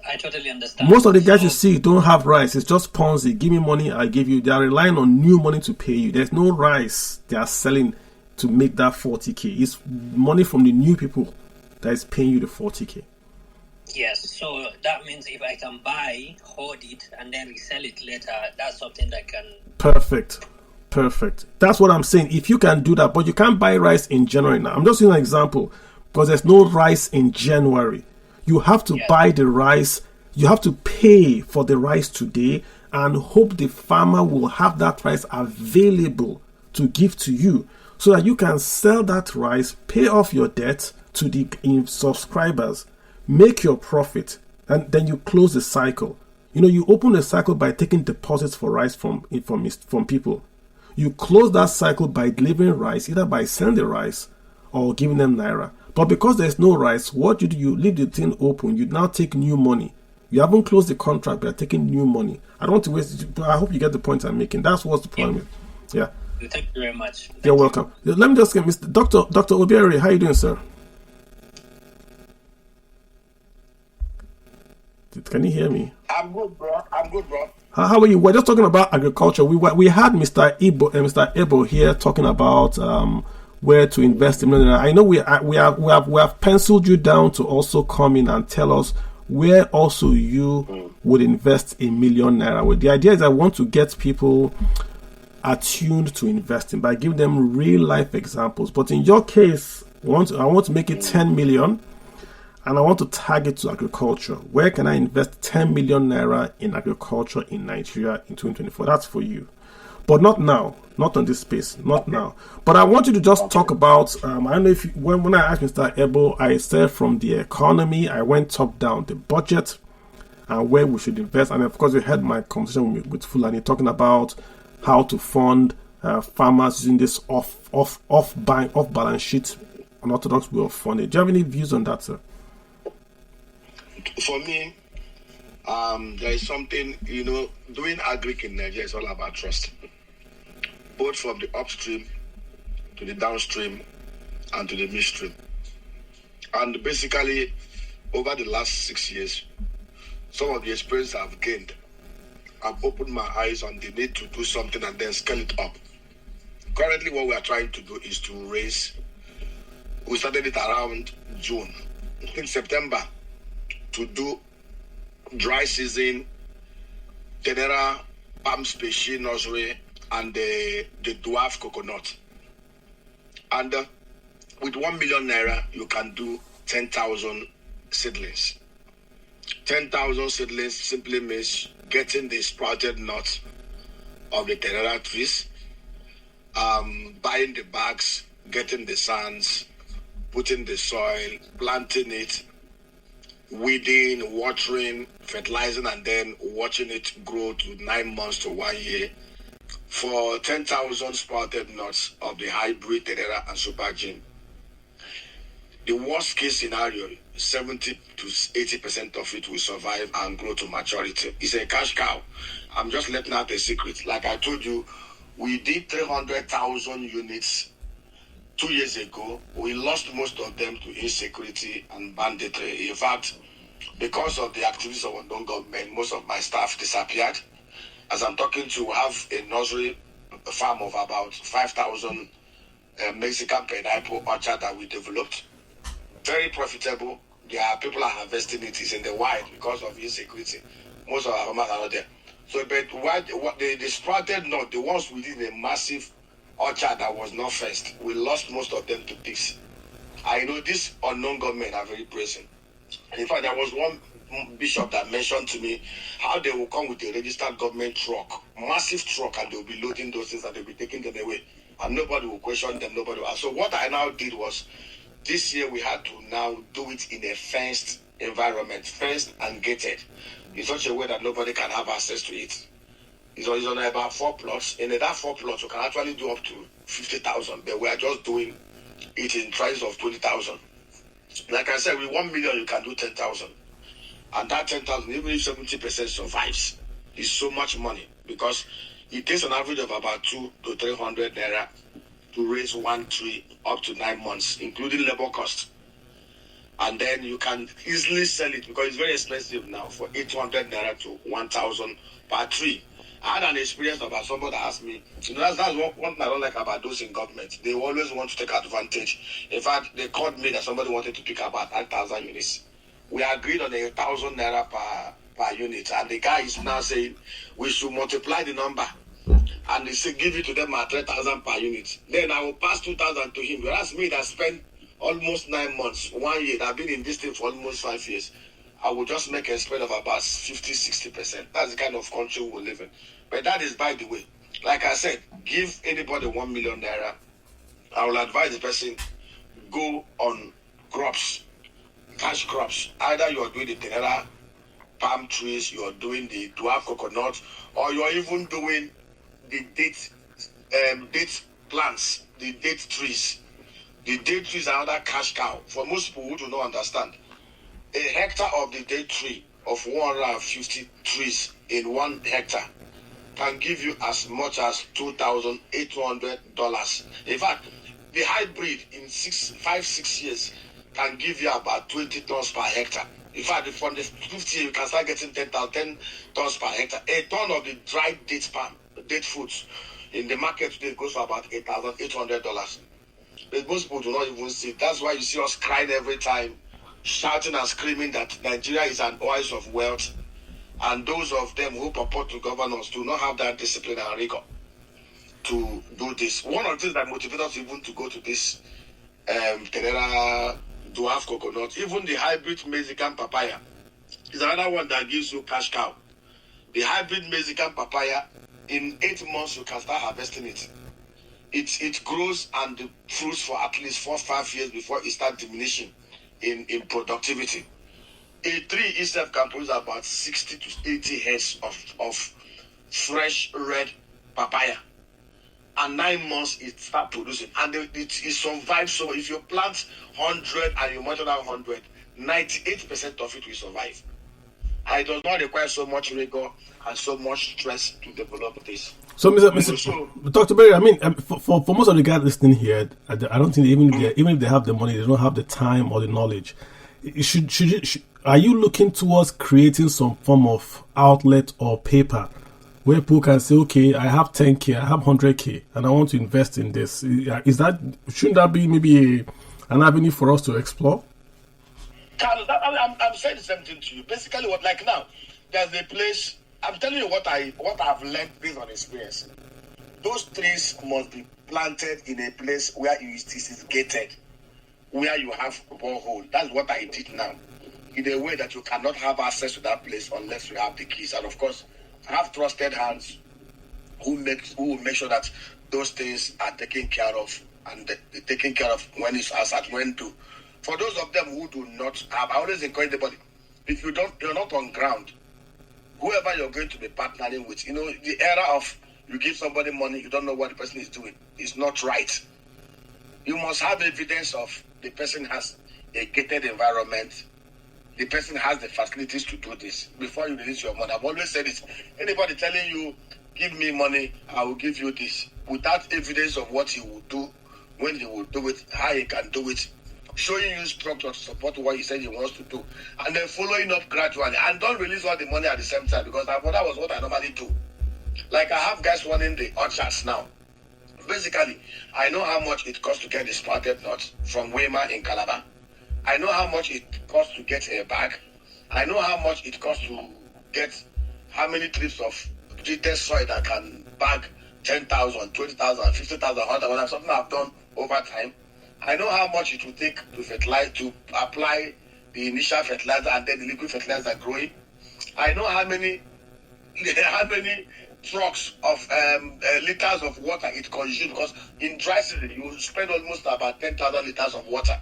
I totally understand. Most of the guys you see don't have rice. It's just Ponzi. Give me money, I give you. They are relying on new money to pay you. There's no rice they are selling to make that 40K. It's money from the new people that is paying you the 40K. Yes, so that means if I can buy, hold it, and then resell it later, that's something that can... Perfect. That's what I'm saying. If you can do that, but you can't buy rice in January now. I'm just using an example, because there's no rice in January. You have to buy the rice. You have to pay for the rice today and hope the farmer will have that rice available to give to you, so that you can sell that rice, pay off your debt to the subscribers, make your profit, and then you close the cycle. You open the cycle by taking deposits for rice from people. You close that cycle by delivering rice, either by selling the rice or giving them naira. But because there's no rice, what you do, you leave the thing open. You now take new money. You haven't closed the contract, but you're taking new money. I don't want to waste it, but I hope you get the point I'm making. That's what's the problem. Yeah. Thank you very much. You're welcome. Let me just get Mr. Dr. Obieri. How are you doing, sir? Can you hear me? I'm good, bro. How are you? We're just talking about agriculture. We had Mr. Ebo here talking about where to invest in money. I know we have penciled you down to also come in and tell us where also you would invest $1 million naira. The idea is I want to get people attuned to investing by giving them real life examples. But in your case, I want to make it 10 million. And I want to target to agriculture. Where can I invest 10 million naira in agriculture in Nigeria in 2024? That's for you. But not now. Not on this space. Not now. But I want you to just talk about, I don't know if when I asked Mr. Ebo, I said from the economy, I went top down, the budget, and where we should invest. And of course, you had my conversation with Fulani talking about how to fund farmers using this off balance sheet, unorthodox way of funding. Do you have any views on that, sir? For me, there is something, doing agric in Nigeria is all about trust. Both from the upstream to the downstream and to the midstream. And basically, over the last 6 years, some of the experience I've gained, I've opened my eyes on the need to do something and then scale it up. Currently, what we are trying to do is to raise, we started it around June. In September, to do dry season, general palm species nursery, and the dwarf coconut. And with 1 million naira, you can do 10,000 seedlings. 10,000 seedlings simply means getting the sprouted nuts of the terera trees, buying the bags, getting the sands, putting the soil, planting it, weeding, watering, fertilizing, and then watching it grow to 9 months to 1 year. For 10,000 sprouted nuts of the hybrid terera and super gene, the worst case scenario, 70 to 80% of it will survive and grow to maturity. It's a cash cow. I'm just letting out a secret. Like I told you, we did 300,000 units 2 years ago. We lost most of them to insecurity and banditry. In fact, because of the activities of unknown government, most of my staff disappeared. As I'm talking to, have a nursery farm of about 5,000 Mexican pineapple orchard that we developed. Very profitable. There are people are harvesting it. It's in the wild because of insecurity. Most of our farmers are not there. So, but what the sprouted nut, the ones within a massive orchard that was not fenced. We lost most of them to pigs. I know these unknown government are very brazen. In fact, there was one bishop that mentioned to me how they will come with a registered government truck, massive truck, and they'll be loading those things and they'll be taking them away. And nobody will question them, nobody will. So what I now did was, this year we had to now do it in a fenced environment, fenced and gated, in such a way that nobody can have access to it. It's on about 4 plots. In that 4 plots, you can actually do up to 50,000, but we are just doing it in price of 20,000. Like I said, with 1 million, you can do 10,000. And that 10,000, even if 70% survives, is so much money, because it takes an average of about 200 to 300 naira to raise 1 tree up to 9 months, including labor costs. And then you can easily sell it, because it's very expensive now, for 800 naira to 1,000 per tree. I had an experience about somebody that asked me, that's one thing I don't like about those in government. They always want to take advantage. In fact, they called me that somebody wanted to pick about 5,000 units. We agreed on 1,000 naira per unit, and the guy is now saying we should multiply the number, and they say give it to them at 3,000 per unit. Then I will pass 2,000 to him. Whereas me that spent almost 9 months, 1 year, I've been in this thing for almost 5 years, I will just make a spread of about 50-60%. That's the kind of country we live in. But that is by the way. Like I said, give anybody 1 million naira. I will advise the person, go on crops, cash crops. Either you are doing the tenera palm trees, you are doing the dwarf coconut, or you are even doing the date plants, the date trees. The date trees are another cash cow. For most people who do not understand, a hectare of the date tree of 150 trees in 1 hectare can give you as much as $2,800. In fact, the hybrid in 5-6 years can give you about 20 tons per hectare. In fact, from the 50 year, you can start getting 10 tons per hectare. A ton of the dried date palm, date fruits, in the market today goes for about $8,800. But most people do not even see it. That's why you see us crying every time, shouting and screaming that Nigeria is an oasis of wealth, and those of them who purport to govern us do not have that discipline and rigor to do this. One of the things that motivates us even to go to this Tenera dwarf coconut, even the hybrid Mexican papaya, is another one that gives you cash cow. The hybrid Mexican papaya, in 8 months you can start harvesting it. It grows and the fruits for at least 4-5 years before it starts diminishing in productivity. A tree itself can produce about 60 to 80 heads of fresh red papaya. And 9 months it starts producing. And it survives. So if you plant 100 and you measure that 100, 98% of it will survive. And it does not require so much rigor and so much stress to develop this. So, Dr. Berry, I mean, for most of the guys listening here, I don't think even if they have the money, they don't have the time or the knowledge. Are you looking towards creating some form of outlet or paper where people can say, okay, I have 10K, I have 100K, and I want to invest in this? Shouldn't that be maybe an avenue for us to explore? Carlos, I'm saying the same thing to you. Basically, like now, there's a place. I'm telling you what I've learned based on experience. Those trees must be planted in a place where it is gated, where you have a borehole. That's what I did now, in a way that you cannot have access to that place unless you have the keys. And of course, I have trusted hands who will make sure that those things are taken care of, and taken care of when it's asked, when to. For those of them who do not have, I always encourage anybody, if you're not on ground, whoever you're going to be partnering with, the era of you give somebody money, you don't know what the person is doing, is not right. You must have evidence of the person has a gated environment, the person has the facilities to do this before you release your money. I've always said it. Anybody telling you, give me money, I will give you this, without evidence of what he will do, when he will do it, how he can do it, showing you structure to support what he said he wants to do, and then following up gradually, and don't release all the money at the same time, because that was what I normally do. Like I have guys running the orchards now. Basically, I know how much it costs to get the sprouted nuts from Weimar in Calabar. I know how much it costs to get a bag. I know how much it costs to get how many trips of treated soil that can bag 10,000, 20,000, 50,000, 100,000, something I've done over time. I know how much it will take to fertilize, to apply the initial fertilizer and then the liquid fertilizer growing. I know how many trucks of liters of water it consumes, because in dry season you will spend almost about 10,000 liters of water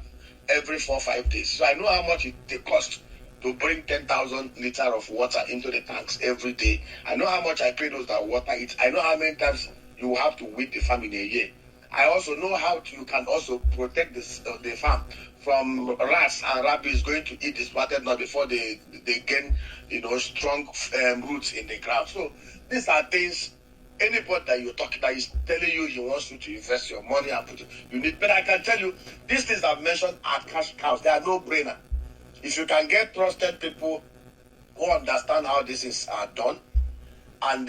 every 4 or 5 days. So I know how much it costs to bring 10,000 liters of water into the tanks every day. I know how much I pay those that water it. I know how many times you will have to weed the farm in a year. I also know how you can also protect the farm from rats and rabbits going to eat the sprouted nut before they gain, strong roots in the ground. So these are things. Anybody that you're talking that is telling you he wants you to invest your money and put it, you need. But I can tell you, these things I've mentioned are cash cows. They are no brainer. If you can get trusted people who understand how this is done, and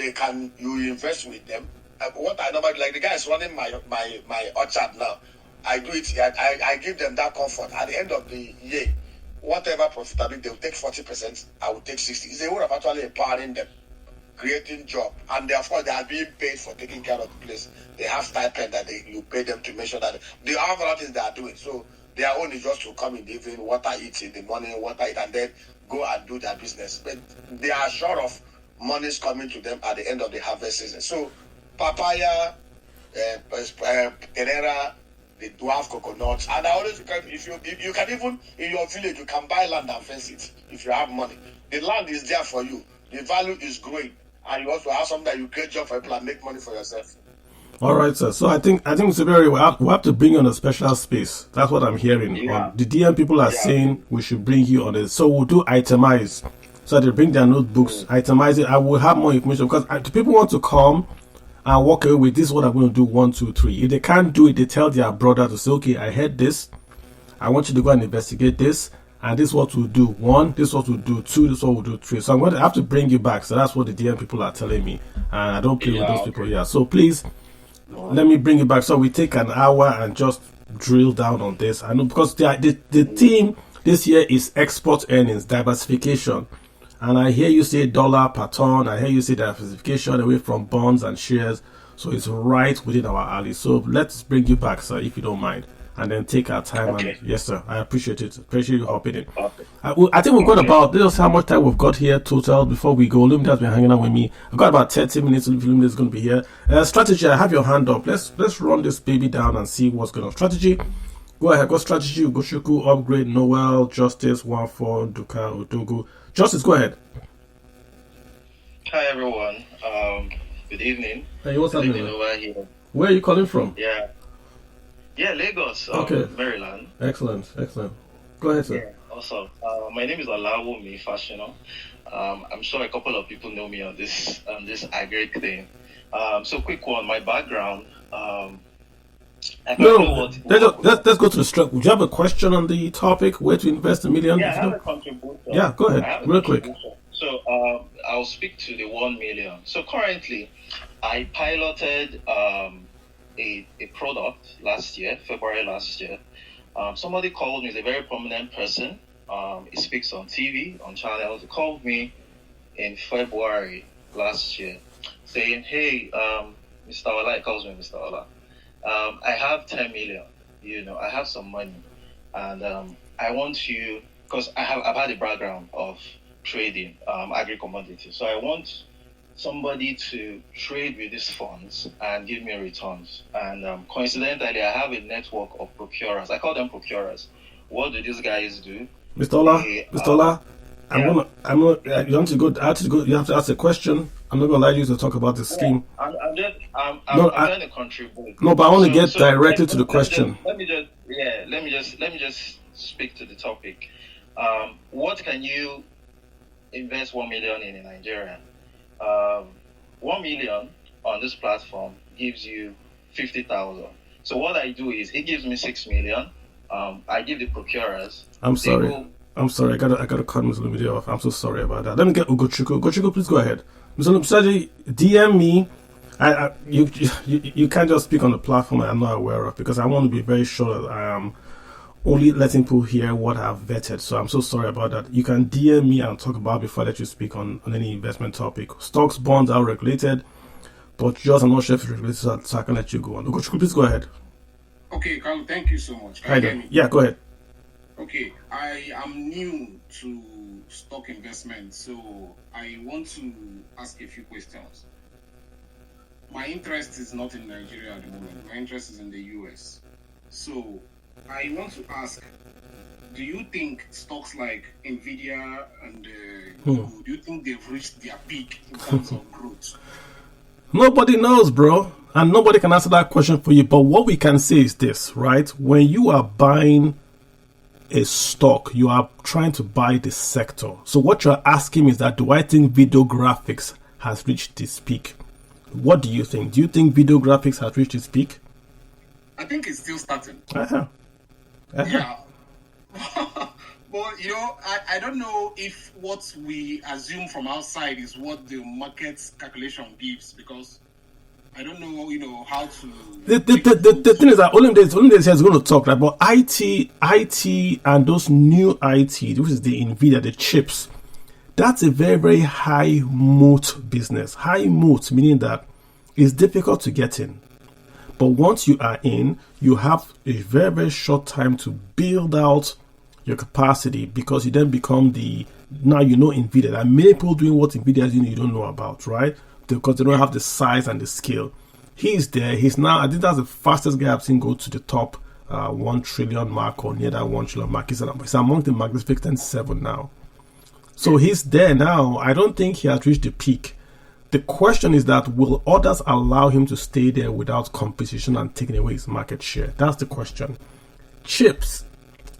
you invest with them. What I normally, like the guy is running my orchard now. I do it. I give them that comfort. At the end of the year, whatever profitability, they will take 40%. I will take 60%. It's a way of actually empowering them, creating job, and therefore they are being paid for taking care of the place. They have stipend that you pay them to make sure that they have other things they are doing. So their own is just to come in the evening, water it in the morning, water it, and then go and do their business. But they are sure of monies coming to them at the end of the harvest season. So papaya, terera, the dwarf coconuts, and I always, if you can even in your village you can buy land and fence it if you have money. The land is there for you. The value is growing, and you also have something that you create job for people and make money for yourself. All right, sir. So I think Mr. Berry, we have to bring you on a special space. That's what I'm hearing. Yeah. The DM people are saying we should bring you on it. So we'll do itemize. So they bring their notebooks, itemize it. I will have more information because people want to come and walk away with this is what I'm going to do 1, 2, 3. If they can't do it, they tell their brother to say, okay, I heard this. I want you to go and investigate this. And this is what we'll do. 1, this is what we'll do. 2, this is what we'll do. 3. So I'm going to have to bring you back. So that's what the DM people are telling me. And I don't play with those people here. So please, let me bring you back. So we take an hour and just drill down on this. I know because the theme this year is export earnings, diversification. And I hear you say dollar per ton. I hear you say diversification away from bonds and shares. So it's right within our alley. So let's bring you back, sir, if you don't mind. And then take our time. Okay. And yes, sir, I appreciate it. Appreciate you hopping in. Okay. I think we've got about, this is how much time we've got here total before we go. Luminda's been hanging out with me. I've got about 30 minutes. Luminda's going to be here. Strategy, I have your hand up. Let's run this baby down and see what's going on. Strategy, go ahead. Go strategy, go Shuku, upgrade, Noel, Justice, 1-4, Duka, Udogu. Justice, go ahead. Hi, everyone. Good evening. Hey, what's happening? Over here. Where are you calling from? Yeah, Lagos, okay. Maryland. Excellent. Go ahead, sir. Yeah, awesome. My name is Olawumi Fashino. I'm sure a couple of people know me on this agric thing. So quick one, my background. Let's go to the structure. Would you have a question on the topic, where to invest $1 million? Yeah, I have a contribution. Yeah, go ahead, real quick. So I'll speak to the 1 million. So currently, I piloted a product last year, February last year. Somebody called me, he's a very prominent person. He speaks on TV, on channels. He called me in February last year saying, hey, Mr. Ola, he calls me Mr. Ola. I have 10 million, I have some money. And I want you, because I've had a background of trading agri-commodities. So I want somebody to trade with these funds and give me returns. And coincidentally, I have a network of procurers. I call them procurers. What do these guys do? Mr. Ola, you have to ask a question. I'm not gonna allow you to talk about the scheme. I'm trying to contribute. No, but I want to get directtly to the question. Let me just speak to the topic. What can you invest 1 million in Nigeria? 1 million on this platform gives you 50,000. So what I do is he gives me 6 million. I give the procurers. I'm sorry. I gotta cut Mr. Lumide off. I'm so sorry about that. Let me get Ugochukwu. Ugochukwu, please go ahead. Mr. Lumide, DM me. You can't just speak on the platform I'm not aware of, because I want to be very sure that I am only letting people hear what I've vetted. So I'm so sorry about that. You can DM me and talk about before I let you speak on any investment topic. Stocks, bonds are regulated, But just I'm not sure if you're related, so I can let you go on. Please go ahead. Okay, Carl, thank you so much. Hi there. Yeah, go ahead. Okay, I am new to stock investment, so I want to ask a few questions. My interest is not in Nigeria at the moment. My interest is in the US. So I want to ask, do you think stocks like Nvidia and Google, do you think they've reached their peak in terms of growth? Nobody knows, bro. And nobody can answer that question for you. But what we can say is this, right? When you are buying a stock, you are trying to buy the sector. So what you're asking is that, do I think video graphics has reached its peak? What do you think? Do you think video graphics has reached its peak? I think it's still starting. Yeah. But, I don't know if what we assume from outside is what the market calculation gives, because I don't know, how to... The thing is that Olumide is going to talk about IT and those new IT, which is the NVIDIA, the chips. That's a very, very high moat business. High moat, meaning that it's difficult to get in. But once you are in, you have a very, very short time to build out your capacity, because you then become now you know NVIDIA. There are many people doing what NVIDIA is doing you don't know about, right? Because they don't have the size and the scale. He's there. He's now, I think that's the fastest guy I've seen go to the top 1 trillion mark, or near that 1 trillion mark. He's among the Magnificent 7 now. So he's there now. I don't think he has reached the peak. The question is that, will others allow him to stay there without competition and taking away his market share? That's the question. Chips,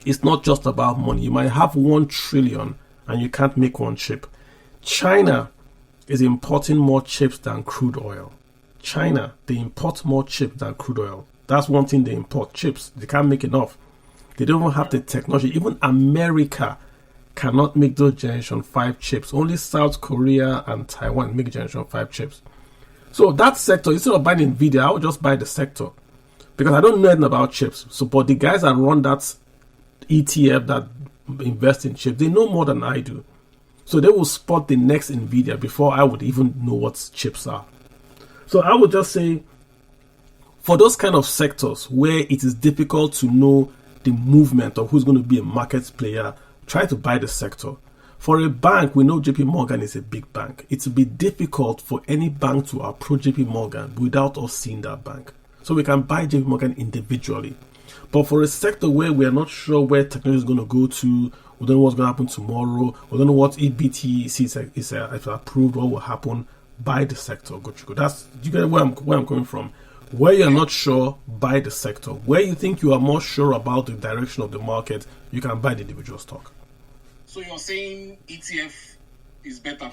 it's not just about money. You might have 1 trillion and you can't make one chip. China is importing more chips than crude oil. China, they import more chips than crude oil. That's one thing they import, chips. They can't make enough. They don't even have the technology. Even America cannot make those Generation 5 chips. Only South Korea and Taiwan make Generation 5 chips. So that sector, instead of buying NVIDIA, I would just buy the sector, because I don't know anything about chips. So, but the guys that run that ETF that invest in chips, they know more than I do. So they will spot the next NVIDIA before I would even know what chips are. So I would just say, for those kind of sectors where it is difficult to know the movement of who's going to be a market player, try to buy the sector. For a bank, we know JP Morgan is a big bank. It will be difficult for any bank to approach JP Morgan without us seeing that bank. So we can buy JP Morgan individually. But for a sector where we are not sure where technology is going to go to, we don't know what's going to happen tomorrow, we don't know what EBT is approved, what will happen, buy the sector. Go. That's, you get where I'm coming from. Where you're not sure, buy the sector. Where you think you are more sure about the direction of the market, you can buy the individual stock. So you're saying ETF is better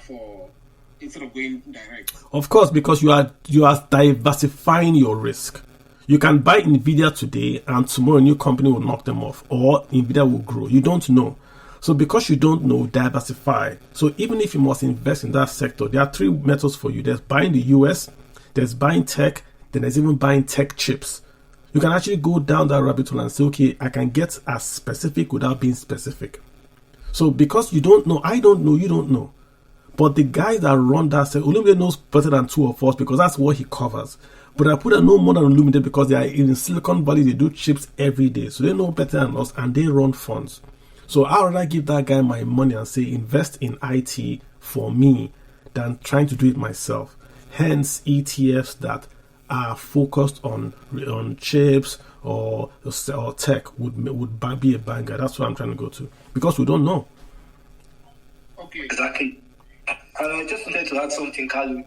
instead of going direct? Of course, because you are diversifying your risk. You can buy NVIDIA today and tomorrow a new company will knock them off, or NVIDIA will grow. You don't know. So because you don't know, diversify. So even if you must invest in that sector, there are 3 methods for you. There's buying the US, there's buying tech, then there's even buying tech chips. You can actually go down that rabbit hole and say, okay, I can get as specific without being specific. So because you don't know, I don't know, you don't know. But the guys that run that sector, Olumide knows better than 2 of us, because that's what he covers. But I put a no more than Olumide because they are in Silicon Valley, they do chips every day. So they know better than us and they run funds. So I'd rather give that guy my money and say, invest in IT for me than trying to do it myself. Hence, ETFs that are focused on chips or tech would be a banger. That's what I'm trying to go to, because we don't know. Okay, exactly. I just wanted to add something, Carlo.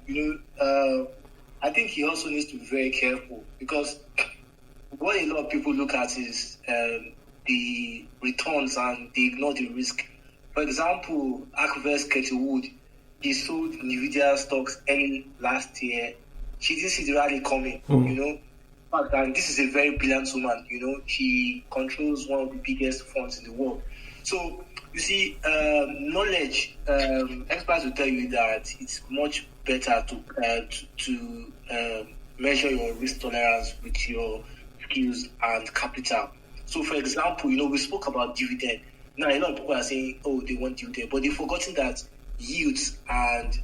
I think he also needs to be very careful, because what a lot of people look at is the returns and they ignore the risk. For example, Akvest Kettlewood, he sold NVIDIA stocks early last year. She didn't see the rally coming, And this is a very brilliant woman, She controls one of the biggest funds in the world. So, you see, knowledge, experts will tell you that it's much better to measure your risk tolerance with your skills and capital. So, for example, we spoke about dividend. Now, a lot of people are saying, they want dividend, but they've forgotten that yields and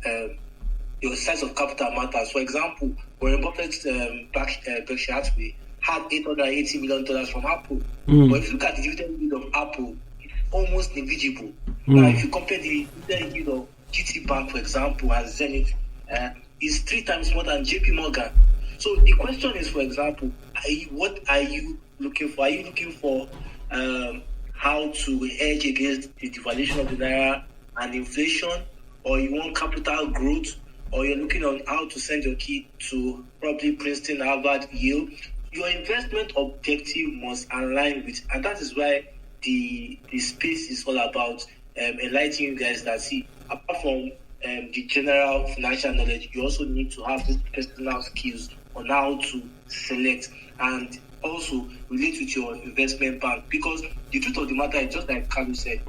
your size of capital matters. For example, Warren Buffett's Berkshire Hathaway had $880 million from Apple. Mm. But if you look at the dividend yield of Apple, it's almost negligible. Now, if you compare the dividend yield of GT Bank, for example, and Zenith, is 3 times more than JP Morgan. So the question is, for example, what are you looking for? Are you looking for how to hedge against the devaluation of the naira and inflation, or you want capital growth, or you're looking on how to send your kid to probably Princeton, Harvard, Yale? Your investment objective must align with, and that is why the space is all about enlightening you guys that, see, apart from the general financial knowledge, you also need to have these personal skills on how to select and also relate with your investment bank. Because the truth of the matter is, just like Carlos said,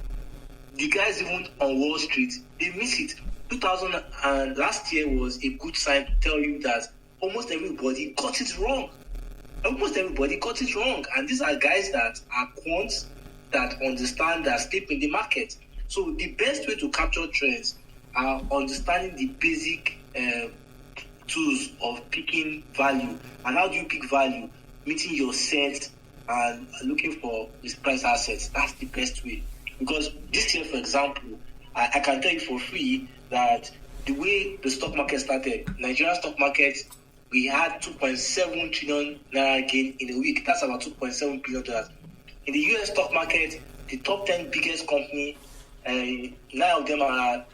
the guys even on Wall Street, they miss it. 2000 and last year was a good sign to tell you that almost everybody got it wrong. Almost everybody got it wrong. And these are guys that are quants, that understand, that step in the market. So the best way to capture trends are understanding the basic tools of picking value. And how do you pick value? Meeting your set and looking for mispriced assets. That's the best way. Because this year, for example, I can tell you for free that the way the stock market started, Nigerian stock market, we had 2.7 trillion naira gain in a week. That's about $2.7 billion. In the US stock market, the top 10 biggest company, 9 of them are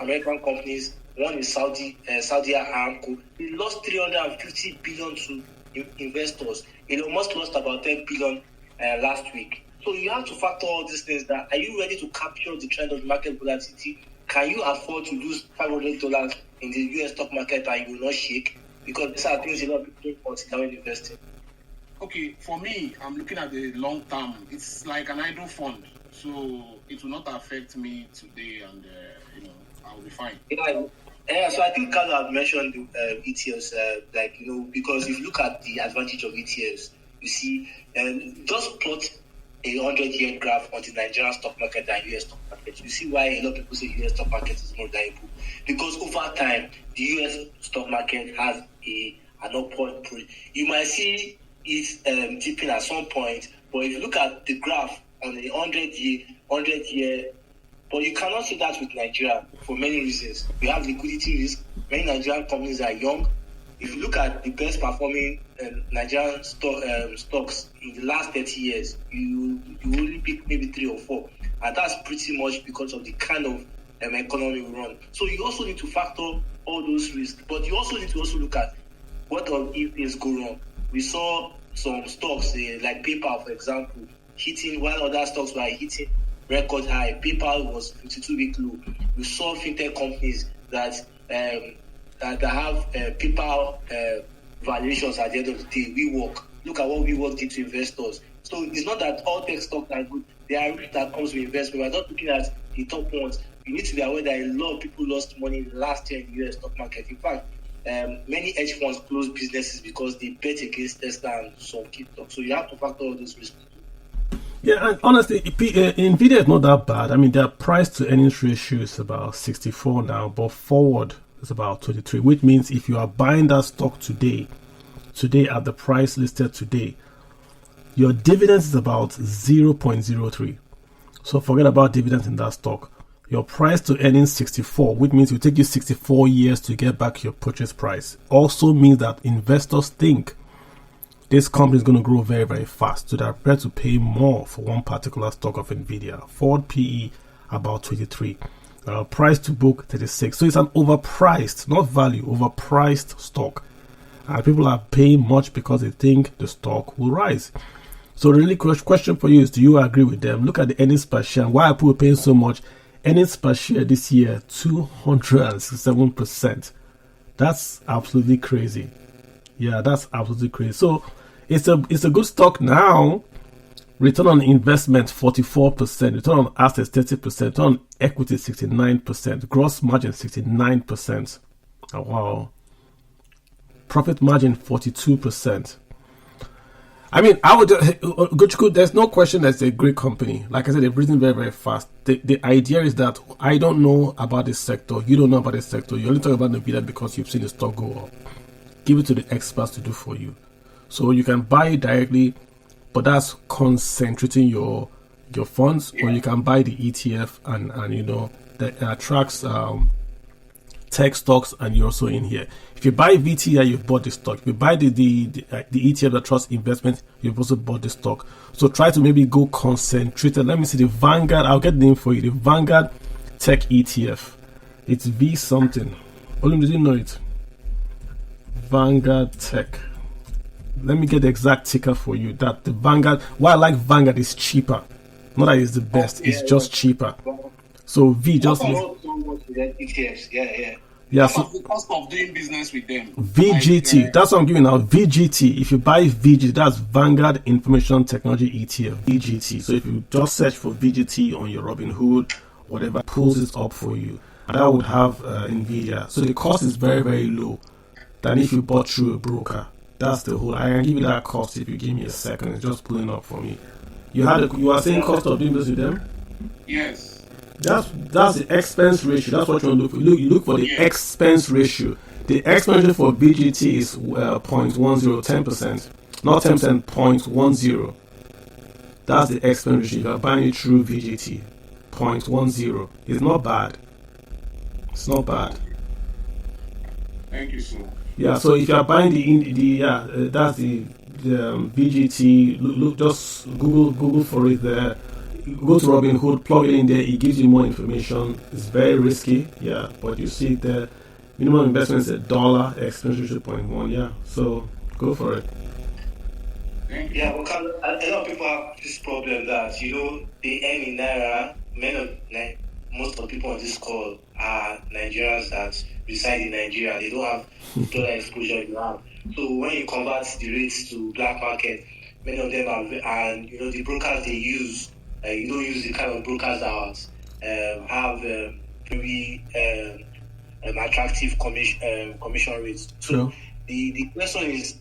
American companies. One is Saudi Aramco. They lost 350 billion to investors. Elon Musk lost about 10 billion last week. So you have to factor all these things. That are you ready to capture the trend of market volatility? Can you afford to lose $500 in the US stock market and you will not shake? Because these are things a lot of people consider when investing. Okay, for me, I'm looking at the long term. It's like an idle fund, so it will not affect me today, and I'll be fine. Yeah, so I think Carlo had mentioned ETFs, because if you look at the advantage of ETFs, you see, just plot a 100-year graph on the Nigerian stock market and US stock market. You see why a lot of people say US stock market is more valuable. Because over time, the US stock market has an upward pull. You might see it dipping at some point, but if you look at the graph on the 100-year, but you cannot see that with Nigeria for many reasons. We have liquidity risk. Many Nigerian companies are young. If you look at the best performing Nigerian stocks in the last 30 years, you only pick maybe 3 or 4. And that's pretty much because of the kind of economy we run. So you also need to factor all those risks. But you also need to look at what if things go wrong. We saw some stocks like PayPal, for example, hitting while other stocks were hitting record high. PayPal was 52-week low. We saw fintech companies that have PayPal valuations at the end of the day. WeWork. Look at what WeWork did to investors. So it's not that all tech stocks are good. There are risks that comes with investment. We're not looking at the top ones. You need to be aware that a lot of people lost money last year in the US stock market. In fact, many hedge funds closed businesses because they bet against Tesla and some key stocks. So you have to factor all those risks. Yeah, and honestly, Nvidia is not that bad. I mean, their price to earnings ratio is about 64 now, but forward is about 23, which means if you are buying that stock today at the price listed today, your dividends is about 0.03. So forget about dividends in that stock. Your price to earnings 64, which means it will take you 64 years to get back your purchase price. Also means that investors think this company is going to grow very, very fast, so they're prepared to pay more for one particular stock of Nvidia. Forward PE about 23, price to book 36. So it's an overpriced, not value, overpriced stock, and people are paying much because they think the stock will rise. So the really question for you is, do you agree with them? Look at the earnings per share. Why are people paying so much? Earnings per share this year 267%. That's absolutely crazy. Yeah, that's absolutely crazy. So it's a good stock now. Return on investment 44%, return on assets 30%, return on equity 69%, gross margin 69%. Oh, wow. Profit margin 42%. I mean, there's no question that's a great company. Like I said, they've risen very, very fast. The idea is that I don't know about this sector, you don't know about this sector, you only talk about Nvidia because you've seen the stock go up. give it to the experts to do for you. So you can buy it directly, but that's concentrating your funds, or you can buy the ETF and you know that tracks tech stocks, and you're also in here. If you buy VTI, you've bought the stock. If you buy the ETF that trusts investment, you've also bought the stock. So try to maybe go concentrated. Let me see the Vanguard. I'll get the name for you. The Vanguard Tech ETF. It's V something. Olum, did you know it? Vanguard Tech. Let me get the exact ticker for you. That the Vanguard. Why I like Vanguard is cheaper. Not that it's the best. It's just cheaper. So V just. ETFs. Yeah, so the cost of doing business with them. VGT, that's what I'm giving out. VGT. If you buy VGT, that's Vanguard Information Technology ETF. VGT. So if you just search for VGT on your Robinhood, whatever, pulls it up for you, and that would have Nvidia. So the cost is very, very low than if you bought through a broker. That's the whole. I can give you that cost if you give me a second. It's just pulling up for me. You are saying cost of doing business with them? Yes. That's the expense ratio. That's what you want to look for. You look for the expense ratio. The expense ratio for BGT is 0.10, 10%. Not 10%, 0.10. That's the expense ratio. You are buying it through VGT. 0.10. It's not bad. It's not bad. Thank you, sir. Yeah, so if you are buying that's the VGT. Look, just Google for it there. Go to Robinhood, plug it in there, it gives you more information. It's very risky, yeah, but you see the minimum investment is $1, expense ratio 0.1, yeah, so go for it. Yeah, well, a lot of people have this problem that, you know, they earn in Naira. Most of the people on this call are Nigerians that reside in Nigeria. They don't have dollar exposure you have. So when you convert the rates to black market, many of them are, you know, the brokers they use, you don't use the kind of brokers that have very attractive commission rates. So the question is,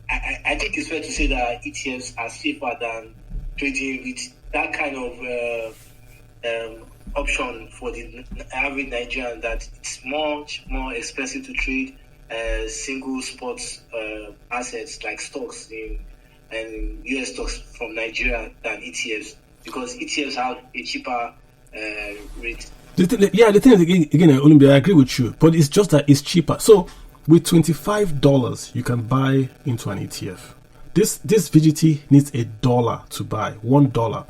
I think it's fair to say that ETFs are safer than trading with that kind of option for the average Nigerian, that it's much more expensive to trade single sports assets like stocks and US stocks from Nigeria than ETFs, because ETFs have a cheaper rate. The thing is, again, Olympia, I agree with you, but it's just that it's cheaper. So with $25, you can buy into an ETF. This VGT needs $1 to buy, $1,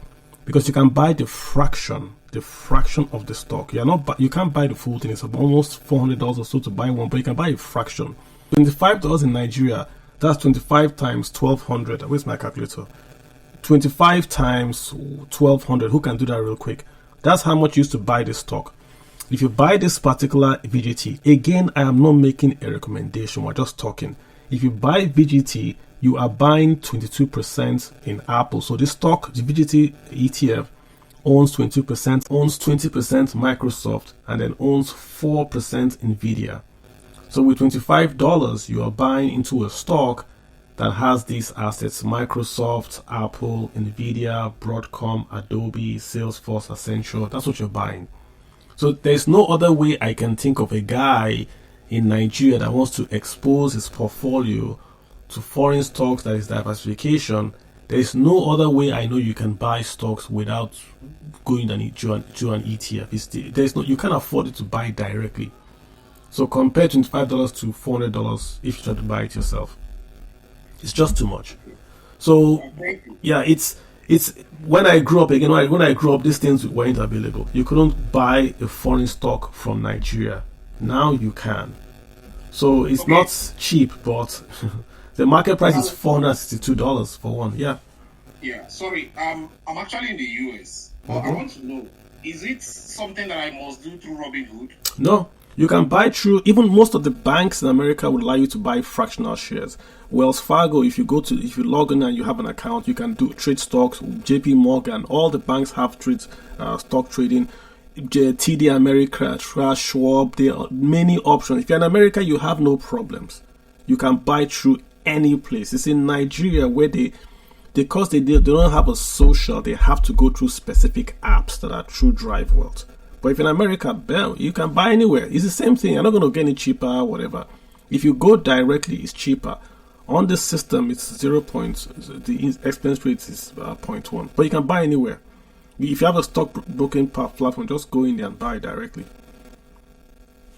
because you can buy the fraction of the stock. You can't buy the full thing. It's almost $400 or so to buy one, but you can buy a fraction. $25 in Nigeria, that's 25 times 1,200. Where's my calculator? 25 times 1,200. Who can do that real quick? That's how much you used to buy this stock. If you buy this particular VGT, again, I am not making a recommendation. We're just talking. If you buy VGT, you are buying 22% in Apple. So this stock, the VGT ETF, owns 22%, owns 20% Microsoft, and then owns 4% Nvidia. So with $25, you are buying into a stock that has these assets: Microsoft, Apple, Nvidia, Broadcom, Adobe, Salesforce, Accenture. That's what you're buying. So there's no other way I can think of a guy in Nigeria that wants to expose his portfolio to foreign stocks, that is diversification. There's no other way I know you can buy stocks without going to an ETF. You can't afford it to buy directly. So compare $25 to $400 if you try to buy it yourself. It's just too much. So yeah, it's when I grew up, these things weren't available. You couldn't buy a foreign stock from Nigeria. Now you can. So it's not cheap, but the market price is $462 for one. Yeah. Sorry, I'm actually in the US, but I want to know, is it something that I must do through Robinhood? No. You can buy through, even most of the banks in America would allow you to buy fractional shares. Wells Fargo, if you log in and you have an account, you can trade stocks. JP Morgan, all the banks have stock trading. TD America, Schwab, there are many options. If you're in America, you have no problems. You can buy through any place. It's in Nigeria where because they don't have a social, they have to go through specific apps that are through Drive Wealth. But if in America, you can buy anywhere. It's the same thing. You're not going to get any cheaper, whatever. If you go directly, it's cheaper. On this system, it's 0. The expense rate is 0.1. But you can buy anywhere. If you have a stock broking platform, just go in there and buy directly.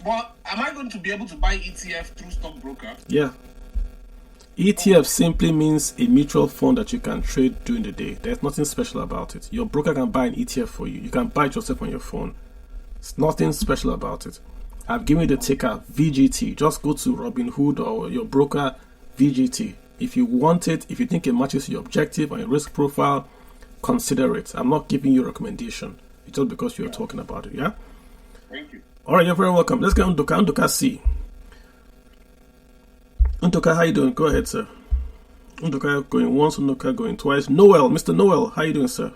But am I going to be able to buy ETF through stockbroker? Yeah. ETF simply means a mutual fund that you can trade during the day. There's nothing special about it. Your broker can buy an ETF for you. You can buy it yourself on your phone. It's nothing special about it. I've given you the ticker VGT. Just go to Robinhood or your broker VGT. If you want it, if you think it matches your objective and your risk profile, consider it. I'm not giving you a recommendation. It's just because you're talking about it. Yeah? Thank you. All right, you're very welcome. Let's get Undoka. Undoka C. Undoka, how you doing? Go ahead, sir. Undoka going once, Undoka going twice. Noel, Mr. Noel, how you doing, sir?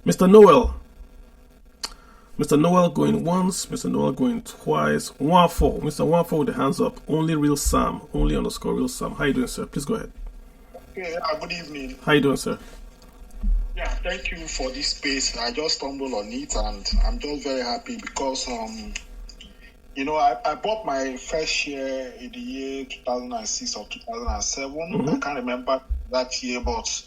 Mr. Noel. Mr. Noel going once, Mr. Noel going twice. 1-4. Mr. 1-4 with the hands up. Only real Sam. Only _ real Sam. How you doing, sir? Please go ahead. Okay, good evening. How you doing, sir? Yeah, thank you for this space. I just stumbled on it and I'm just very happy because I bought my first share in the year 2006 or 2007. Mm-hmm. I can't remember that year, but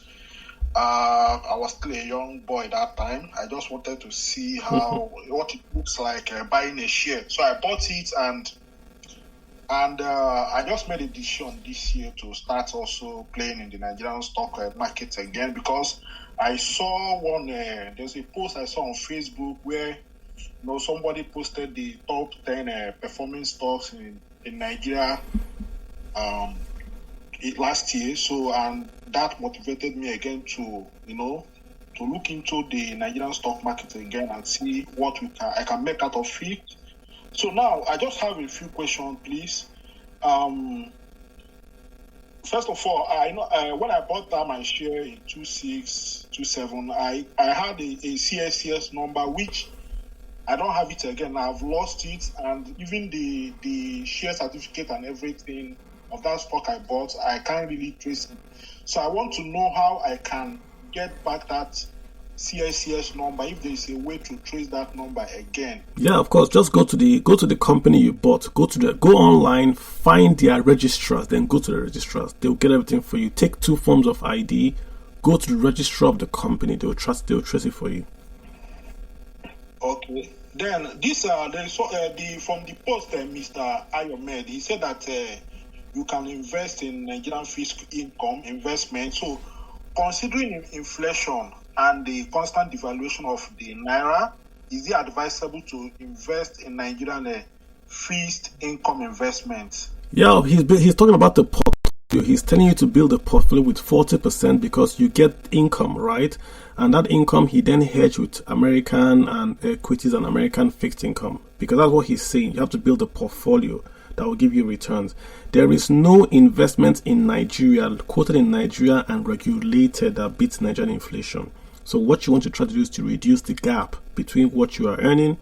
I was still a young boy that time. I just wanted to see what it looks like buying a share. So I bought it and I just made a decision this year to start also playing in the Nigerian stock market again because I saw there's a post I saw on Facebook where somebody posted the top 10 performing stocks in Nigeria last year. So, and that motivated me again to look into the Nigerian stock market again and see what I can make out of it. So now I just have a few questions, please. First of all, I know when I bought my share in 26, 27, I had a CSCS number which I don't have it again. I've lost it, and even the share certificate and everything of that stock I bought, I can't really trace it. So I want to know how I can get back that CSCS number, if there is a way to trace that number again. Yeah, of course. Just go to the company you bought. Go online, find their registrars, then go to the registrars. They'll get everything for you. Take 2 forms of ID. Go to the registrar of the company. They'll trace it for you. Okay. Then this from the post, Mr. Ayodeji, he said that you can invest in Nigerian fixed income investment. So, considering inflation and the constant devaluation of the naira, is it advisable to invest in Nigerian fixed income investments? Yeah, he's talking about the portfolio. He's telling you to build a portfolio with 40% because you get income, right? And that income he then hedge with American and equities and American fixed income, because that's what he's saying. You have to build a portfolio that will give you returns. There is no investment in Nigeria, quoted in Nigeria and regulated, that beats Nigerian inflation. So what you want to try to do is to reduce the gap between what you are earning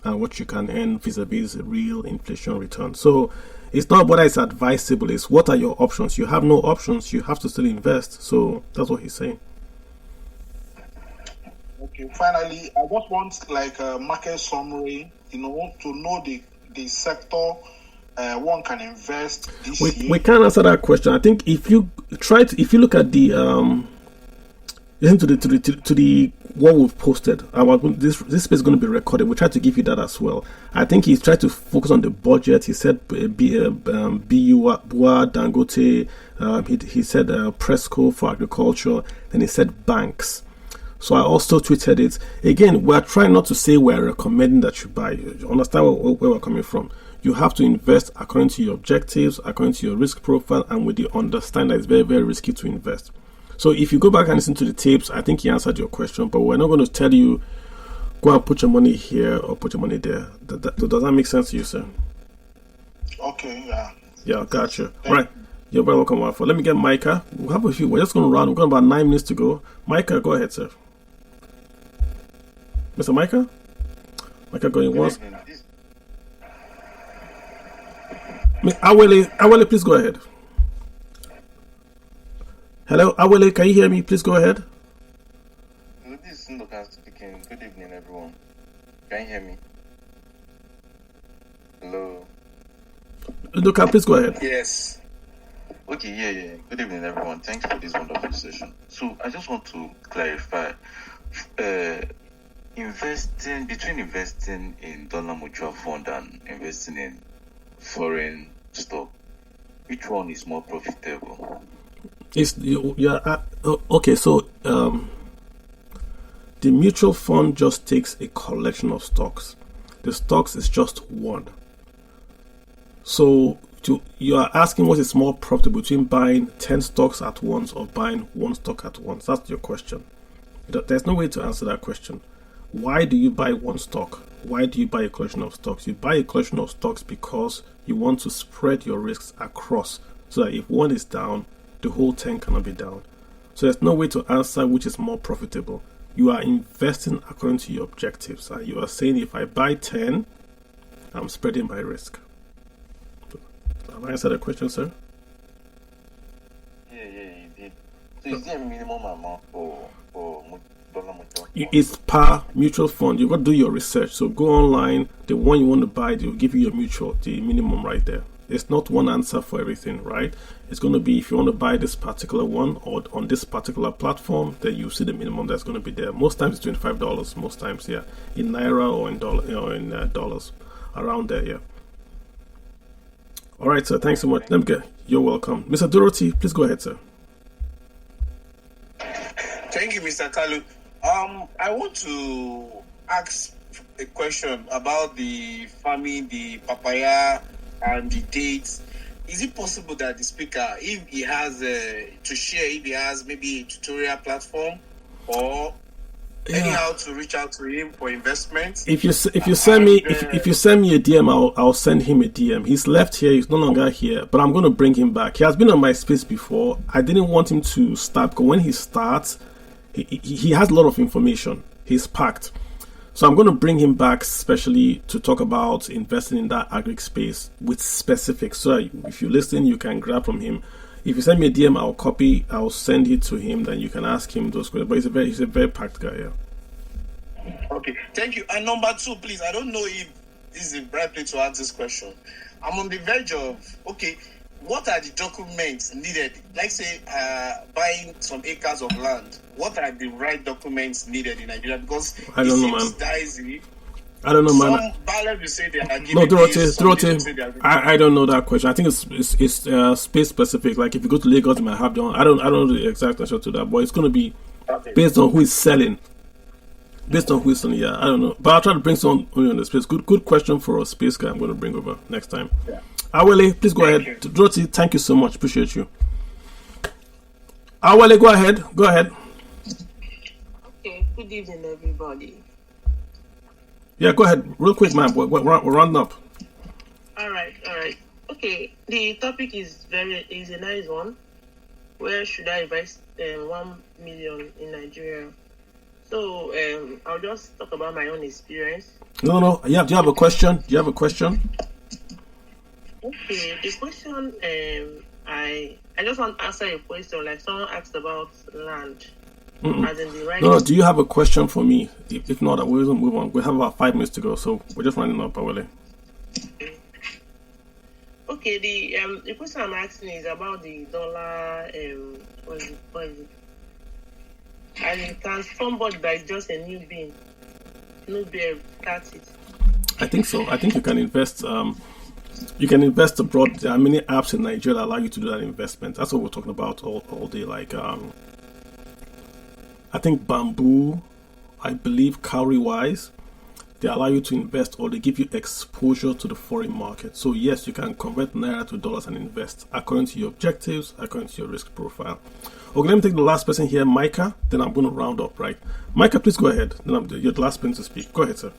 and what you can earn vis-a-vis real inflation return. So it's not whether it's advisable, it's what are your options. You have no options, you have to still invest. So that's what he's saying. Okay, finally, I just want like a market summary, to know the sector one can invest this year. We can't answer that question. I think if you look at the listen to the what we've posted, this space is going to be recorded. We try to give you that as well. I think he's tried to focus on the budget. He said BUA, Dangote. He said Presco for agriculture. Then he said banks. So I also tweeted it. Again, we're trying not to say we're recommending that you buy. You understand where we're coming from? You have to invest according to your objectives, according to your risk profile, and with the understanding that it's very, very risky to invest. So if you go back and listen to the tapes, I think he answered your question, but we're not going to tell you, go and put your money here or put your money there. Does that make sense to you, sir? Okay, yeah. Yeah, gotcha. All right. You're very welcome, Waffle. Let me get Micah. We'll have a few. We're just going to run. We've got about 9 minutes to go. Micah, go ahead, sir. Mr. Micah? Micah going once. Awele, please go ahead. Hello, Awele, can you hear me? Please go ahead. This is Ndoka speaking. Good evening, everyone. Can you hear me? Hello. Luca, please go ahead. Yes. Okay, yeah. Good evening, everyone. Thanks for this wonderful session. So I just want to clarify, investing in dollar mutual fund and investing in foreign stock, which one is more profitable? Okay. So the mutual fund just takes a collection of stocks. The stocks is just one. So you are asking what is more profitable between buying 10 stocks at once or buying one stock at once. That's your question. There's no way to answer that question. Why do you buy one stock? Why do you buy a collection of stocks? You buy a collection of stocks because you want to spread your risks across, so that if one is down, the whole 10 cannot be down. So there's no way to answer which is more profitable. You are investing according to your objectives, and you are saying, if I buy 10, I'm spreading my risk. Have I answered the question, sir? Yeah, you did. So is there a minimum amount for dollar mutual fund? It's per mutual fund. You've got to do your research. So go online, the one you want to buy, they'll give you your mutual, the minimum right there. It's not one answer for everything, right? It's going to be, if you want to buy this particular one or on this particular platform, then you see the minimum that's going to be there. Most times it's $25. Most times, yeah, in naira or in dollars, around there, yeah. All right, sir. Thanks so much. You're welcome, Mr. Dorothy. Please go ahead, sir. Thank you, Mr. Kalu. I want to ask a question about the farming, the papaya, and the dates. Is it possible that the speaker, if he has to share, if he has maybe a tutorial platform or anyhow to reach out to him for investment? If you send me a DM, I'll send him a DM. He's left here. He's no longer here, but I'm going to bring him back. He has been on my space before. I didn't want him to start, because when he starts, he has a lot of information. He's packed. So I'm going to bring him back specially to talk about investing in that agri space with specifics. So if you listen, you can grab from him. If you send me a DM, I'll send it to him. Then you can ask him those questions. But he's a very packed guy. Yeah. Okay, thank you. And number two, please. I don't know if this is the right place to ask this question. I'm on the verge of, what are the documents needed? Like say, buying some acres of land. What are the right documents needed in Nigeria? Because I don't know, man. Dicey. I don't know, man. Some ballot will say they are giving No, Dorothy. I don't know that question. I think it's space specific. Like if you go to Lagos, you might have done. I don't know the exact answer to that, but it's going to be based on who is selling. Based on who is selling, yeah. I don't know, but I'll try to bring someone on the space. Good question for a space guy. I'm going to bring over next time. Yeah. Awele, please go ahead. Dorothy, thank you so much. Appreciate you. Awele, go ahead. Okay. Good evening, everybody. Yeah, go ahead. Real quick, man. We're rounding up. All right. Okay. The topic is a nice one. Where should I invest 1 million in Nigeria? So I'll just talk about my own experience. No. Do you have a question? Okay. The question, I just want to answer a question. Like someone asked about land. As in the right. No. Do you have a question for me? If not, we'll move on. We have about 5 minutes to go, so we're just running up, Awele. Okay. The question I'm asking is about the dollar. What is it? And can somebody that is just a newbie start it? I think so. I think you can invest. You can invest abroad. There are many apps in Nigeria that allow you to do that investment. That's what we're talking about all day. Like I think Bamboo, I believe Cowrywise, they allow you to invest, or they give you exposure to the foreign market. So yes, you can convert naira to dollars and invest according to your objectives, according to your risk profile. Okay, let me take the last person here, Micah. Then I'm going to round up, right? Micah, please go ahead. Then you're the last person to speak. Go ahead, sir.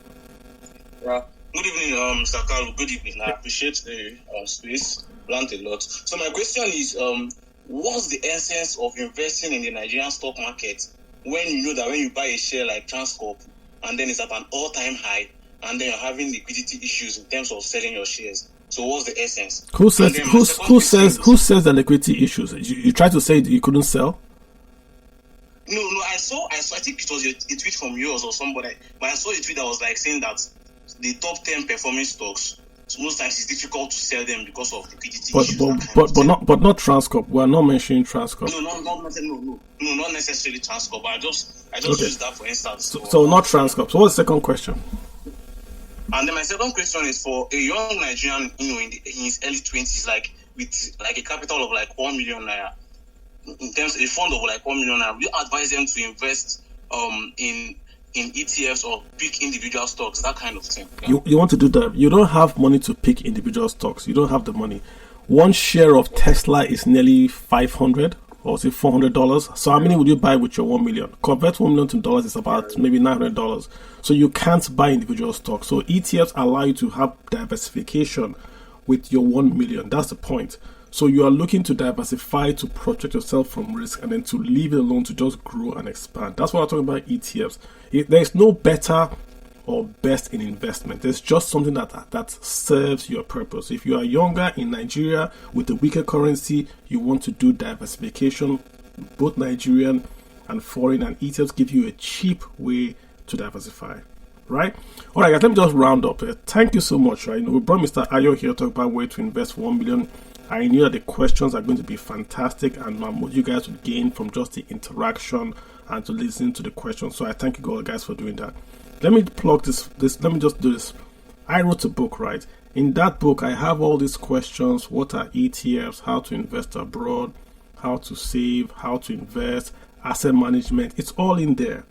Yeah. Good evening, Mr. Carlo. Good evening. I appreciate the space. Learned a lot. So my question is, what's the essence of investing in the Nigerian stock market when you know that when you buy a share like Transcorp and then it's at an all-time high and then you're having liquidity issues in terms of selling your shares? So what's the essence? Who says the liquidity issues? You tried to say you couldn't sell? No, I saw. I think it was a tweet from yours or somebody, but I saw a tweet that was like saying that the top 10 performing stocks most times it's difficult to sell them because of liquidity issues. But not Transcorp. We're not mentioning Transcorp. No, not necessarily Transcorp. But I just okay. Use that for instance. So not Transcorp. So what's the second question? And then my second question is for a young Nigerian, in his early 20s, with a capital of 1 million naira, in terms of a fund of 1 million naira, we advise them to invest in ETFs or pick individual stocks, that kind of thing. Yeah. You want to do that? You don't have money to pick individual stocks. You don't have the money. One share of Tesla is nearly $500 or is it $400? So how many would you buy with your 1 million? Convert $1 million to dollars is about maybe $900. So you can't buy individual stocks. So ETFs allow you to have diversification with your 1 million. That's the point. So you are looking to diversify to protect yourself from risk and then to leave it alone to just grow and expand. That's what I'm talking about ETFs. There's no better or best in investment. There's just something that serves your purpose. If you are younger in Nigeria with a weaker currency, you want to do diversification, both Nigerian and foreign, and ETFs give you a cheap way to diversify. Right? All right, guys, let me just round up. Thank you so much. Right? We brought Mr. Ayo here to talk about where to invest 1 million. I knew that the questions are going to be fantastic, and you guys would gain from just the interaction and to listen to the questions. So I thank you all guys for doing that. Let me plug this. Let me just do this. I wrote a book, right? In that book, I have all these questions. What are ETFs? How to invest abroad? How to save? How to invest? Asset management. It's all in there.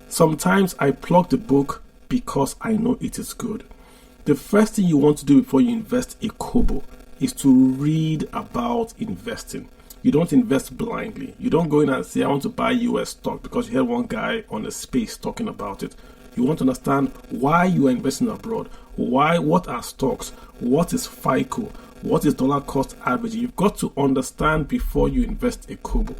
Sometimes I plug the book because I know it is good. The first thing you want to do before you invest a kobo is to read about investing. You don't invest blindly. You don't go in and say, I want to buy US stock because you heard one guy on the space talking about it. You want to understand why you are investing abroad. What are stocks? What is FICO? What is dollar cost average? You've got to understand before you invest a kobo,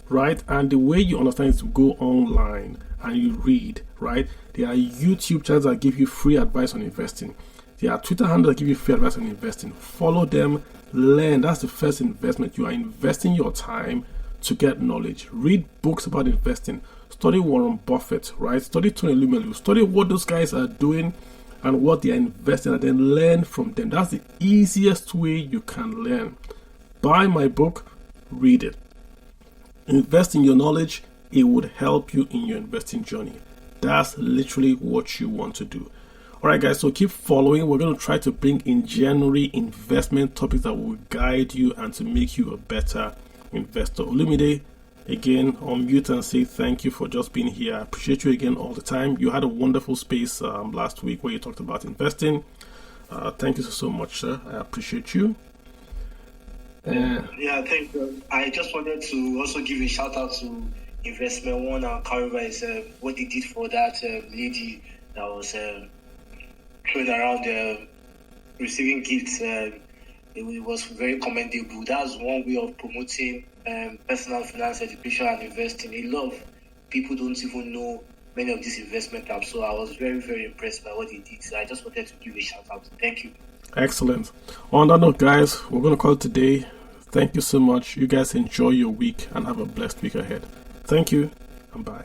right? And the way you understand is to go online and you read, right? There are YouTube channels that give you free advice on investing. There are Twitter handles that give you free advice on investing. Follow them, learn. That's the first investment. You are investing your time to get knowledge. Read books about investing. Study Warren Buffett, right? Study Tony Lumelu. Study what those guys are doing and what they are investing, and then learn from them. That's the easiest way you can learn. Buy my book, read it. Invest in your knowledge. It would help you in your investing journey. That's literally what you want to do. All right, guys, so keep following. We're going to try to bring in January investment topics that will guide you and to make you a better investor. Olumide, again, unmute and say thank you for just being here. I appreciate you again all the time. You had a wonderful space last week where you talked about investing. Thank you so much, sir. I appreciate you. Yeah, thank you. I just wanted to also give a shout out to Invest N1m and Carver, what they did for that lady that was throwing around receiving gifts. It was very commendable. That's one way of promoting personal finance education and investing. A lot of people don't even know many of these investment apps, so I was very, very impressed by what they did. So I just wanted to give a shout out. Thank you. Excellent. On that note, guys, we're going to call it today. Thank you so much. You guys enjoy your week and have a blessed week ahead. Thank you and bye.